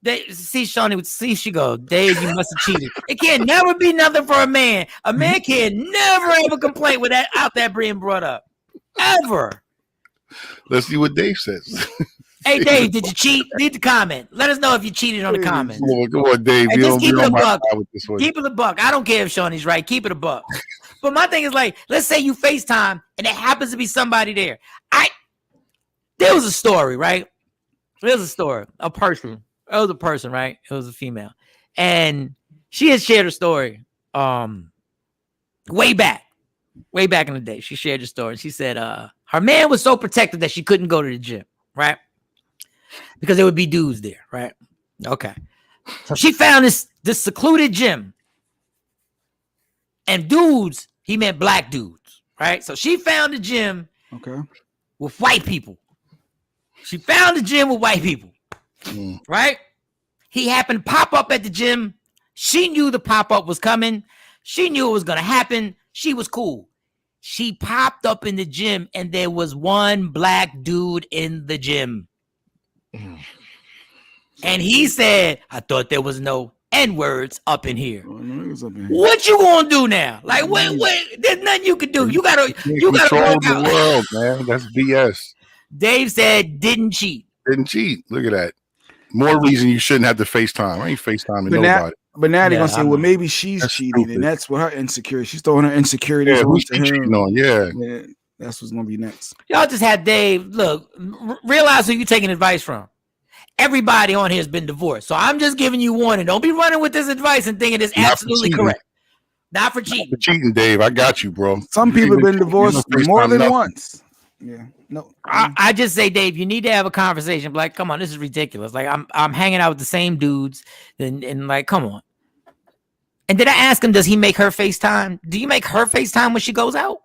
Shawnee, she go, Dave, you must have cheated. It can never be nothing for a man. A man can never ever complain with that being brought up. Ever. Let's see what Dave says. Hey, Dave, did you cheat? Leave the comment. Let us know if you cheated on the comments. Come on, Dave. And just keep it a buck. Keep it a buck. I don't care if Shawnee's right. Keep it a buck. But my thing is, like, let's say you FaceTime and it happens to be somebody there. There was a story, right? There's a story. A person. It was a person, right? It was a female. And she had shared a story way back in the day. She shared a story. She said her man was so protective that she couldn't go to the gym, right? Because there would be dudes there, right? Okay. So she found this secluded gym. And dudes, he meant black dudes, right? So she found a gym with white people. She found a gym with white people, right? He happened to pop up at the gym. She knew the pop-up was coming. She knew it was going to happen. She was cool. She popped up in the gym, and there was one black dude in the gym. And he said, I thought there was no N-words up in here. What you gonna do now? Like, what? There's nothing you can do. You gotta control the world, man. That's BS. Dave said, didn't cheat. Look at that. More reason you shouldn't have to FaceTime. I ain't FaceTiming nobody. But now they're gonna say, well, maybe she's cheating, stupid. And that's what her insecurity. She's throwing her insecurities on him. Yeah, that's what's gonna be next. Y'all just had Dave. Look, realize who you taking advice from. Everybody on here has been divorced, so I'm just giving you warning. Don't be running with this advice and thinking it's absolutely correct. Not for cheating. Not for cheating, Dave. I got you, bro. Some people have been divorced more than once. Yeah, no. I just say, Dave, you need to have a conversation. Like, come on, this is ridiculous. Like, I'm hanging out with the same dudes, and like, come on. And did I ask him, does he make her FaceTime? Do you make her FaceTime when she goes out?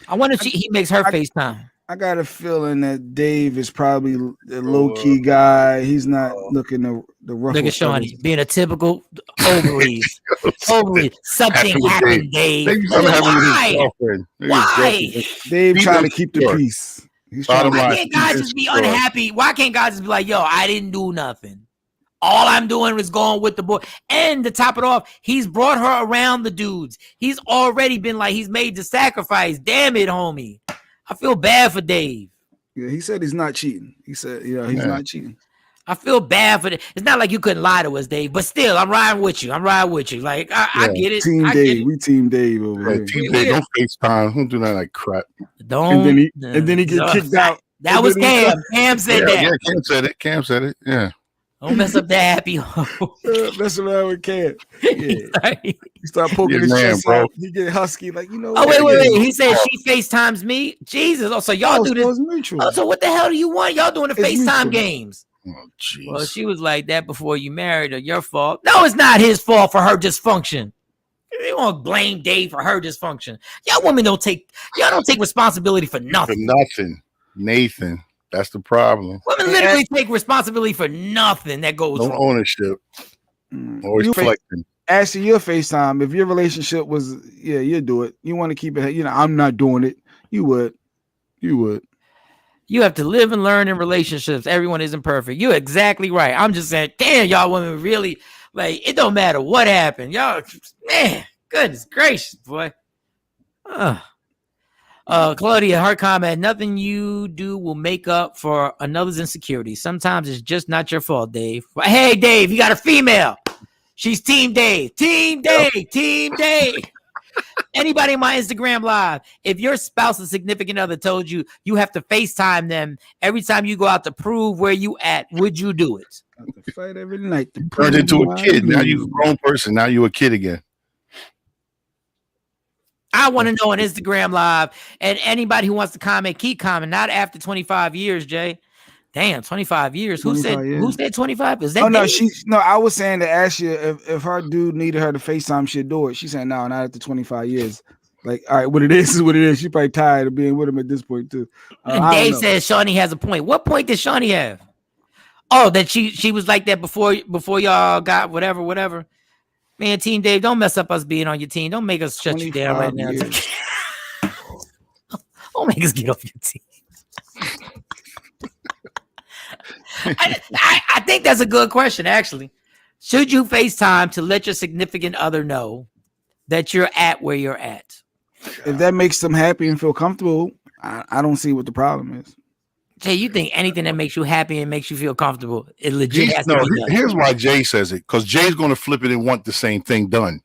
I wonder if he makes her FaceTime. I got a feeling that Dave is probably a low-key guy. He's not looking the rough. Look at Shawnee being a typical ovaries. Something happened, Dave. Why? Dave trying to keep the peace. Why can't guys just be unhappy? Why can't guys just be like, yo, I didn't do nothing. All I'm doing is going with the boy. And to top it off, he's brought her around the dudes. He's already been like, he's made the sacrifice. Damn it, homie. I feel bad for Dave. Yeah, he said he's not cheating. He said, he's not cheating. I feel bad for it's not like you couldn't lie to us, Dave, but still, I'm riding with you. Like, I get it. Team Dave. We team Dave over here. Team Dave, don't FaceTime. Don't do that like crap. Don't. And then he get kicked out. That was Cam. Cam said that. Yeah, Cam said it. Yeah. Don't mess up that happy home. Mess around with Cat. Yeah. Right. You start poking Yeah, his man, chest bro. out. He get husky, like, you know. Oh, what? wait. He said she FaceTimes me. Jesus. Oh, so y'all Oh, do so this. it's mutual. Oh, so what the hell do you want? Y'all doing the It's FaceTime mutual. games. Oh, jeez. Well, she was like that before you married her. Your fault. No, it's not his fault for her dysfunction. You won't blame Dave for her dysfunction. Y'all women don't take responsibility for For nothing. nothing, Nathan. That's the problem. Women literally take responsibility for nothing that goes No wrong. ownership. Always reflecting. Ashley, your FaceTime, if your relationship was, yeah, you do it. You want to keep it, I'm not doing it. You would. You have to live and learn in relationships. Everyone isn't perfect. You're exactly right. I'm just saying, damn, y'all women really, like, it don't matter what happened. Y'all, man, goodness gracious, boy. Claudia, her comment, nothing you do will make up for another's insecurity. Sometimes it's just not your fault, Dave. Hey, Dave, you got a female. She's Team Dave. Team Dave. Team Dave. Anybody in my Instagram live, if your spouse or significant other told you you have to FaceTime them every time you go out to prove where you at, would you do it? I have to fight every night. Turned into a kid. Now you're a grown person. Now you're a kid again. I want to know on Instagram live, and anybody who wants to comment, keep commenting. Not after 25 years, Jay. Damn, 25 years. Who said 25? Is that? Oh no, I was saying to Ashley if her dude needed her to FaceTime, she'd do it. She said no, not after 25 years. Like, all right, what it is what it is. She's probably tired of being with him at this point too. And Dave says Shawnee has a point. What point did Shawnee have? Oh, that she was like that before y'all got whatever. Man, Team Dave, don't mess up us being on your team. Don't make us shut you down right now. Don't make us get off your team. I think that's a good question, actually. Should you FaceTime to let your significant other know that you're at where you're at? If that makes them happy and feel comfortable, I don't see what the problem is. Jay, you think anything that makes you happy and makes you feel comfortable, it legit has to be done. Here's why Jay says it, because Jay's going to flip it and want the same thing done.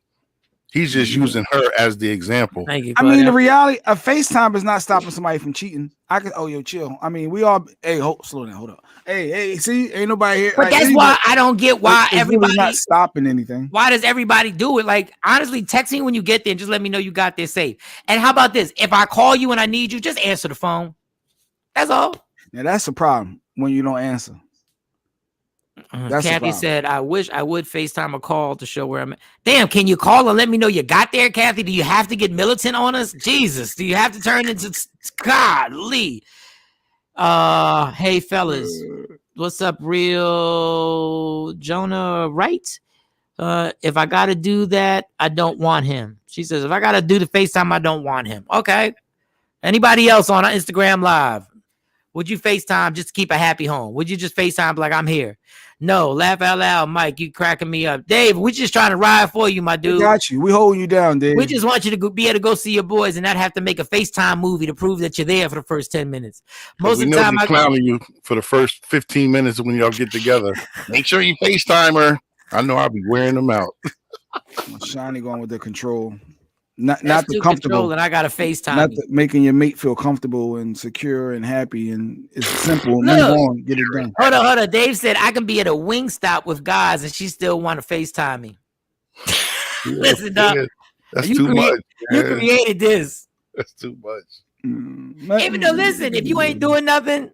He's just using her as the example. Thank you, I mean, the reality of FaceTime is not stopping somebody from cheating. Chill. I mean, we all, slow down, hold up. Hey, see, ain't nobody here. But that's why I don't get why everybody not stopping anything. Why does everybody do it? Like, honestly, text me when you get there and just let me know you got there safe. And how about this? If I call you and I need you, just answer the phone. That's all. Now that's a problem when you don't answer. Kathy said, I wish I would FaceTime a call to show where I'm at. Damn, can you call and let me know you got there, Kathy? Do you have to get militant on us? Jesus, do you have to turn into godly? Hey, fellas. What's up, real Jonah Wright? If I got to do that, I don't want him. She says, if I got to do the FaceTime, I don't want him. Okay. Anybody else on our Instagram live? Would you FaceTime just to keep a happy home? Would you just FaceTime like I'm here? No, laugh out loud, Mike. You cracking me up. Dave, we just trying to ride for you, my dude. We got you. We holding you down, Dave. We just want you to be able to go see your boys and not have to make a FaceTime movie to prove that you're there for the first 10 minutes. Most of the time, I'm clowning you for the first 15 minutes when y'all get together. Make sure you FaceTime her. I know I'll be wearing them out. Shiny going with the control. Not the comfortable, and I got to FaceTime. Not making your mate feel comfortable and secure and happy, and it's simple. Look, move on, get it done. Hold on. Dave said I can be at a Wingstop with guys, and she still want to FaceTime me. Listen, Doc, that's too much. You created this. That's too much. Even though, listen, if you ain't doing nothing,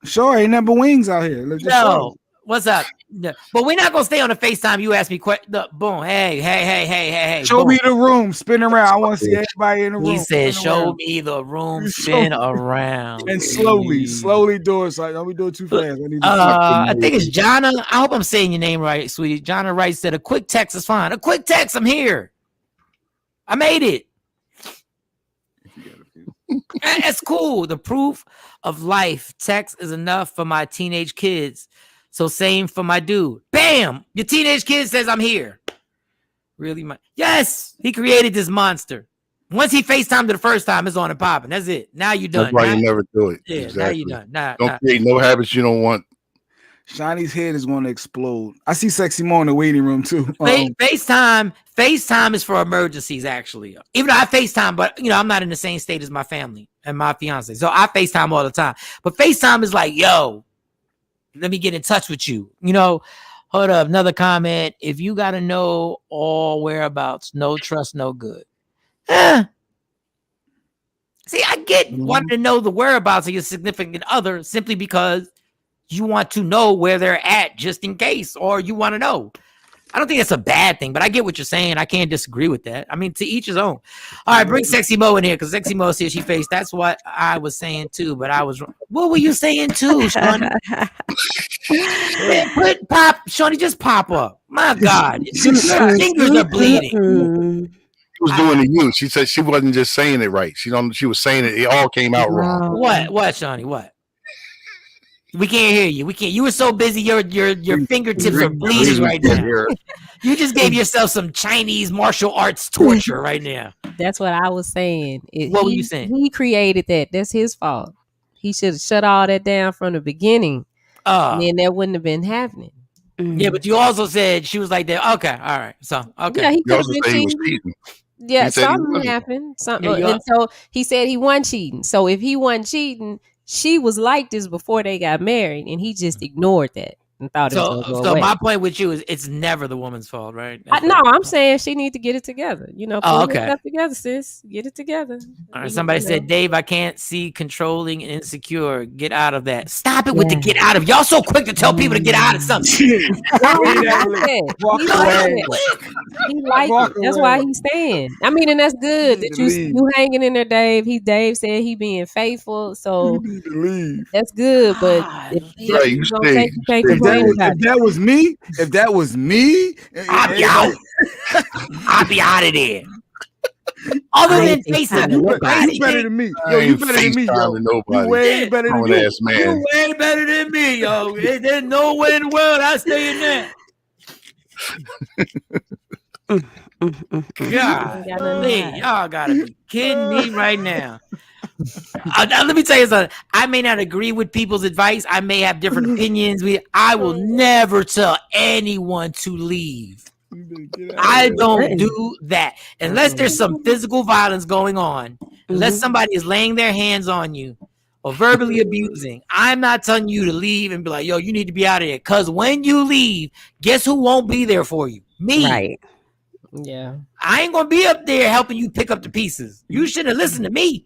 sure, ain't nothing but wings out here. No. What's up? No. But we're not gonna stay on the FaceTime. You ask me boom. Hey. Show boom. me the room. Spin around. I want to see everybody in the room. He said, show me the room. Spin around. And slowly do it. So don't be doing too fast. I think it's Jonna. I hope I'm saying your name right, sweetie. Jonna Wright said a quick text is fine. A quick text. I'm here. I made it. That's cool. The proof of life text is enough for my teenage kids. So same for my dude. Bam! Your teenage kid says I'm here. Really? Yes! He created this monster. Once he FaceTimed it the first time, it's on and popping. That's it. Now you're done. That's why you never do it. Yeah, exactly. Now you're done. Don't create no habits you don't want. Shiny's head is going to explode. I see Sexy Mo in the waiting room too. FaceTime is for emergencies, actually. Even though I FaceTime, but I'm not in the same state as my family and my fiance. So I FaceTime all the time. But FaceTime is like, yo, let me get in touch with you. You know, hold up. Another comment. If you got to know all whereabouts, no trust, no good. See, I get wanting to know the whereabouts of your significant other simply because you want to know where they're at just in case, or you want to know. I don't think that's a bad thing, but I get what you're saying. I can't disagree with that. I mean, to each his own. All right, bring Sexy Mo in here because Sexy Mo says she faced. That's what I was saying too, but I was wrong. What were you saying too, Shawnee? Put pop, Shawnee, just pop up. My God, your fingers are bleeding. She was doing it to you. She said she wasn't just saying it right. She was saying it. It all came out wrong. What, Shawnee? What? We can't hear you. We can't. You were so busy. Your fingertips are bleeding right now. You just gave yourself some Chinese martial arts torture right now. That's what I was saying. What were you saying? He created that. That's his fault. He should have shut all that down from the beginning. And then that wouldn't have been happening. Yeah, but you also said she was like that. Okay, all right. So okay. Yeah, he You also said he was cheating. Yeah, something happened. Something, and so he said he wasn't cheating. So if he wasn't cheating, she was like this before they got married, and he just ignored that and thought it was going to go away. My point with you is it's never the woman's fault, right? No, I'm saying she need to get it together. You know, pull yourself together, sis. Get it together. All right, somebody said, Dave, I can't see controlling and insecure. Get out of that. Stop it with the get out of. Y'all so quick to tell people to get out of something. He like it. That's why he's staying. I mean, and that's good that you hanging in there, Dave. Dave said he being faithful, so that's good. But if that was me, I'd be out. I'd be out of there. Other than facing nobody. You better than me. Yo, you better than me, yo. You way better than me. You way better than me, yo. There's no way in the world I stay in there. God, y'all gotta be kidding me right now. Let me tell you something. I may not agree with people's advice. I may have different opinions. I will never tell anyone to leave. I don't do that unless there's some physical violence going on. Unless somebody is laying their hands on you or verbally abusing. I'm not telling you to leave and be like, yo, you need to be out of here. Because when you leave, guess who won't be there for you? Me. Right. Yeah. I ain't gonna be up there helping you pick up the pieces. You should have listened to me.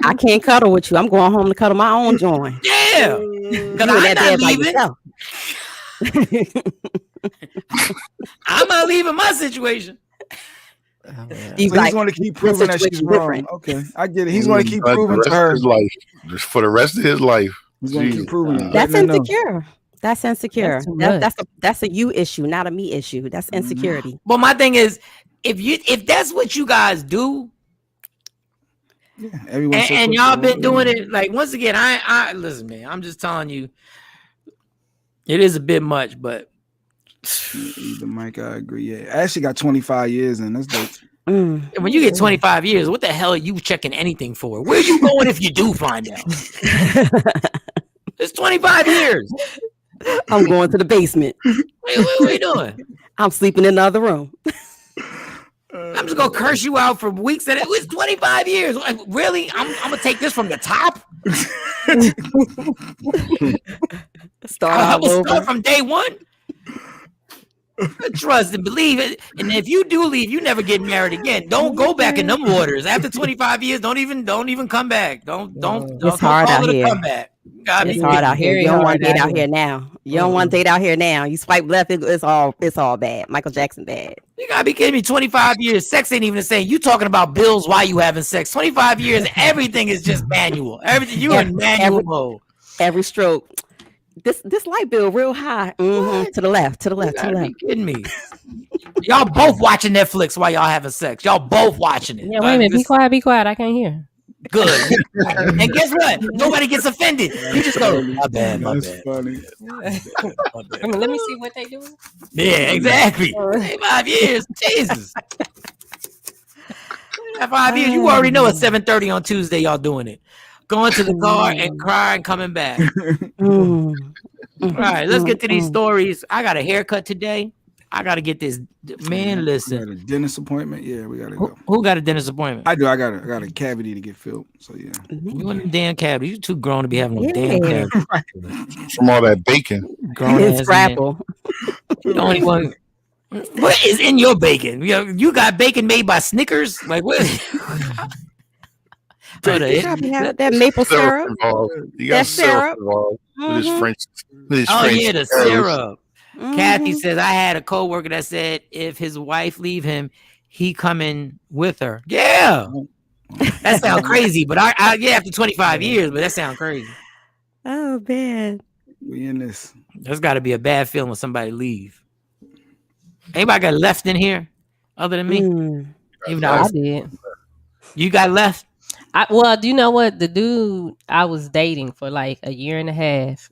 I can't cuddle with you. I'm going home to cuddle my own joint. Yeah. Because I'm not leaving. I'm not leaving my situation. He's going to keep proving that she's wrong. Okay, I get it. He's going to keep proving to her. His life, just for the rest of his life. He's going to keep proving it. That's insecure. That's insecure. That's a you issue, not a me issue. That's insecurity. Well, my thing is, if that's what you guys do, and y'all been doing it, like once again, I listen, man. I'm just telling you, it is a bit much, but either Mike, I agree. Yeah, I actually got 25 years in. That's dope. When you get 25 years, what the hell are you checking anything for? Where are you going if you do find out? It's 25 years. I'm going to the basement. What are you doing? I'm sleeping in the other room. I'm just gonna curse you out for weeks. That it was 25 years. Like, really? I'm gonna take this from the top. Start from day one. Trust and believe it. And if you do leave, you never get married again. Don't go back in them waters. After 25 years, don't even come back. Don't It's hard out here. Come back. It's hard out here. You don't want to date out here now. You don't want to date out here now. You swipe left, it's all bad. Michael Jackson bad. You gotta be kidding me. 25 years, sex ain't even the same. You talking about bills while you having sex. 25 years, everything is just manual. Everything you in manual mode. Every stroke. This light bill real high. To the left. You be kidding me. Y'all both watching Netflix while y'all having sex. Y'all both watching it. Yeah, wait a minute. Be quiet. I can't hear. Good. And guess what? Nobody gets offended. You just go, my bad. Funny. I mean, let me see what they do. Yeah, exactly. 5 years. Jesus. 5 years. You already know at 7:30 on Tuesday y'all doing it. Going to the car and crying, coming back. All right, let's get to these stories. I got a haircut today. I gotta get this. Man, listen. We got a dentist appointment. Yeah, we gotta go. Who got a dentist appointment? I do. I got a cavity to get filled. So yeah. You want them damn cavities? You too grown to be having no damn Yeah. cavities. From all that bacon. Grown It's ass scrapple. man. The only one. What is in your bacon? You got bacon made by Snickers? Like what? You probably have that maple syrup. You got That syrup syrup. involved with his French. With his Oh French yeah, the toast. syrup. Kathy Mhm. says I had a coworker that said if his wife leave him, he coming with her. Yeah, that sounds crazy. But I yeah, after 25 years, but that sounds crazy. Oh man. We in this. There's got to be a bad feeling when somebody leave. Anybody got left in here other than me? Even though I did. You got left. Well, do you know what? The dude I was dating for like a year and a half,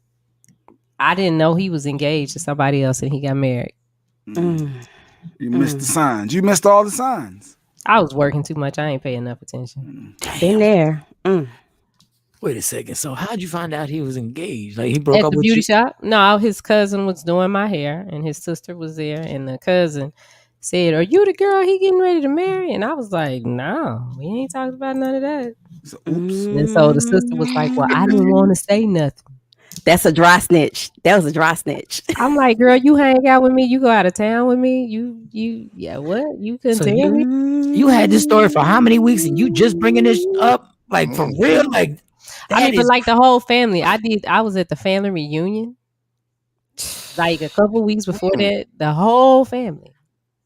I didn't know he was engaged to somebody else and he got married. You missed the signs. You missed all the signs. I was working too much. I ain't paying enough attention. Been there. Wait a second. So how'd you find out he was engaged? Like he broke At up the with beauty you? shop? No, his cousin was doing my hair and his sister was there and the cousin said, "Are you the girl he getting ready to marry?" And I was like, "No, we ain't talking about none of that." So, oops. And so the sister was like, "Well, I didn't want to say nothing." That's a dry snitch. That was a dry snitch. I'm like, "Girl, you hang out with me, you go out of town with me, yeah, what? You couldn't So tell me?" You had this story for how many weeks and you just bringing this up? Like for real? Like I mean, that but is- like the whole family, I was at the family reunion like a couple weeks before that. The whole family.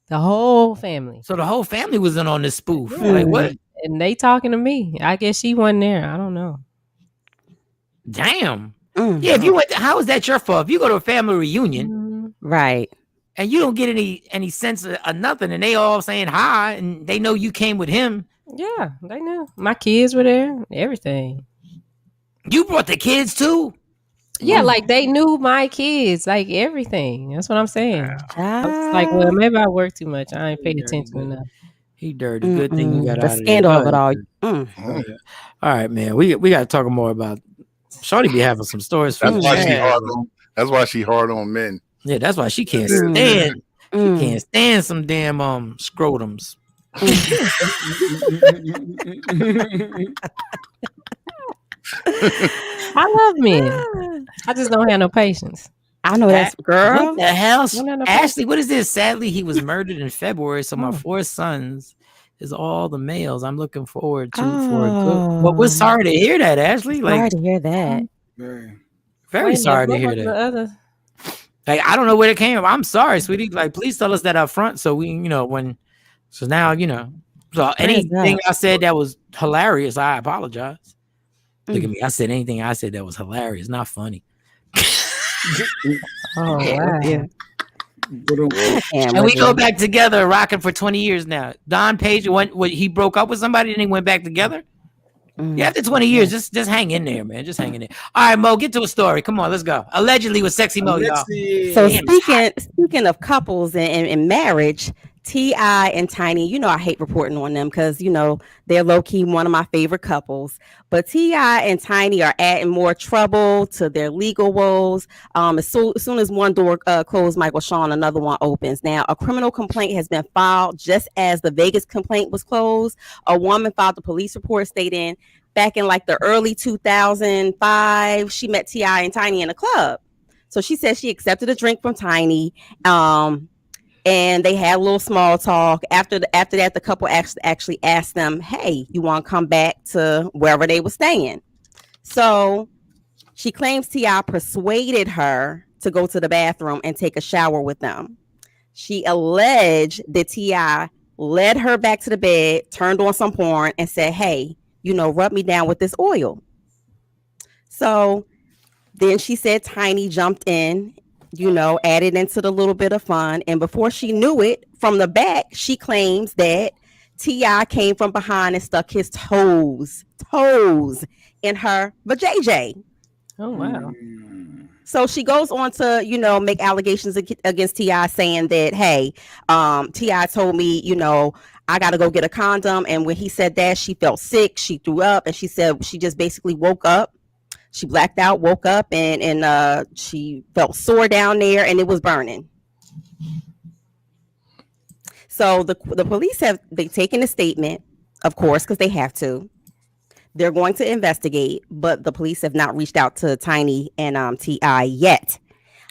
So the whole family was in on this spoof. Like what? And they talking to me. I guess she wasn't there. I don't know. Damn. Yeah, if you went, how is that your fault? If you go to a family reunion, Right. and you don't get any sense of nothing, and they all saying hi, and they know you came with him. Yeah, they knew. My kids were there. Everything. You brought the kids too. Yeah, like they knew my kids, like everything. That's what I'm saying. I was like, well, maybe I work too much. I ain't paying attention enough. He dirty. Good thing you got The out of there. scandal of Go it all. ahead. All right, man. We got to talk more about. Shorty be having some stories. For That's why she hard on. That's why she hard on men. Yeah, that's why she can't stand. She can't stand some damn scrotums. I love men. I just don't have no patience. I know that's girl. What the hell, No, no, no. Ashley? What is this? Sadly, he was murdered in February. So my 4 sons is all the males I'm looking forward to for a good. Well, we're sorry to hear that, Ashley. Sorry Like, to hear that. very sorry to hear that. Like, I don't know where it came from. I'm sorry, sweetie. Like, please tell us that up front so we, so now, so anything I said that was hilarious, I apologize. Look at me. I said anything I said that was hilarious, not funny. Oh, wow. Yeah. And we go back together, rocking for 20 years now. Don Page, when he broke up with somebody and he went back together. Yeah, after 20 years, just hang in there, man. Just hang in there. All right, Mo, get to a story. Come on, let's go. Allegedly with Sexy Mo, y'all. So speaking of couples and marriage, T.I. and Tiny, I hate reporting on them because they're low key one of my favorite couples. But T.I. and Tiny are adding more trouble to their legal woes. As soon as one door closed, Michael Shawn, another one opens. Now, a criminal complaint has been filed just as the Vegas complaint was closed. A woman filed a police report stating back in like the early 2005, she met T.I. and Tiny in a club. So she said she accepted a drink from Tiny. And they had a little small talk. After that, the couple actually asked them, "Hey, you want to come back to wherever they were staying?" So she claims T.I. persuaded her to go to the bathroom and take a shower with them. She alleged that T.I. led her back to the bed, turned on some porn, and said, "Hey, rub me down with this oil." So then she said Tiny jumped in, added into the little bit of fun. And before she knew it, from the back, she claims that T.I. came from behind and stuck his toes in her vajayjay. Oh, wow. So she goes on to, make allegations against T.I. saying that, hey, T.I. told me, I got to go get a condom. And when he said that, she felt sick. She threw up and she said she just basically woke up. She blacked out, woke up, and she felt sore down there, and it was burning. So the police they taken a statement, of course, because they have to. They're going to investigate, but the police have not reached out to Tiny and T.I. yet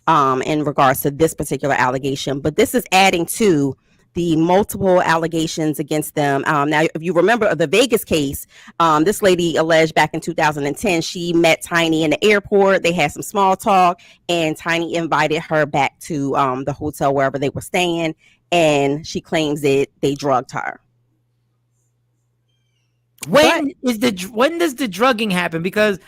in regards to this particular allegation. But this is adding to the multiple allegations against them. Now, if you remember the Vegas case, this lady alleged back in 2010, she met Tiny in the airport. They had some small talk, and Tiny invited her back to the hotel wherever they were staying, and she claims that they drugged her. When does the drugging happen? Because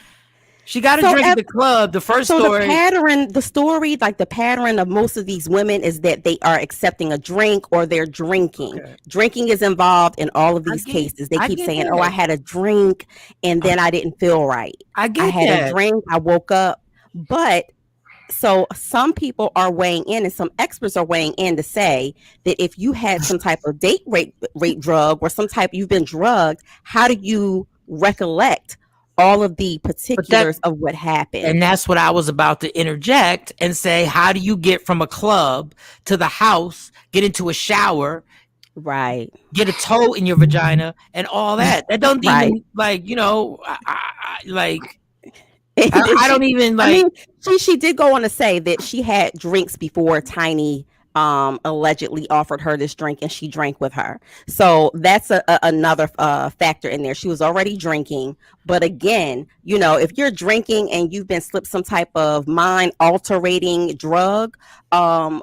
she got a drink at the club. The first story. The pattern of most of these women is that they are accepting a drink or they're drinking. Okay. Drinking is involved in all of these cases. They keep saying, "Oh, I had a drink and then I didn't feel right. I had a drink, I woke up." But so some people are weighing in, and some experts are weighing in to say that if you had some type of date rape drug or you've been drugged, how do you recollect all of the particulars of what happened? And that's what I was about to interject and say, how do you get from a club to the house, get into a shower, right, get a toe in your vagina and all that? That don't even I don't even like. I mean, she did go on to say that she had drinks before Tiny allegedly offered her this drink, and she drank with her. So that's another factor in there. She was already drinking, but again, if you're drinking and you've been slipped some type of mind altering drug, how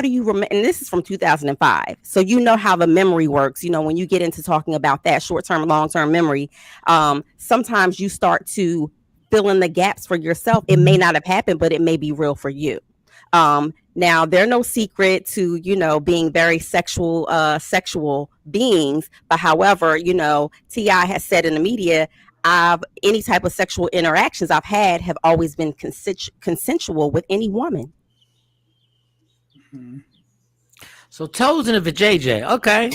do you remember? And this is from 2005, so how the memory works. When you get into talking about that short-term, long-term memory, sometimes you start to fill in the gaps for yourself. It may not have happened, but it may be real for you. Now, they're no secret to, being very sexual beings. But however, T.I. has said in the media, any type of sexual interactions I've had have always been consensual with any woman. Mm-hmm. So toes in a vajayjay. Okay.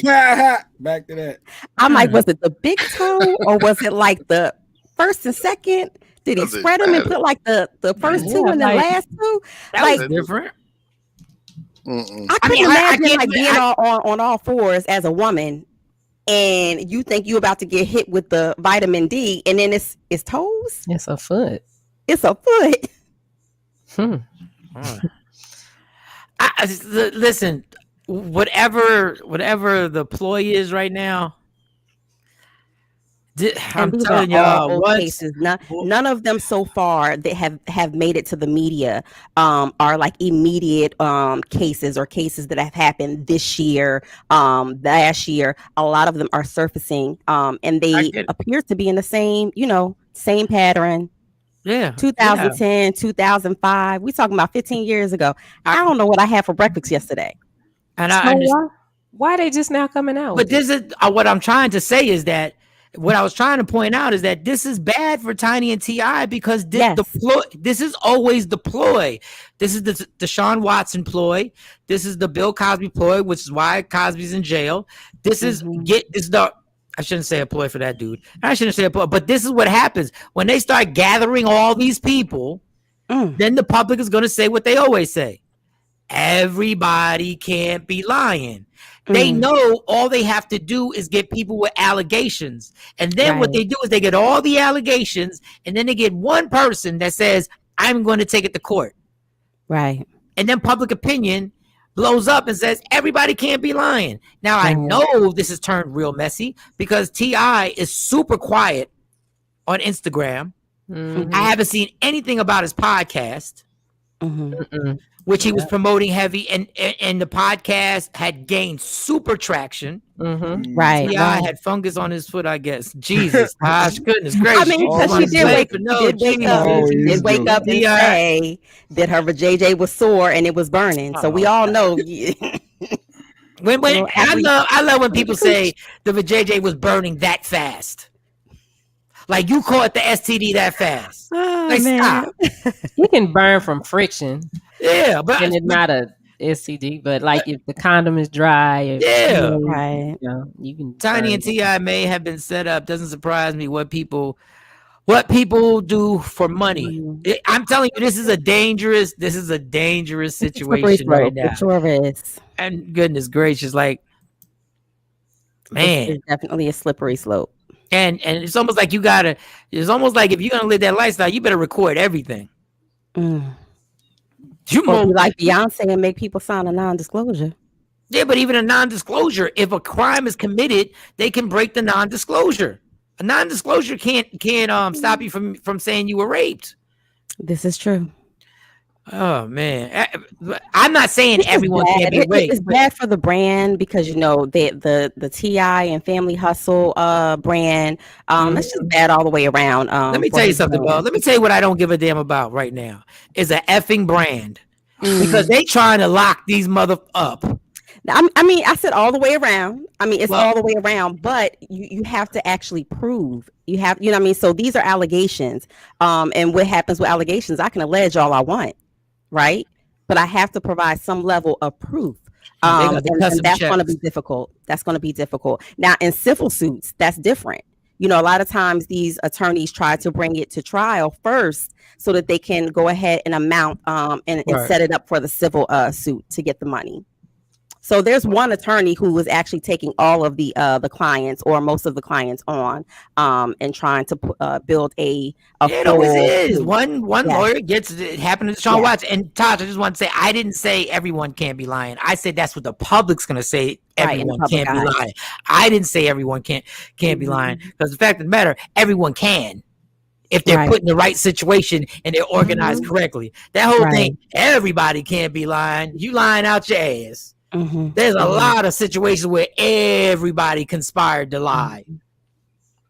Back to that. I'm like, was it the big toe or was it like the first and second? Did he spread them and put like the first two and the last two? That was different. I couldn't imagine being on all fours as a woman, and you think you about to get hit with the vitamin D, and then it's toes. It's a foot. It's a foot. Listen, whatever the ploy is right now. I'm telling y'all, cases. None of them so far that have made it to the media are like immediate cases or cases that have happened this year, last year. A lot of them are surfacing, and they appear to be in the same pattern. Yeah, 2010, 2005. We talking about 15 years ago. I don't know what I had for breakfast yesterday. And why are they just now coming out? But this is what I'm trying to say is that. What I was trying to point out is that this is bad for Tiny and T.I. because this is always the ploy. This is the Sean Watson ploy. This is the Bill Cosby ploy, which is why Cosby's in jail. This is I shouldn't say a ploy for that dude. I shouldn't say a ploy, but this is what happens when they start gathering all these people. Then the public is going to say what they always say. Everybody can't be lying. They know all they have to do is get people with allegations. And then what they do is they get all the allegations, and then they get one person that says, I'm going to take it to court. Right. And then public opinion blows up and says, everybody can't be lying. Now, I know this has turned real messy because T.I. is super quiet on Instagram. I haven't seen anything about his podcast. Which he was promoting heavy, and the podcast had gained super traction. Right. T.I. had fungus on his foot, I guess. Jesus, gosh, goodness gracious. I mean, because she did wake up and say that her vajayjay was sore and it was burning. So we all know. I love when people say the vajayjay was burning that fast. Like you caught the STD that fast. Oh, man. You can burn from friction. Yeah, but and it's not a STD, but like if the condom is dry, right. You can. Tiny and T.I. may have been set up. Doesn't surprise me what people do for money. I'm telling you, this is a dangerous situation right now. It sure is. And goodness gracious, like Man, This is definitely a slippery slope. and it's almost like it's almost like if you're gonna live that lifestyle, you better record everything. Or be like Beyonce and make people sign a non-disclosure. Yeah, but even a non-disclosure, if a crime is committed, they can break the non-disclosure. A non-disclosure can't stop you from saying you were raped. This is true. Oh man, I'm not saying everyone can't be raped. It's bad for the brand because the T.I. and Family Hustle brand. That's just bad all the way around. Let me tell you something, Bo. Let me tell you what I don't give a damn about right now is an effing brand because they trying to lock these mother up. I mean, I said all the way around. I mean, it's all the way around, but you have to actually prove. You have, you know what I mean? So these are allegations. And what happens with allegations, I can allege all I want, right? But I have to provide some level of proof. And that's going to be difficult. That's going to be difficult. Now, in civil suits, that's different. You know, a lot of times these attorneys try to bring it to trial first so that they can go ahead and amount and set it up for the civil suit to get the money. So there's one attorney who was actually taking all of the clients or most of the clients on and trying to build a it always is. One lawyer gets it happened to Deshaun Watson. And Todd, I just want to say I didn't say everyone can't be lying. I said that's what the public's gonna say. Everyone can't be lying. I didn't say everyone can't be lying because the fact of the matter, everyone can. If they're put in the right situation and they're organized correctly. That whole thing, everybody can't be lying. You lying out your ass. There's a lot of situations where everybody conspired to lie.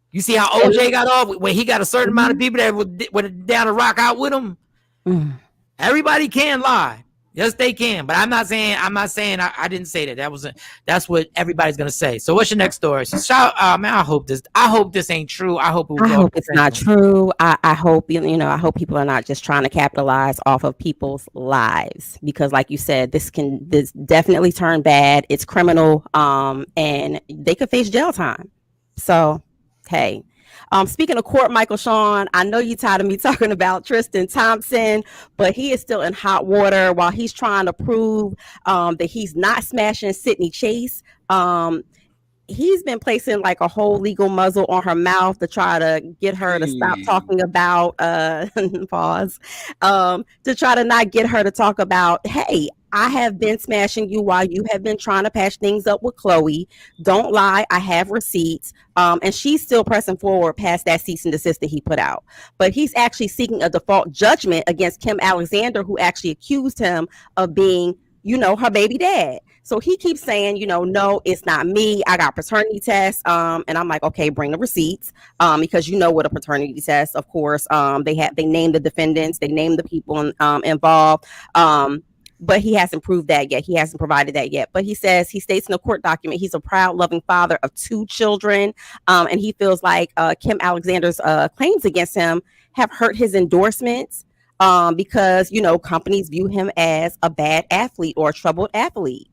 You see how OJ got off when he got a certain amount of people that went down to rock out with him. Everybody can lie. Yes, they can. But I'm not saying I didn't say that. That's what everybody's gonna say. So what's your next story? So man, I hope this ain't true. I hope it's not true. I hope I hope people are not just trying to capitalize off of people's lives because, like you said, this definitely turn bad. It's criminal, and they could face jail time. So, hey. Speaking of court, Michael Shawn, I know you're tired of me talking about Tristan Thompson, but he is still in hot water while he's trying to prove that he's not smashing Sydney Chase. He's been placing like a whole legal muzzle on her mouth to try to get her to stop talking about pause to try to not get her to talk about, hey, I have been smashing you while you have been trying to patch things up with Chloe. Don't lie. I have receipts. And she's still pressing forward past that cease and desist that he put out. But he's actually seeking a default judgment against Kim Alexander, who actually accused him of being, her baby dad. So he keeps saying, no, it's not me. I got paternity tests. And I'm like, okay, bring the receipts. Because what a paternity test, of course, they named the defendants, they named the people involved. But he hasn't proved that yet. He hasn't provided that yet. But he states in a court document, he's a proud, loving father of 2 children. And he feels like Kim Alexander's claims against him have hurt his endorsements because, companies view him as a bad athlete or a troubled athlete.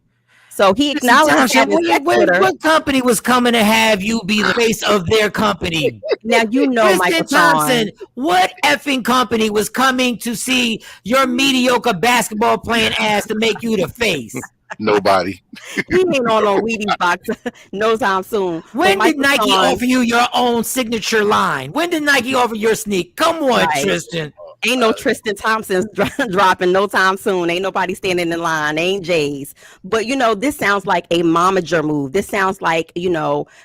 So he acknowledged what company was coming to have you be the face of their company? Now Michael Thompson, what effing company was coming to see your mediocre basketball playing ass to make you the face? Nobody. He ain't on no Wheaties box no time soon. When did Nike offer you your own signature line? When did Nike offer your sneak? Come on, Tristan. Ain't no Tristan Thompson's dropping no time soon. Ain't nobody standing in line. Ain't Jay's. But, this sounds like a momager move. This sounds like,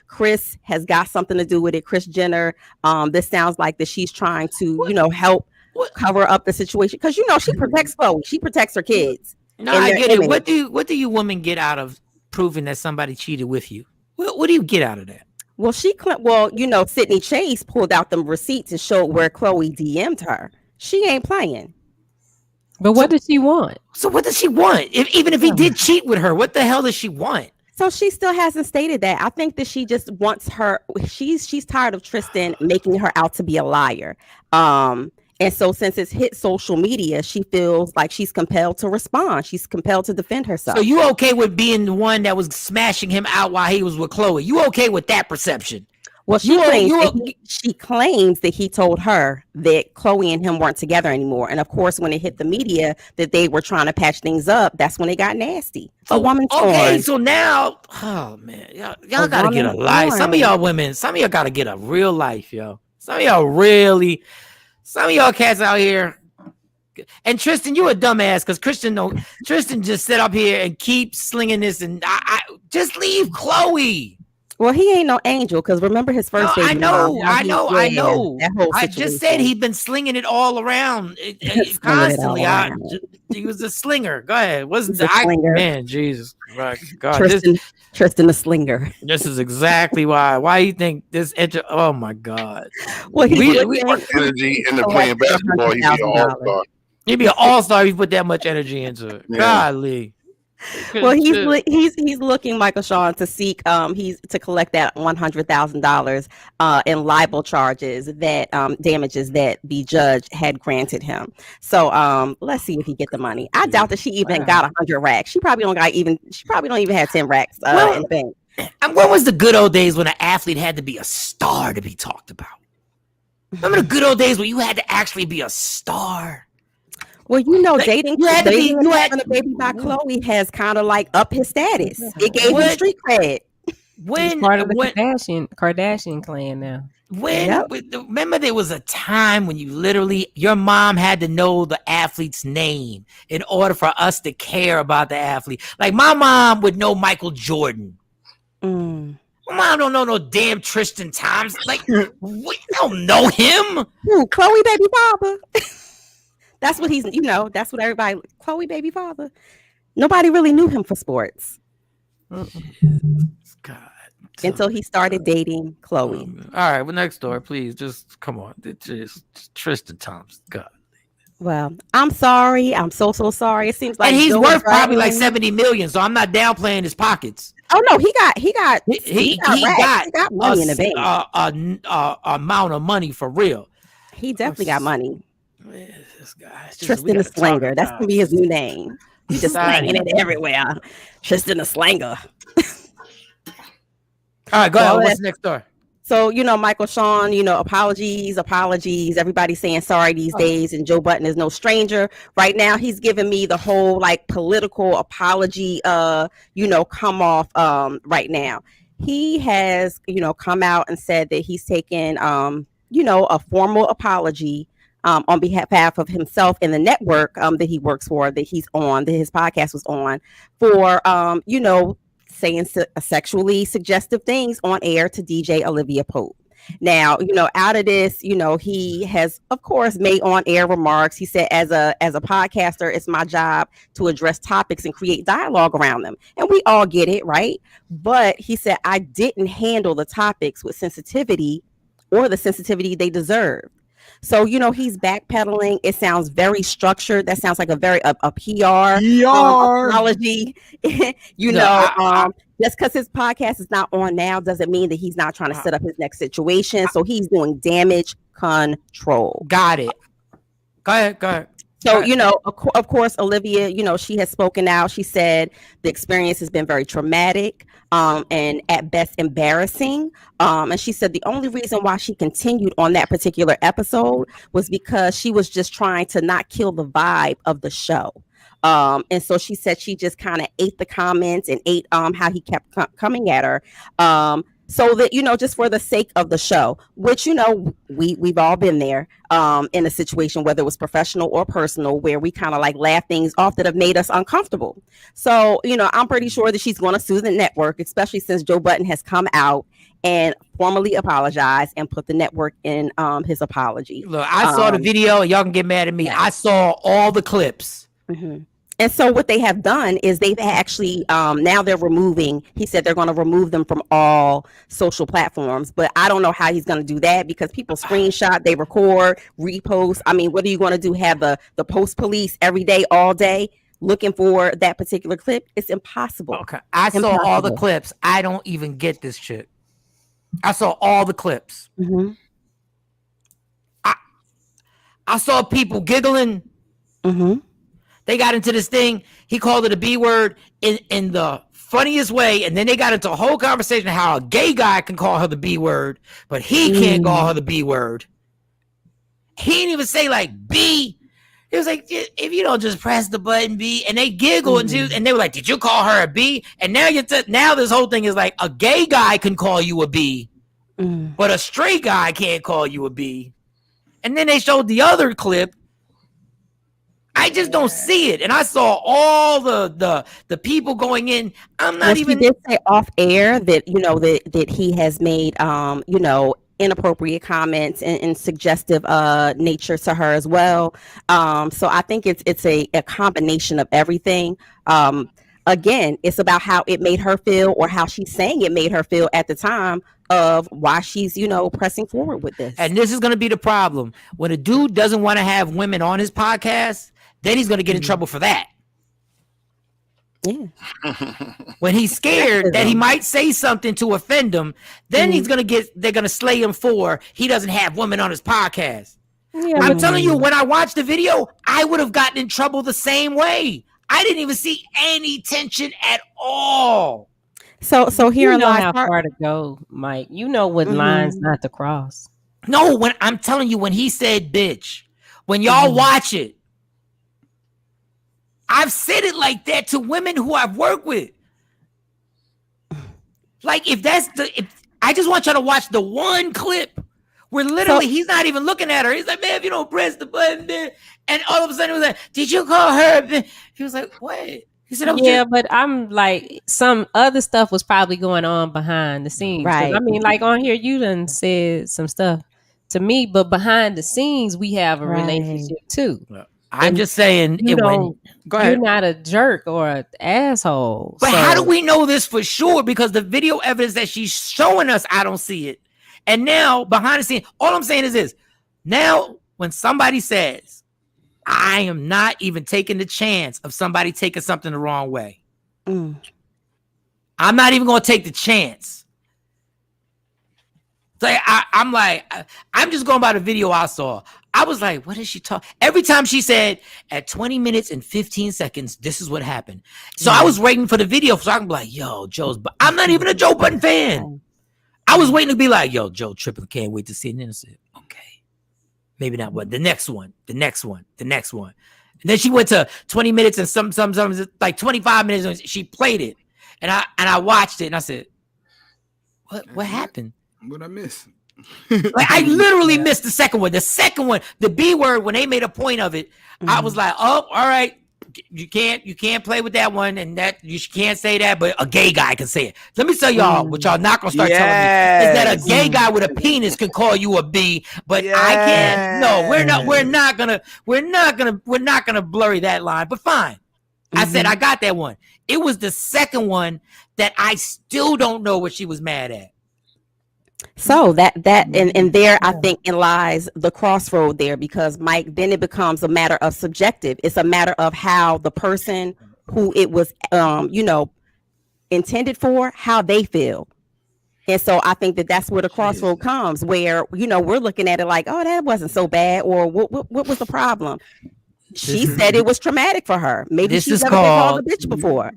Chris has got something to do with it. Kris Jenner. This sounds like that she's trying to, help cover up the situation. Because, she protects Chloe. She protects her kids. No, I get it. What do you women get out of proving that somebody cheated with you? What do you get out of that? Well, Sydney Chase pulled out them receipts and showed where Chloe DM'd her. She ain't playing. But what does she want? So what does she want? Even if he did cheat with her, what the hell does she want? So she still hasn't stated that. I think that she just wants her. She's tired of Tristan making her out to be a liar. And so since it's hit social media, she feels like she's compelled to respond. She's compelled to defend herself. So you okay with being the one that was smashing him out while he was with Chloe? You okay with that perception? Well, she claims that he told her that Chloe and him weren't together anymore. And of course, when it hit the media that they were trying to patch things up, that's when it got nasty. A woman's okay, so now, oh man, y'all gotta get a life. Some of y'all women, some of y'all gotta get a real life, yo. Some of y'all cats out here. And Tristan, you a dumbass because Tristan just sit up here and keep slinging this, and I just leave Chloe. Well, he ain't no angel because remember his first baby. I know. That whole I just said he'd been slinging it all around constantly. He was a slinger. Go ahead. Wasn't the slinger? Man, Jesus, right, God, Tristan the slinger. This is exactly why. Why you think this? Oh my God. Well, we energy into playing basketball. He'd be an all-star. He'd be an all-star if you put that much energy into it. Yeah. Golly. Well, he's looking, Michael Shawn, to seek he's to collect that $100,000 in libel charges that damages that the judge had granted him. So let's see if he get the money. I doubt that she even got 100 racks. She probably don't even have 10 racks in the bank. And when was the good old days when an athlete had to be a star to be talked about? Remember the good old days when you had to actually be a star? Well, dating having a baby by Chloe has kind of like up his status. It gave him street cred. He's part of the Kardashian clan now. Remember there was a time when your mom had to know the athlete's name in order for us to care about the athlete. Like my mom would know Michael Jordan. My mom don't know no damn Tristan Thompson. Like we don't know him. Chloe baby father. That's what that's what everybody, Chloe baby father. Nobody really knew him for sports. God. Until he started dating Chloe. All right, well, next door, please. Just come on. Just Tristan Thompson. God. Well, I'm sorry. I'm so sorry. It seems like and he's worth probably like 70 million, so I'm not downplaying his pockets. Oh no, he got money in the bank. Amount of money for real. He definitely got money. This guy, Tristan the Slanger. That's gonna be his new name. He's just slanging it everywhere. Tristan the Slanger. All right, go ahead. What's next door? So, Michael Shawn, apologies. Everybody's saying sorry these days, and Joe Budden is no stranger. Right now, he's giving me the whole political apology, come off right now. He has, come out and said that he's taken, a formal apology on behalf of himself and the network that he works for, that he's on, that his podcast was on, for, saying sexually suggestive things on air to DJ Olivia Pope. Now, out of this, he has, of course, made on-air remarks. He said, as a podcaster, it's my job to address topics and create dialogue around them. And we all get it, right? But he said, I didn't handle the topics with sensitivity or the sensitivity they deserve. So, he's backpedaling. It sounds very structured. That sounds like a PR apology. Just because his podcast is not on now doesn't mean that he's not trying to set up his next situation. So he's doing damage control. Got it. Go ahead. So, of course, Olivia, she has spoken out. She said the experience has been very traumatic and at best embarrassing. And she said the only reason why she continued on that particular episode was because she was just trying to not kill the vibe of the show. And so she said she just kind of ate the comments and ate how he kept coming at her. So that, just for the sake of the show, which, we've all been there in a situation, whether it was professional or personal, where we kind of laugh things off that have made us uncomfortable. So, I'm pretty sure that she's going to sue the network, especially since Joe Budden has come out and formally apologized and put the network in his apology. Look, I saw the video. Y'all can get mad at me. I saw all the clips. Mm-hmm. And so what they have done is they've actually, now they're removing, he said they're going to remove them from all social platforms. But I don't know how he's going to do that because people screenshot, they record, repost. I mean, what are you going to do? Have the post police every day, all day, looking for that particular clip? It's impossible. Okay. I saw all the clips. I don't even get this shit. I saw all the clips. Mm-hmm. I saw people giggling. Mm-hmm. They got into this thing. He called it a B word in the funniest way. And then they got into a whole conversation how a gay guy can call her the B word, but he can't call her the B word. He didn't even say like B. It was like, if you don't just press the button B, and they giggled and they were like, did you call her a B? And now now this whole thing is like a gay guy can call you a B, but a straight guy can't call you a B. And then they showed the other clip. I just don't see it. And I saw all the people going in. I'm not even. She did say off air that, that he has made, inappropriate comments and suggestive nature to her as well. So I think it's a combination of everything. Again, it's about how it made her feel, or how she's saying it made her feel at the time of why she's, pressing forward with this. And this is going to be the problem. When a dude doesn't want to have women on his podcast, then he's going to get in trouble for that. Yeah. When he's scared that he might say something to offend them, then they're going to slay him for he doesn't have women on his podcast. Yeah, I'm telling you, when I watched the video, I would have gotten in trouble the same way. I didn't even see any tension at all. So here you know how far to go, Mike. You know what lines not to cross. No, when I'm telling you, when he said bitch, when y'all watch it, I've said it like that to women who I've worked with. Like, if I just want y'all to watch the one clip where literally he's not even looking at her. He's like, man, if you don't press the button, man. And all of a sudden he was like, did you call her? He was like, what? He said, yeah, but I'm like, some other stuff was probably going on behind the scenes. Right. I mean, like on here, you done said some stuff to me, but behind the scenes, we have a relationship too. I'm just saying, go ahead. You're not a jerk or an asshole. But how do we know this for sure? Because the video evidence that she's showing us, I don't see it. And now behind the scenes, all I'm saying is this. Now, when somebody says, I am not even taking the chance of somebody taking something the wrong way. I'm not even going to take the chance. So I'm just going by the video I saw. I was like, what is she talking? Every time she said, at 20 minutes and 15 seconds, this is what happened. So I was waiting for the video so I can be like, yo, I'm not even a Joe Budden fan. I was waiting to be like, yo, Joe Triple can't wait to see it. And then I said, okay, maybe not one. The next one. And then she went to 20 minutes and some like 25 minutes. And she played it. And I watched it and I said, what happened? What I miss? Like, I literally missed the second one. The second one, the B word, when they made a point of it, I was like, oh, all right. You can't play with that one, and that you can't say that, but a gay guy can say it. Let me tell y'all what y'all not gonna start telling me is that a gay guy with a penis can call you a B, but I can't. No, we're not gonna blurry that line. But fine. I said I got that one. It was the second one that I still don't know what she was mad at. So that and there, I think, it lies the crossroad there, because Mike, then it becomes a matter of subjective. It's a matter of how the person who it was, intended for, how they feel. And so I think that's where the crossroad comes, where, we're looking at it like, oh, that wasn't so bad. Or what was the problem? She said it was traumatic for her. Maybe she's never been called a bitch before.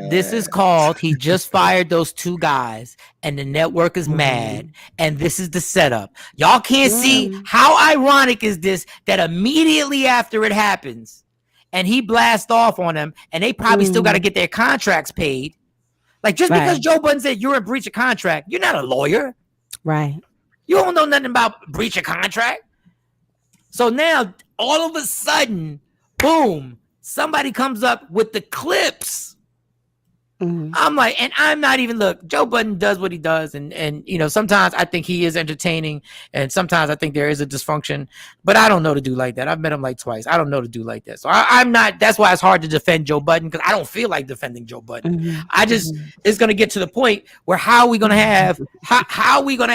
This is called, he just fired those two guys and the network is mad. And this is the setup. Y'all can't see how ironic is this, that immediately after it happens and he blasts off on them and they probably still got to get their contracts paid. Like, just because Joe Budden said you're in breach of contract, you're not a lawyer. Right. You don't know nothing about breach of contract. So now, all of a sudden, boom, somebody comes up with the clips. I'm like, and I'm not even, look, Joe Budden does what he does. And sometimes I think he is entertaining. And sometimes I think there is a dysfunction. But I don't know to do like that. I've met him like twice. I don't know to do like that. So I'm not, that's why it's hard to defend Joe Budden, because I don't feel like defending Joe Budden. It's going to get to the point where how are we going to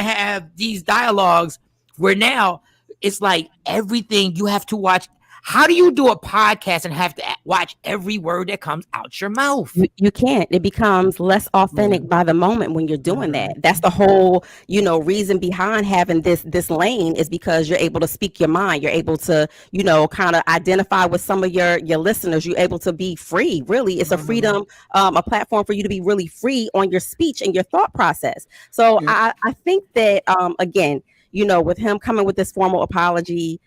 have these dialogues where now, it's like everything you have to watch. How do you do a podcast and have to watch every word that comes out your mouth? You can't. It becomes less authentic by the moment when you're doing that. That's the whole, reason behind having this lane is because you're able to speak your mind. You're able to, kind of identify with some of your listeners. You're able to be free. Really, it's a freedom, a platform for you to be really free on your speech and your thought process. So I think that again, with him coming with this formal apology,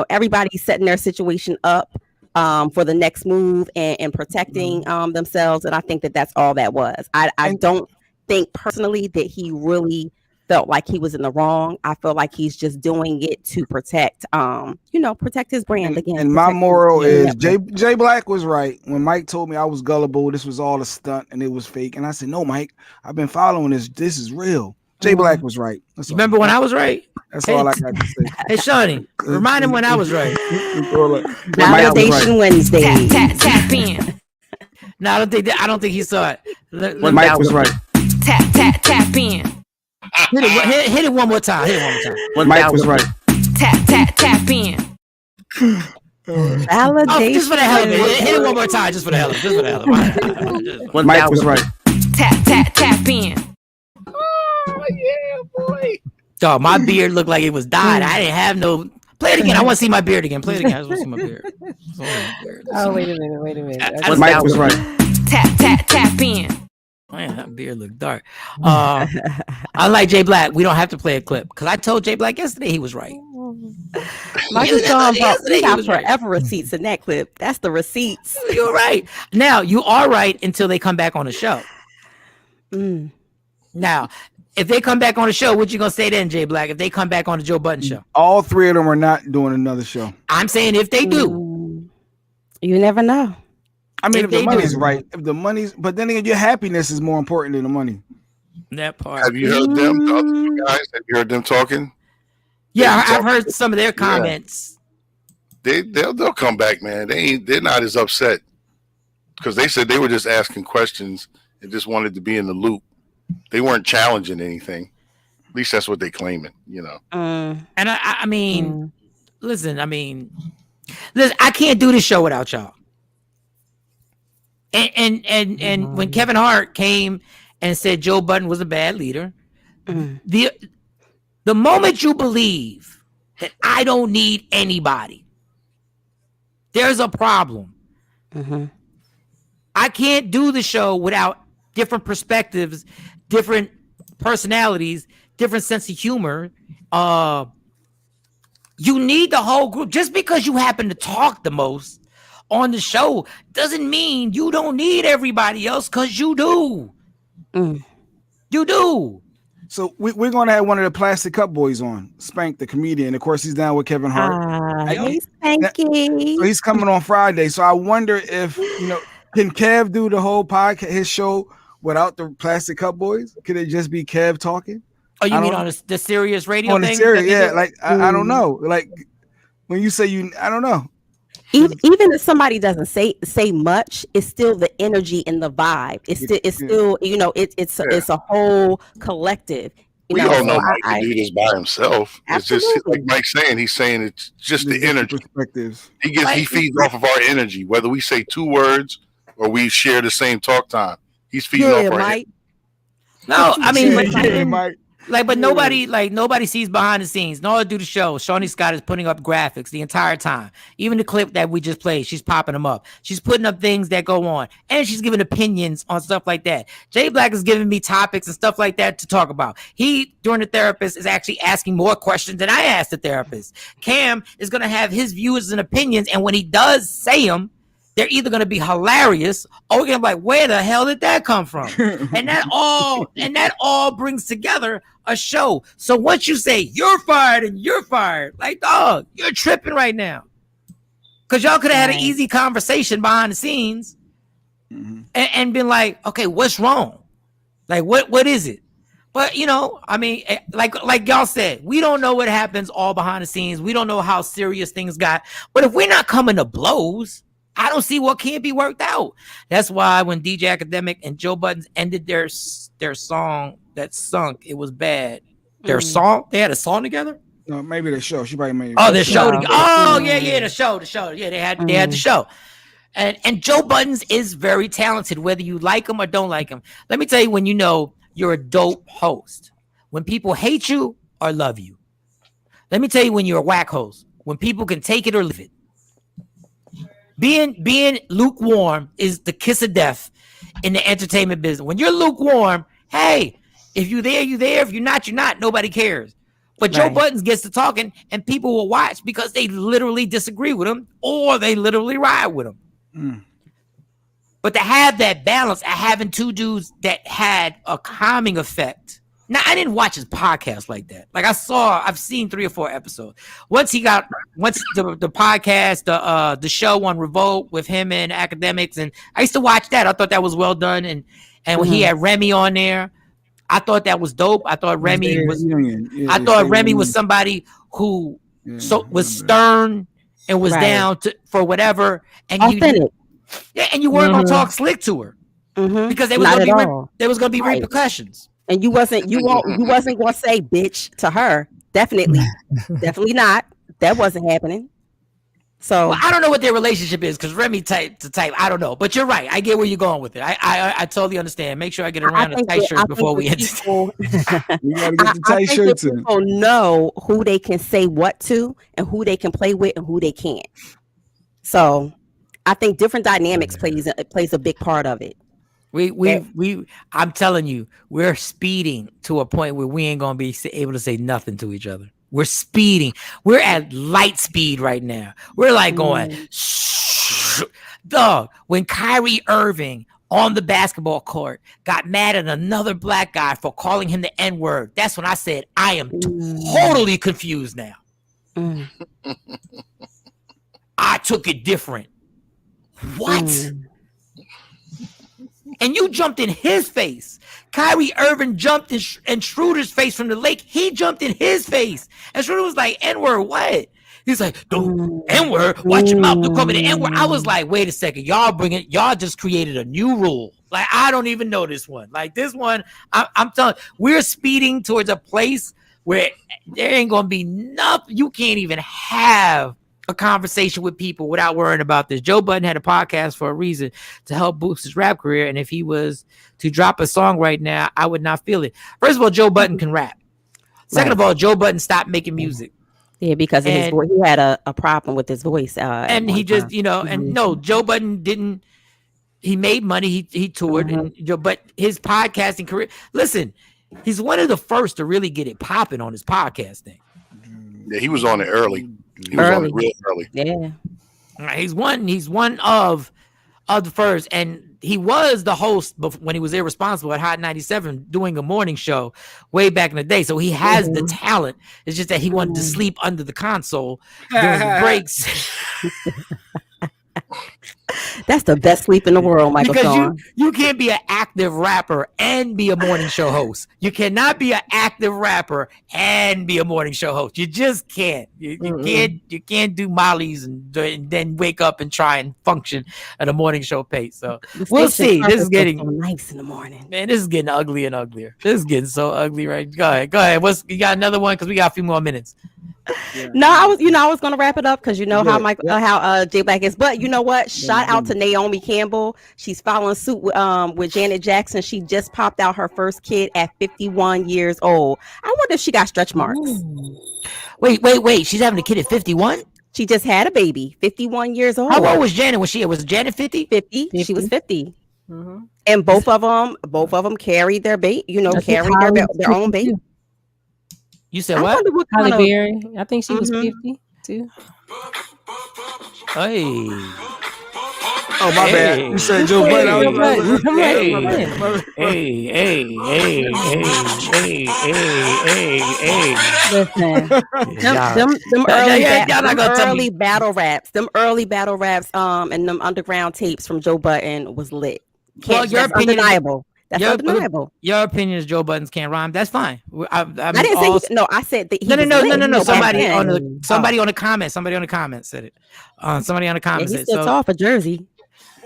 everybody's setting their situation up for the next move and protecting themselves. And I think that that's all that was. I don't think personally that he really felt like he was in the wrong. I feel like he's just doing it to protect, protect his brand again. And my moral is Jay Black was right. When Mike told me I was gullible, this was all a stunt and it was fake. And I said, no, Mike, I've been following this. This is real. Jay Black was right. Remember when I was right? That's all I got to say. Hey, Shawnee, remind him when I was right. Validation Wednesday. Tap in. No, I don't think he saw it. When Mike was right. Tap in. Hit it one more time. When Mike was right. Tap in. Validation. Just for the hell of it. Hit it one more time. Just for the hell of it. When Mike was right. Tap in. Oh yeah, boy. Dog, my beard looked like it was dyed. I didn't have no. Play it again. I want to see my beard again. Play it again. I just want to see my beard. Oh, wait a minute. When Mike was right. Tap in. Man, that beard looked dark. Unlike Jay Black, we don't have to play a clip because I told Jay Black yesterday he was right. Michael John got forever receipts in that clip. That's the receipts. You're right. Now you are right until they come back on the show. Now, if they come back on the show, what you gonna say then, Jay Black? If they come back on the Joe Budden show, all three of them are not doing another show. I'm saying if they do, you never know. I mean, if the money's right, but then again, your happiness is more important than the money. That part. Have you heard them, the other two guys? Have you heard them talking? Yeah, I've heard some of their comments. Yeah. They'll come back, man. They're not as upset because they said they were just asking questions and just wanted to be in the loop. They weren't challenging anything. At least that's what they claiming, And I mean, listen, I can't do this show without y'all. And when Kevin Hart came and said Joe Budden was a bad leader, the moment you believe that I don't need anybody, there's a problem. I can't do the show without different perspectives, different personalities, different sense of humor. You need the whole group. Just because you happen to talk the most on the show doesn't mean you don't need everybody else, because you do. You do. So we're going to have one of the Plastic Cup Boys on, Spank, the comedian. Of course, he's down with Kevin Hart. Hey, Spanky. So he's coming on Friday. So I wonder if, can Kev do the whole podcast, his show, without the Plastic Cup Boys? Could it just be Kev talking? Oh, you mean on the Sirius radio on thing? The Sirius, yeah. Like, I don't know. Like, when you say I don't know. Even if somebody doesn't say much, it's still the energy and the vibe. It's still it's a whole collective. We all know Mike can do this by himself. Absolutely. It's just like Mike's saying. He's saying it's just the energy. Perspectives. He feeds off of our energy, whether we say 2 words or we share the same talk time. He's feeding off our energy. No, I mean, Mike. But nobody sees behind the scenes. In order to do the show, Shawnee Scott is putting up graphics the entire time. Even the clip that we just played, she's popping them up. She's putting up things that go on, and she's giving opinions on stuff like that. Jay Black is giving me topics and stuff like that to talk about. He, during the therapist, is actually asking more questions than I asked the therapist. Cam is going to have his views and opinions, and when he does say them, they're either going to be hilarious or we're going to be like, where the hell did that come from? and that all brings together a show. So once you say you're fired and you're fired, like, dog, you're tripping right now. Because y'all could have had an easy conversation behind the scenes and been like, okay, what's wrong? Like, what is it? But, like y'all said, we don't know what happens all behind the scenes. We don't know how serious things got. But if we're not coming to blows, I don't see what can't be worked out. That's why when DJ Academic and Joe Budden ended their song that sunk, it was bad. Their song, they had a song together? No, maybe the show. She probably made. Oh, the show. show. Oh, yeah, the show. Yeah, they had the show. And Joe Buttons is very talented, whether you like him or don't like him. Let me tell you when you know you're a dope host. When people hate you or love you. Let me tell you when you're a whack host. When people can take it or leave it. Being lukewarm is the kiss of death in the entertainment business. When you're lukewarm, hey, if you're there, you're there. If you're not, you're not. Nobody cares. But Joe Buttons gets to talking, and people will watch because they literally disagree with him or they literally ride with him. But to have that balance of having two dudes that had a calming effect. Now, I didn't watch his podcast like that. Like I've seen 3 or 4 episodes. Once the podcast, the show on Revolt with him and academics, and I used to watch that. I thought that was well done. And when he had Remy on there, I thought that was dope. I thought Remy was somebody who was stern and was down for whatever. And you weren't gonna talk slick to her because there was gonna be repercussions. And you wasn't gonna say bitch to her. Definitely not. That wasn't happening. So I don't know what their relationship is because Remy type. I don't know, but you're right. I get where you're going with it. I totally understand. make sure I get around the tight shirts before we end. You gotta get the tight shirts in. People know who they can say what to and who they can play with and who they can't. So I think different dynamics plays a big part of it. I'm telling you, we're speeding to a point where we ain't gonna be able to say nothing to each other. We're speeding. We're at light speed right now. We're like going, dog. When Kyrie Irving on the basketball court got mad at another black guy for calling him the N-word, that's when I said, I am totally confused now. I took it different. What? And you jumped in his face. Kyrie Irving jumped in Schroeder's face from the lake. He jumped in his face. And Schroeder was like, N-word, what? He's like, N-word, watch your mouth. Don't call me the N-word. I was like, wait a second. Y'all just created a new rule. Like, I don't even know this one. Like, this one, I'm telling you, we're speeding towards a place where there ain't going to be nothing. You can't even have a conversation with people without worrying about this. Joe Budden had a podcast for a reason, to help boost his rap career. And if he was to drop a song right now, I would not feel it. First of all, Joe Budden can rap. Second of all, Joe Budden stopped making music. Yeah, because of his voice. He had a problem with his voice. And he just, Joe Budden didn't. He made money. He toured, but his podcasting career. Listen, he's one of the first to really get it popping on his podcasting. Yeah, he was on it early. He was on it real early. Yeah, he's one of the first, and he was the host when he was irresponsible at Hot 97 doing a morning show way back in the day. So he has the talent. It's just that he wanted to sleep under the console during the breaks. That's the best sleep in the world, Michael. Because you can't be an active rapper and be a morning show host. You cannot be an active rapper and be a morning show host. You just can't. You can't do mollies and then wake up and try and function at a morning show pace. So we'll see. This is getting so nice in the morning. Man, this is getting ugly and uglier. This is getting so ugly, right? Go ahead. You got another one because we got a few more minutes. Yeah. No, I was gonna wrap it up because how J Black is. But you know what? Shout out to Naomi Campbell. She's following suit with Janet Jackson. She just popped out her first kid at 51 years old. I wonder if she got stretch marks. Ooh. Wait. She's having a kid at 51? She just had a baby. 51 years old. How old was Janet? Was Janet 50? 50. She was 50. Mm-hmm. And both of them carried their carried their own baby. You said what? Halle Berry. I think she was 50 too. Hey. Oh, my bad. You said Joe Budden. Listen, them early battle raps, and them underground tapes from Joe Budden was lit. That's undeniable. That's undeniable. Your opinion is Joe Buttons can't rhyme. That's fine. I didn't say no. I said that. No. Somebody on the comment. Somebody on the comment said it. Somebody on the comment said. He's still tall for Jersey.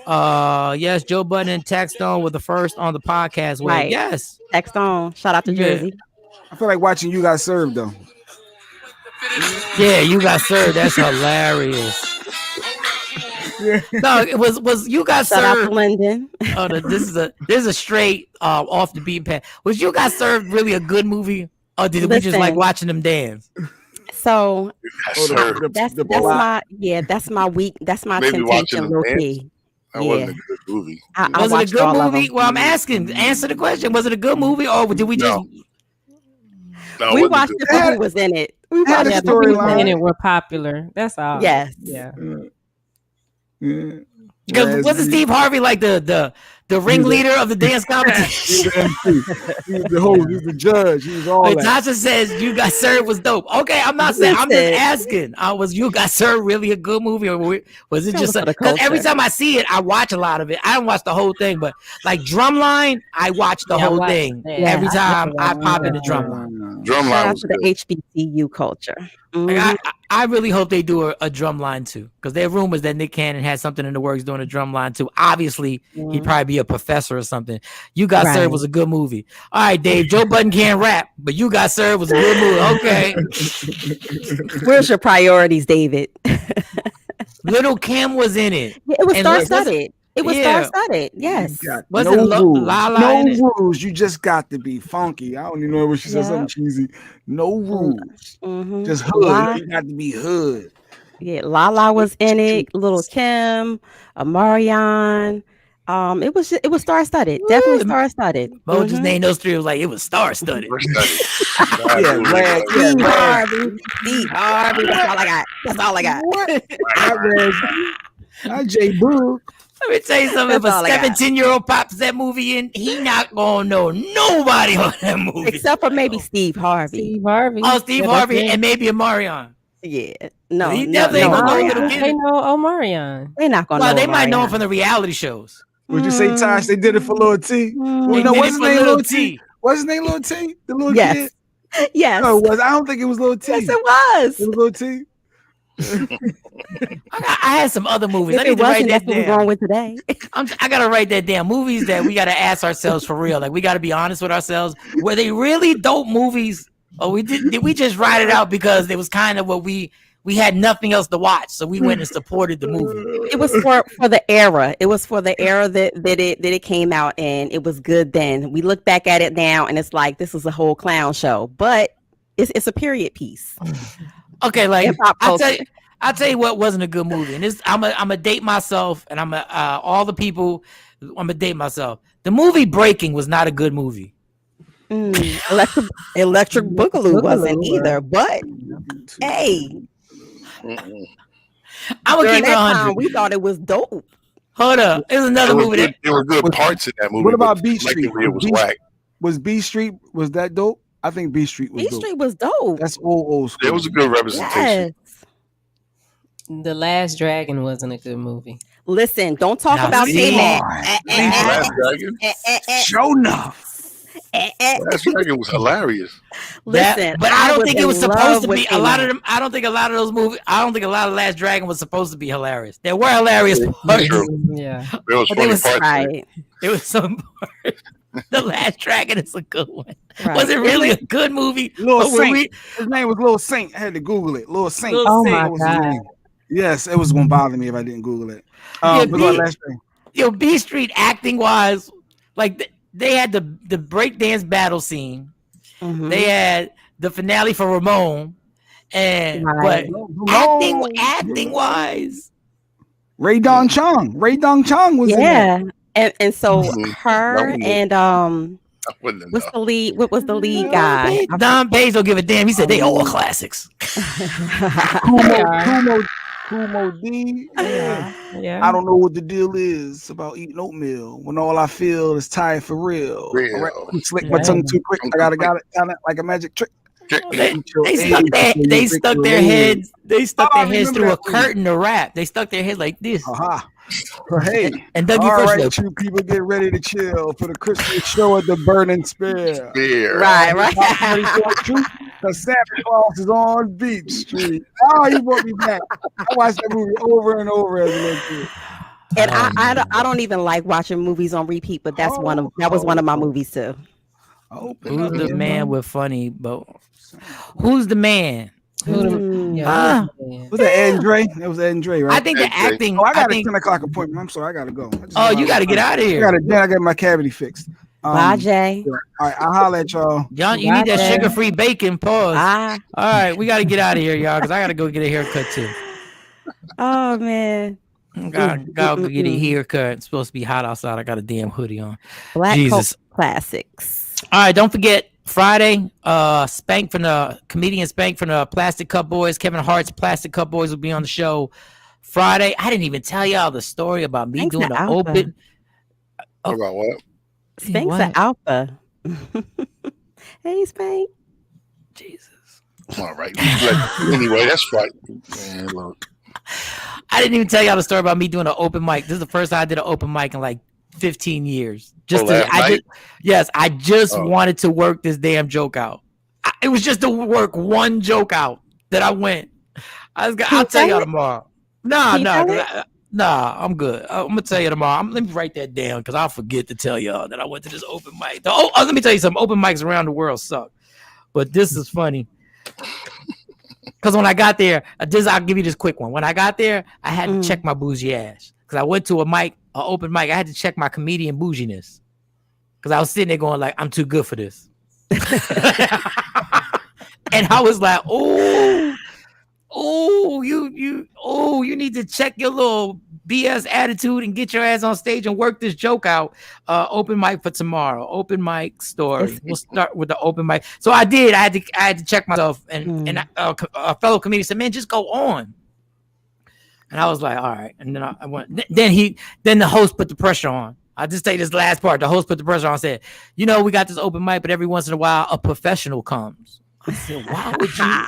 Yes, Joe Budden and Taxstone were the first on the podcast. Right. Yes, Taxstone. Shout out to Jersey. I feel like watching you guys serve though. Yeah, you got served. That's hilarious. No, it was you got Shout out to served. Lyndon. Oh, this is a straight off the beaten path. Was you got served really a good movie, or did we just like Listen. watching them dance? So that's the my that's my week. That's my Maybe watching temptation, them low dance? key. That Yeah. wasn't a good movie. I Was it a watched good all of movie? them. Well, I'm asking. Answer the question. Was it a good movie, or did we just? No, We it wasn't a watched good it for who was in it. We had watched a it The for who people was in in it it. were popular. That's all. Yes. Yeah. Because wasn't Steve Harvey like the ringleader of the dance competition? He was the host. He was the judge. He was all Like that. Tasha says, you got served was dope. Okay, I'm not saying. I'm just Listen. asking. Was you got served really a good movie, or was it That just was for the because every culture. time I see it, I watch a lot of it. I don't watch the whole thing, but like Drumline, I watch the Yeah, I whole watched thing that. every I time I definitely pop watched into Drumline. Drumline Shout out was to the good. HBCU culture. Like, Mhm. I really hope they do a Drumline too, because there are rumors that Nick Cannon has something in the works doing a Drumline too. Obviously, he'd probably be a professor or something. You Got Right. Served was a good movie. All right, Dave. Joe Budden can't rap, but You Got Served was a good movie. Okay. Where's your priorities, David? Little Kim was in it. Yeah, it was And star-studded. It was yeah. star-studded. Yes. Wasn't no rules. Lala in it? No rules. You just got to be funky. I don't even know what she said. Something Yep. cheesy. No rules. Mhm. Just hood. La- You got to be hood. Yeah, Lala was in it. Little Kim, Amarion. It was star-studded. Definitely star-studded. Mo just named those three. It was like it was star studded. Yeah, Rad. Yeah, Steve Rad. Harvey. Steve Harvey. That's all I got. That's all I got. Not Rad. Not J. Boo. Let me tell you something. If That's a all I got. 17-year-old pops that movie in, he not gonna know nobody on that movie. Except for maybe Steve Harvey. Steve Harvey. Oh, Steve Yeah, that's Harvey it. and maybe a Marion. Yeah. No. He no, definitely ain't no, gonna know Marion. Little They Kim. know Omarion. They're not gonna Well, know. they might know him Marion. from the reality shows. Would you say, Tosh, they did it for Lil T? Well, They no, did what's it his for name? Lil Lil T? T. What's his name? Lil T? The little Yes. kid? Yes. No, it was. I don't think it was Lil T. Yes, it was. It was Lil T. I had some other movies. I If need it to write wasn't, that that's what we're down. going with today. I gotta write that down. Movies that we gotta ask ourselves for real. Like we gotta be honest with ourselves. Were they really dope movies, or did we just write it out because it was kind of what we had nothing else to watch, so we went and supported the movie. It was for the era. It was for the era that it came out in. It was good then. We look back at it now, and it's like this is a whole clown show, but it's a period piece. Okay, like Hip-hop culture. I'll tell you what wasn't a good movie, and this I'm a date myself, and I'm all the people. I'm gonna date myself. The movie Breaking was not a good movie. Electric Boogaloo wasn't either, but hey, I'm gonna during keep it that time 100. we thought it was dope. Hold up, there's another movie that There were good parts in that movie. What about but B Street? collectively it was whack. Was B Street, was that dope? I think B Street was B dope. Street was dope. That's old school. It was a good representation. Yes. The Last Dragon wasn't a good movie. Listen, don't talk Now, about see? K-Mac. Last Dragon? Show enough. Last Dragon was hilarious. Listen, but I don't think it was in supposed love to with be. A lot of K-Mac. them. I don't think a lot of those movies. I don't think a lot of Last Dragon was supposed to be hilarious. There were hilarious parts. True. Yeah. There was But funny they was parts in it. Right. It was some part. The Last Dragon is a good one. Right. Was it really a good movie? Lil Or were Saint. we- His name was Lil Saint. I had to Google it. Lil Saint. Lil Oh Saint. my That was his God. name. Yes, it was gonna bother me if I didn't Google it. Yeah, But go on, B- last thing. Yo, B Street acting wise, like they had the breakdance battle scene. Mhm. They had the finale for Ramon, and Right. but acting wise, Ray Dong Chong. Ray Dong Chong was in Yeah. And so Mhm. her That was- and I wouldn't have what's known. the lead? What was the lead guy? Don Page don't give a damn. He said they all classics. Kumo D. Yeah. Yeah. I don't know what the deal is about eating oatmeal when all I feel is tired for real. Real. All right, slick my Yeah. tongue too quick. I got it kind of like a magic trick. They stuck their heads. They stuck their heads through a curtain. curtain to rap. They stuck their heads like this. Aha. Hey, And Dougie all Fresh right, said, you people get ready to chill for the Christmas show at the Burning Spear. Yeah. Right, right. Because Santa Claus is on Beach Street. Oh, you brought me back. I watched that movie over and over as a little kid. And I don't even like watching movies on repeat, but that was one of my movies too. Open "Who's up the your man mouth. with funny?" But who's the man Yeah. Was that Ed and Dre? That was Ed and Dre, right? I think the acting. Oh, I got think, a 10 o'clock appointment. I'm sorry, I gotta go. you got to get out of here. I got my cavity fixed. Bye, Jay. Yeah. All right, I'll holler at y'all. Y'all, you need that sugar-free bacon. Pause. All right, we got to get out of here, y'all, because I got to go get a haircut too. Oh man. Gotta go get a haircut. It's supposed to be hot outside. I got a damn hoodie on. Black Jesus. Cult Classics. All right, don't forget Friday, Spank from the comedian Spank from the Plastic Cup Boys, Kevin Hart's Plastic Cup Boys will be on the show Friday. I didn't even tell y'all the story about me doing the open. About what? Spank's an alpha. Hey, Spank. Jesus. All right. Anyway, that's right. Man, look. I didn't even tell y'all the story about me doing an open mic. This is the first time I did an open mic in like 15 years. I just wanted to work this damn joke out. It was just to work one joke out that I went. I'll tell y'all tomorrow. Nah, I'm good. I'm gonna tell you tomorrow. Let me write that down because I'll forget to tell y'all that I went to this open mic. Let me tell you something. Open mics around the world suck, but this is funny. Because when I got there, I'll give you this quick one. When I got there, I had to check my bougie ass. Because I went to an open mic. I had to check my comedian bouginess. Because I was sitting there going like, I'm too good for this. And I was like, you need to check your little BS attitude and get your ass on stage and work this joke out. Open mic for tomorrow. Open mic story. We'll start with the open mic. So I did. I had to check myself, and a fellow comedian said, "Man, just go on." And I was like, "All right." And then I went. Then the host put the pressure on. I'll just take this last part. The host put the pressure on and said, "You know, we got this open mic, but every once in a while, a professional comes." I said, "Why would you?"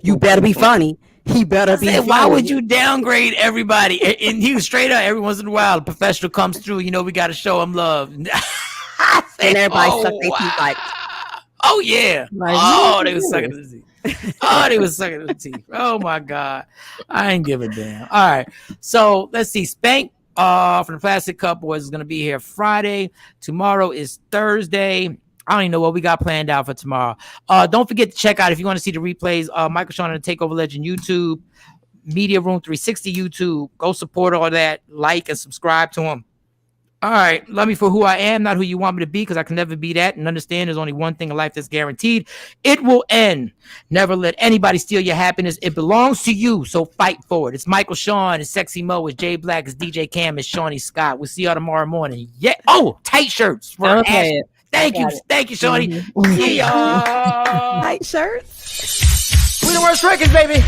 You better be funny. He better be funny. Why would you downgrade everybody? And he was straight up. Every once in a while, a professional comes through. You know, we got to show him love. And everybody suck their teeth like, oh yeah. They was sucking the teeth. They was sucking the teeth. Oh my God. I ain't give a damn. All right. So let's see. Spank from the Plastic Cup Boys is going to be here Friday. Tomorrow is Thursday. I don't even know what we got planned out for tomorrow. Don't forget to check out, if you want to see the replays, Michael Shawn and the Takeover Legend YouTube, Media Room 360 YouTube. Go support all that. Like and subscribe to them. All right. Love me for who I am, not who you want me to be, because I can never be that. And understand there's only one thing in life that's guaranteed. It will end. Never let anybody steal your happiness. It belongs to you, so fight for it. It's Michael Shawn. It's Sexy Mo. It's Jay Black. It's DJ Cam. It's Shawnee Scott. We'll see y'all tomorrow morning. Yeah. Oh, tight shirts for Ashley. Thank you, Shawnee. Yeah. Tight shirts. We the worst records, baby.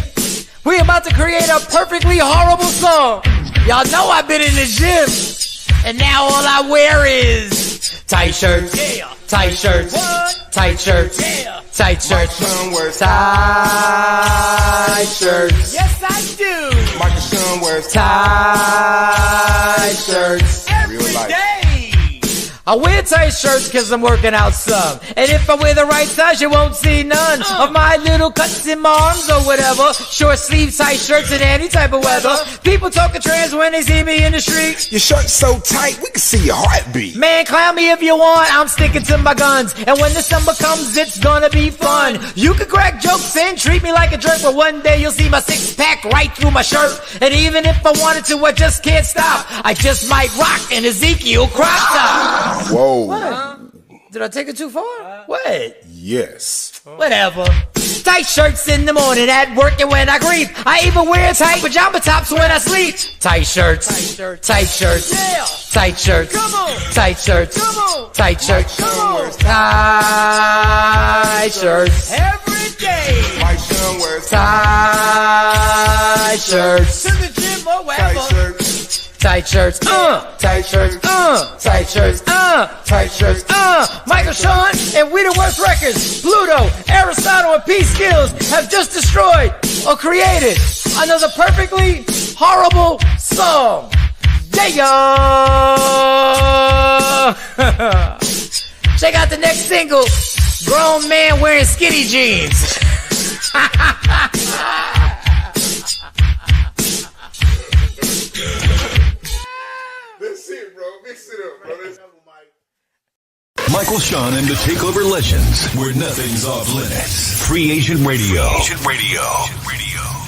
We about to create a perfectly horrible song. Y'all know I've been in the gym, and now all I wear is tight shirts. Yeah. Tight shirts. What? Tight shirts. Yeah. Tight shirts. Michael Shawn wears tight shirts. Yes, I do. Michael Shawn wears tight shirts every day. I wear tight shirts because I'm working out some. And if I wear the right size, you won't see none of my little cuts in my arms or whatever. Short sleeve tight shirts in any type of weather. People talking trans when they see me in the street. Your shirt's so tight, we can see your heartbeat. Man, clown me if you want, I'm sticking to my guns. And when the summer comes, it's gonna be fun. You can crack jokes and treat me like a jerk, but one day you'll see my six-pack right through my shirt. And even if I wanted to, I just can't stop. I just might rock an Ezekiel crop top. Whoa. What? Did I take it too far? What? Yes. Whatever. Tight shirts in the morning at work and when I grieve. I even wear tight pajama tops when I sleep. Tight shirts. Tight shirts. Tight shirts. Yeah. Tight shirts. Come on. Tight shirts. Come on. Tight shirts. Come on. Tight shirts. Every day. Michael Shawn wears tight shirts. To the gym or wherever. Tight shirts. Tight shirts, tight shirts, tight shirts, tight shirts, Michael Shawn and We the Worst Records, Pluto, Aristotle, and P Skills have just destroyed or created another perfectly horrible song. Yeah. Check out the next single, Grown Man Wearing Skinny Jeans. That's it, bro. Mix it up, bro. Michael Shawn and the Takeover Legends, where nothing's off limits. Free Agent Radio. Free Agent Radio.